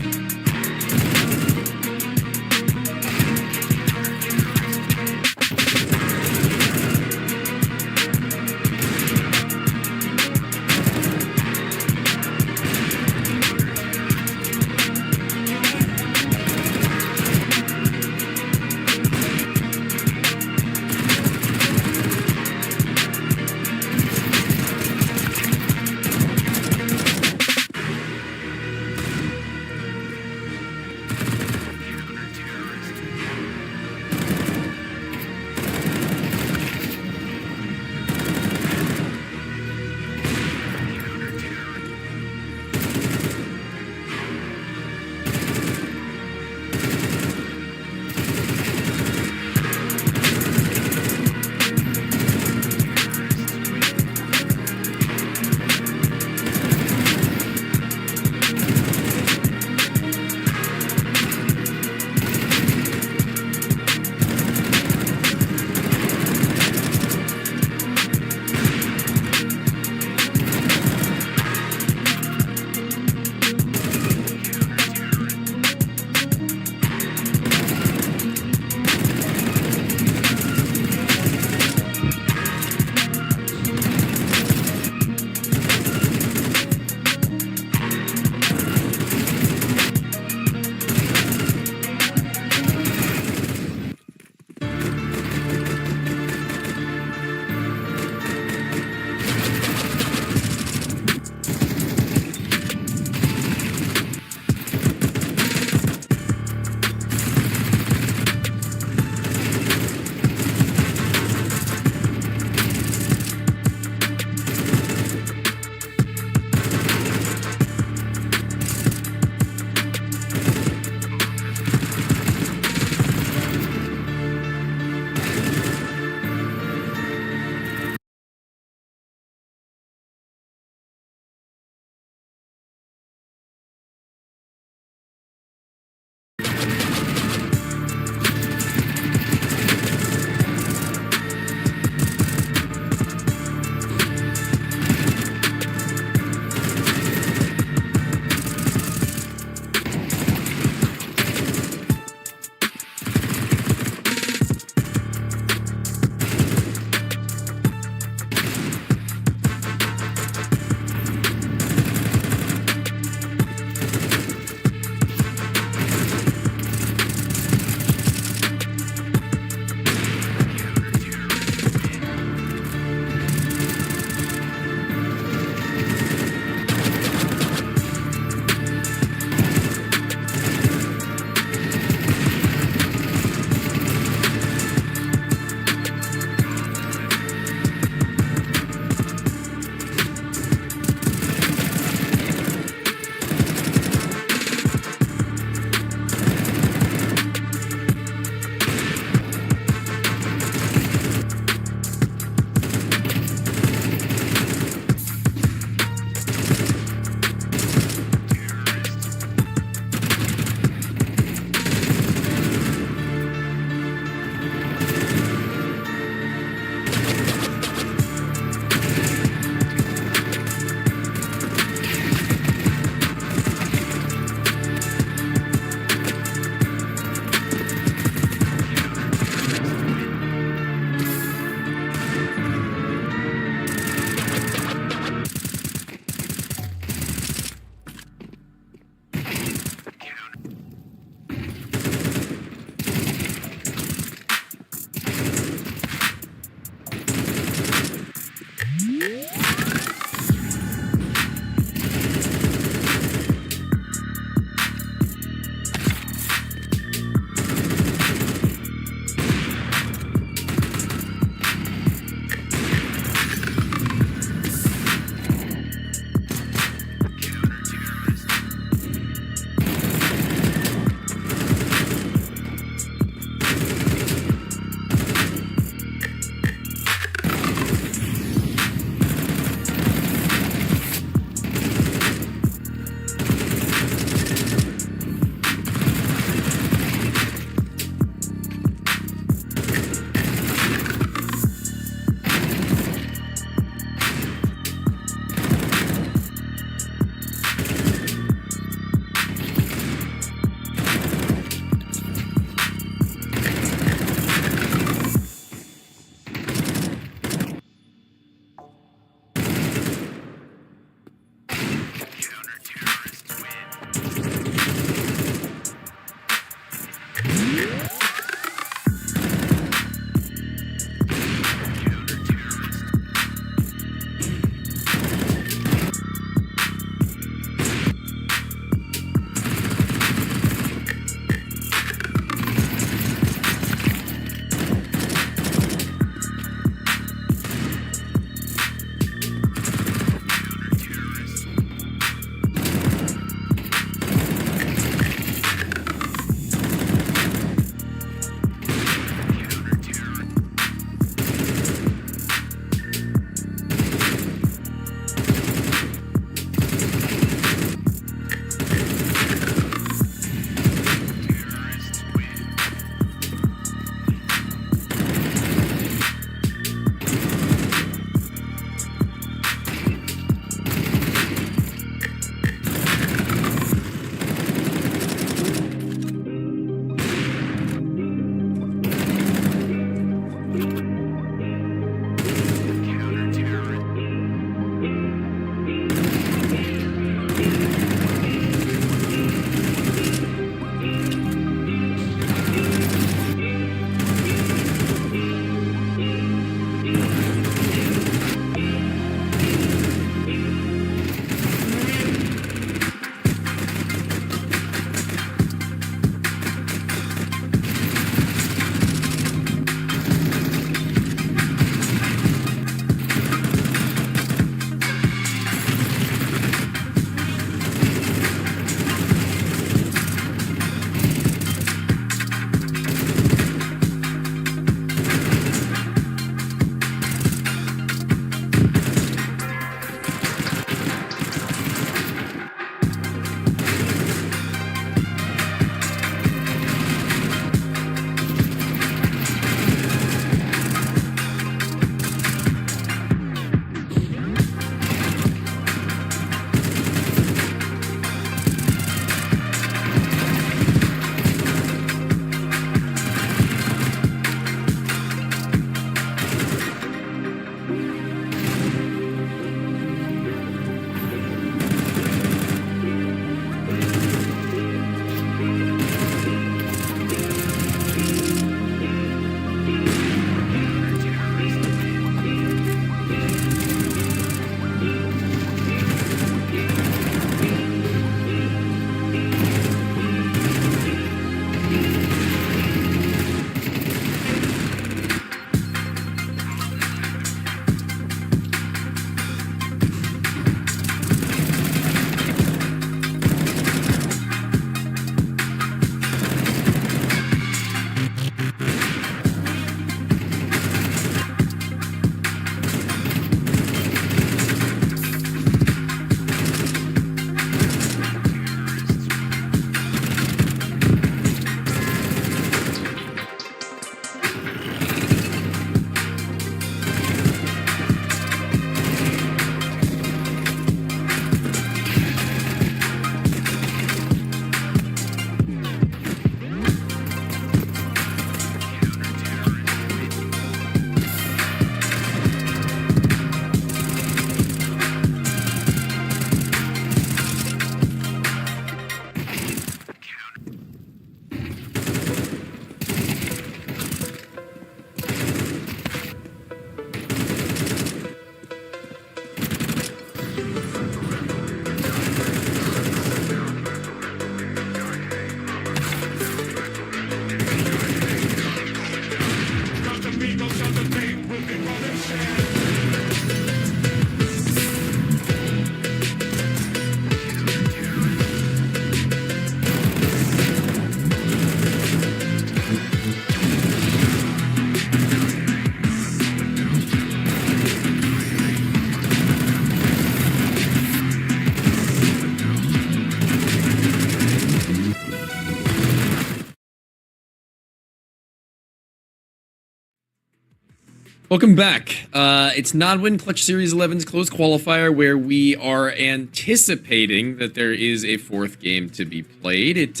A: Welcome back. It's NODWIN Clutch Series 11's closed qualifier, where we are anticipating that there is a fourth game to be played. It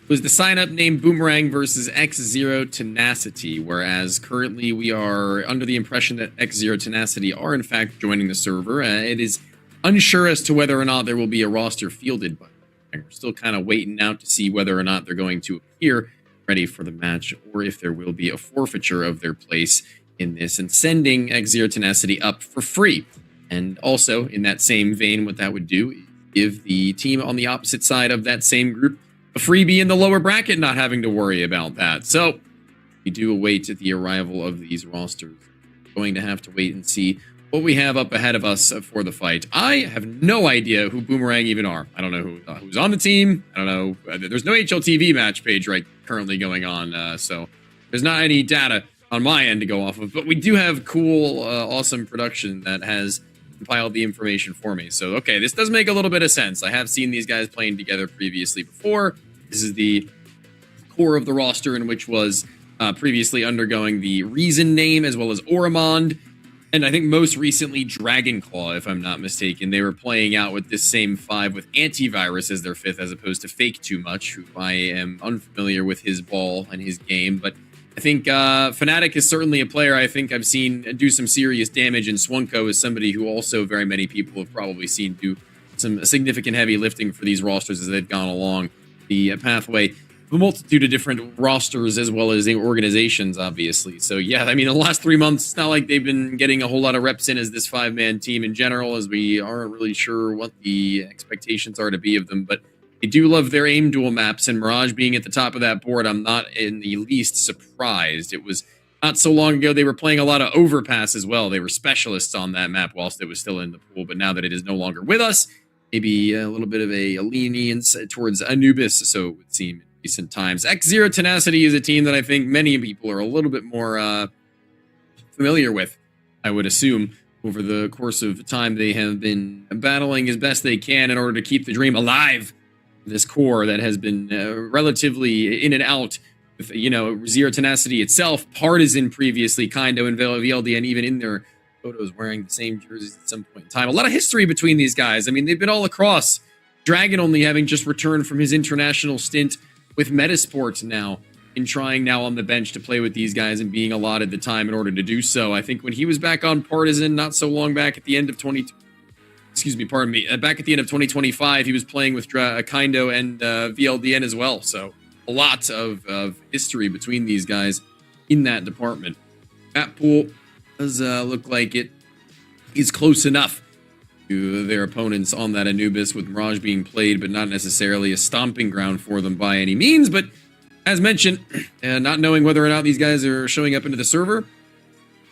A: was the sign-up named Boomerang versus Ex Zero Tenacity, whereas currently we are under the impression that Ex Zero Tenacity are in fact joining the server. It is unsure as to whether or not there will be a roster fielded, but we're still kind of waiting out to see whether or not they're going to appear ready for the match, or if there will be a forfeiture of their place in this and sending Ex Zero Tenacity up for free. And also, in that same vein, what that would do is give the team on the opposite side of that same group a freebie in the lower bracket, not having to worry about that. So we do await the arrival of these rosters. We're going to have to wait and see what we have up ahead of us for the fight. I have no idea who Boomerang even are. I don't know who's on the team. I don't know. There's no HLTV match page currently going on, so there's not any data on my end to go off of, but we do have cool, awesome production that has compiled the information for me. So, okay, this does make a little bit of sense. I have seen these guys playing together previously before. This is the core of the roster, in which was previously undergoing the Reason name, as well as Oromond, and I think most recently Dragonclaw, if I'm not mistaken. They were playing out with this same five with Antivirus as their fifth, as opposed to Fake Too Much, who I am unfamiliar with his ball and his game, but I think Fnatic is certainly a player I think I've seen do some serious damage, and Swunko is somebody who also very many people have probably seen do some significant heavy lifting for these rosters as they've gone along the pathway. A multitude of different rosters as well as the organizations, obviously. So yeah, I mean, the last 3 months, it's not like they've been getting a whole lot of reps in as this five-man team in general, as we aren't really sure what the expectations are to be of them, but I do love their aim duel maps, and Mirage being at the top of that board, I'm not in the least surprised. It was not so long ago they were playing a lot of Overpass as well. They were specialists on that map whilst it was still in the pool, but now that it is no longer with us, maybe a little bit of a lenience towards Anubis, so it would seem in recent times. Ex Zero Tenacity is a team that I think many people are a little bit more familiar with, I would assume. Over the course of time, they have been battling as best they can in order to keep the dream alive. This core that has been relatively in and out with, Zero Tenacity itself, Partisan previously, Kindo and VLD, and even in their photos wearing the same jerseys at some point in time. A lot of history between these guys. I mean, they've been all across. Dragon only having just returned from his international stint with Metasports now, and trying now on the bench to play with these guys and being allotted the time in order to do so. I think when he was back on Partisan not so long back at the end of back at the end of 2025, he was playing with Kindo and VLDN as well. So a lot of history between these guys in that department. Map pool does look like it is close enough to their opponents on that Anubis, with Mirage being played, but not necessarily a stomping ground for them by any means. But as mentioned, not knowing whether or not these guys are showing up into the server,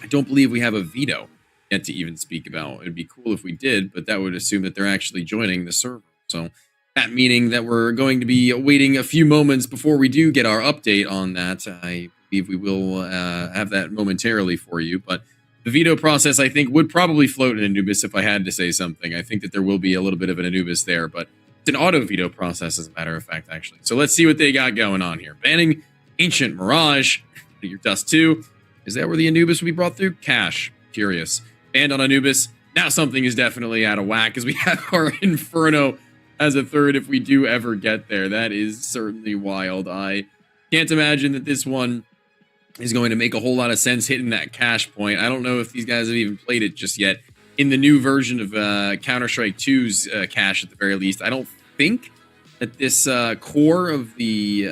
A: I don't believe we have a veto yet to even speak about. It'd be cool if we did, but that would assume that they're actually joining the server. So that meaning that we're going to be waiting a few moments before we do get our update on that. I believe we will have that momentarily for you, but the veto process, I think, would probably float in Anubis if I had to say something. I think that there will be a little bit of an Anubis there, but it's an auto veto process, as a matter of fact, actually. So let's see what they got going on here. Banning Ancient Mirage, your Dust 2. Is that where the Anubis will be brought through? Cash. Curious. And on Anubis, now something is definitely out of whack, as we have our Inferno as a third if we do ever get there. That is certainly wild. I can't imagine that this one is going to make a whole lot of sense hitting that cash point. I don't know if these guys have even played it just yet. In the new version of Counter-Strike 2's cash, at the very least, I don't think that this core of the...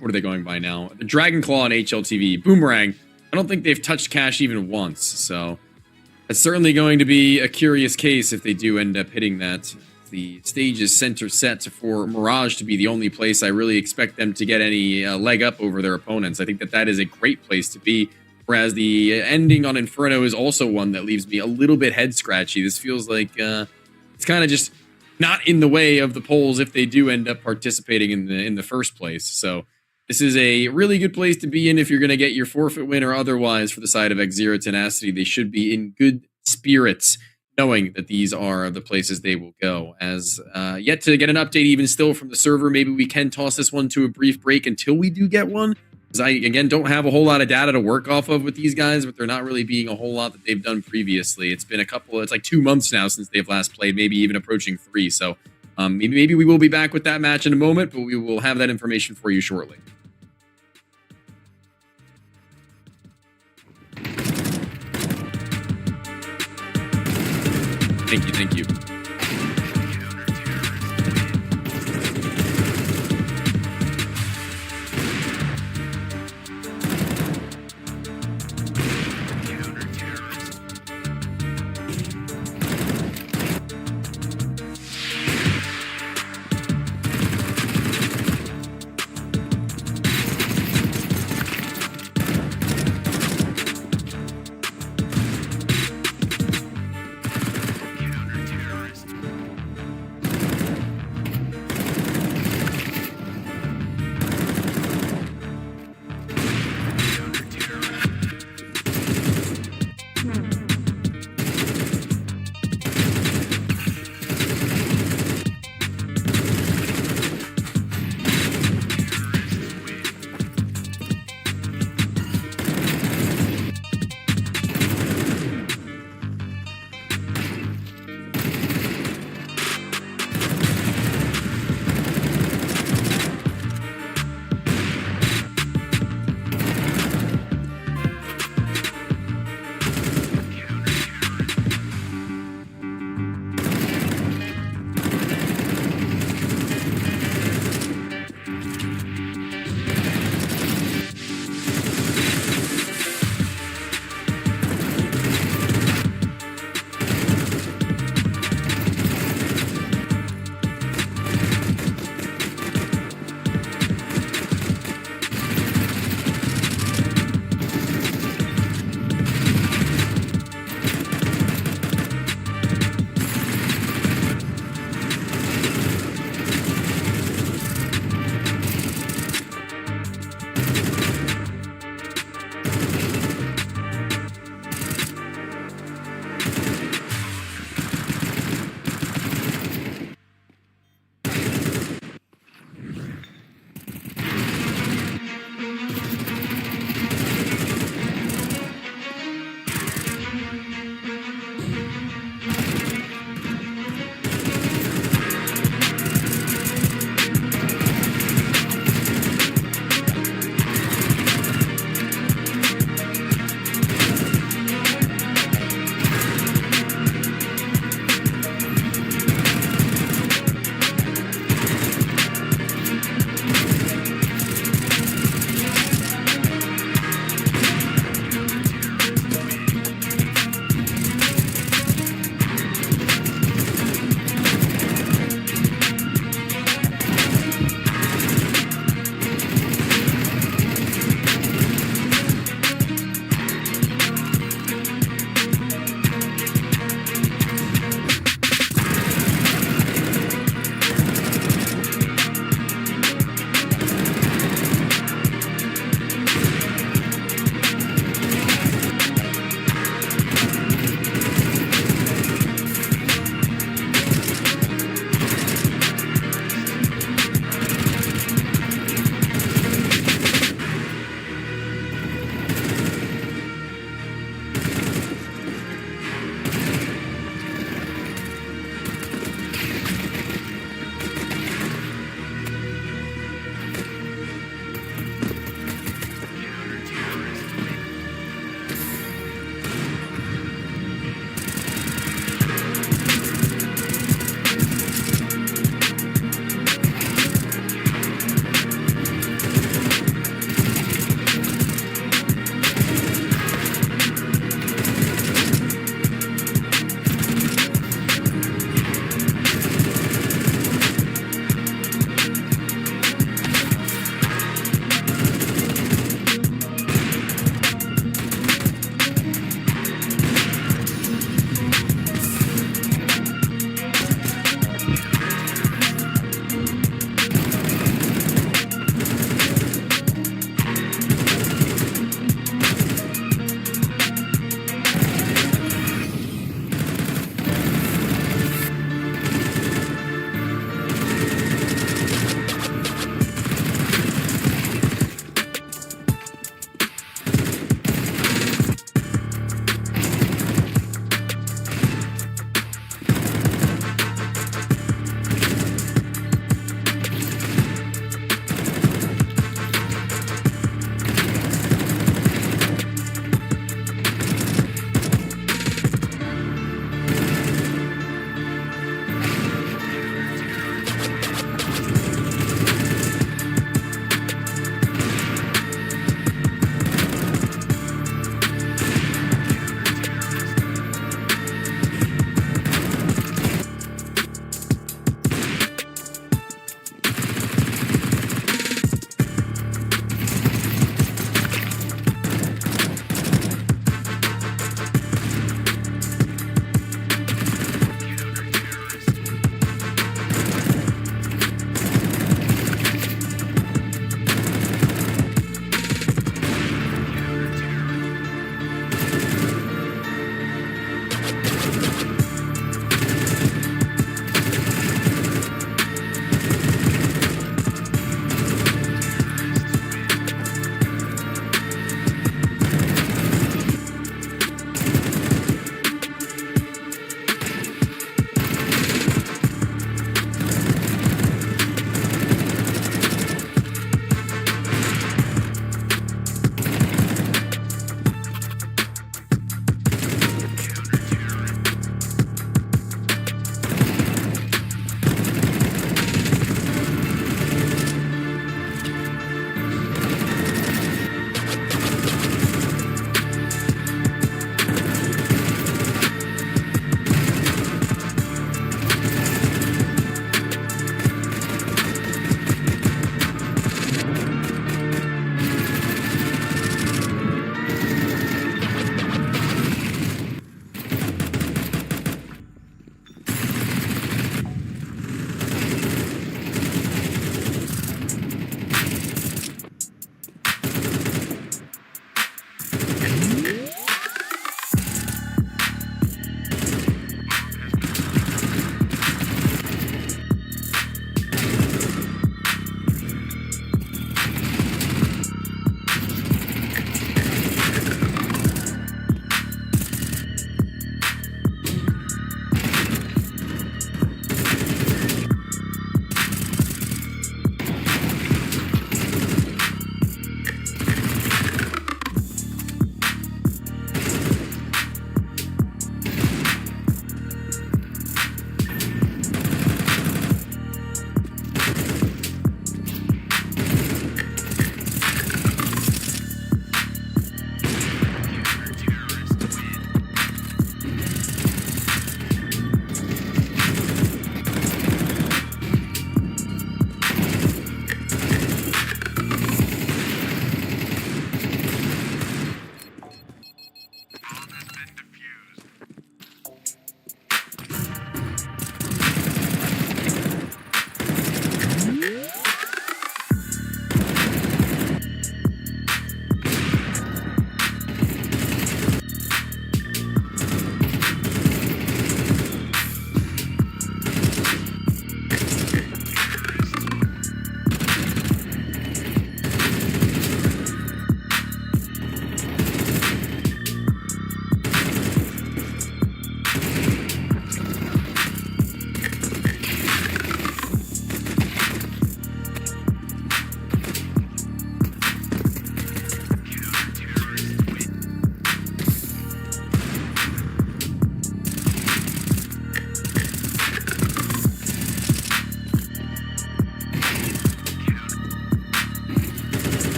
A: what are they going by now? The Dragonclaw and HLTV. Boomerang. I don't think they've touched cash even once, so it's certainly going to be a curious case if they do end up hitting that. The stage is center set for Mirage to be the only place I really expect them to get any leg up over their opponents. I think that is a great place to be, whereas the ending on Inferno is also one that leaves me a little bit head scratchy. This feels like it's kind of just not in the way of the polls if they do end up participating in the first place. So this is a really good place to be in if you're going to get your forfeit win or otherwise for the side of Ex Zero Tenacity. They should be in good spirits, knowing that these are the places they will go. As yet to get an update even still from the server, maybe we can toss this one to a brief break until we do get one. Because I, again, don't have a whole lot of data to work off of with these guys, but they're not really being a whole lot that they've done previously. It's been it's like 2 months now since they've last played, maybe even approaching 3. So maybe we will be back with that match in a moment, but we will have that information for you shortly. Thank you, thank you.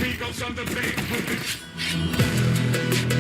C: Amigos on the bay.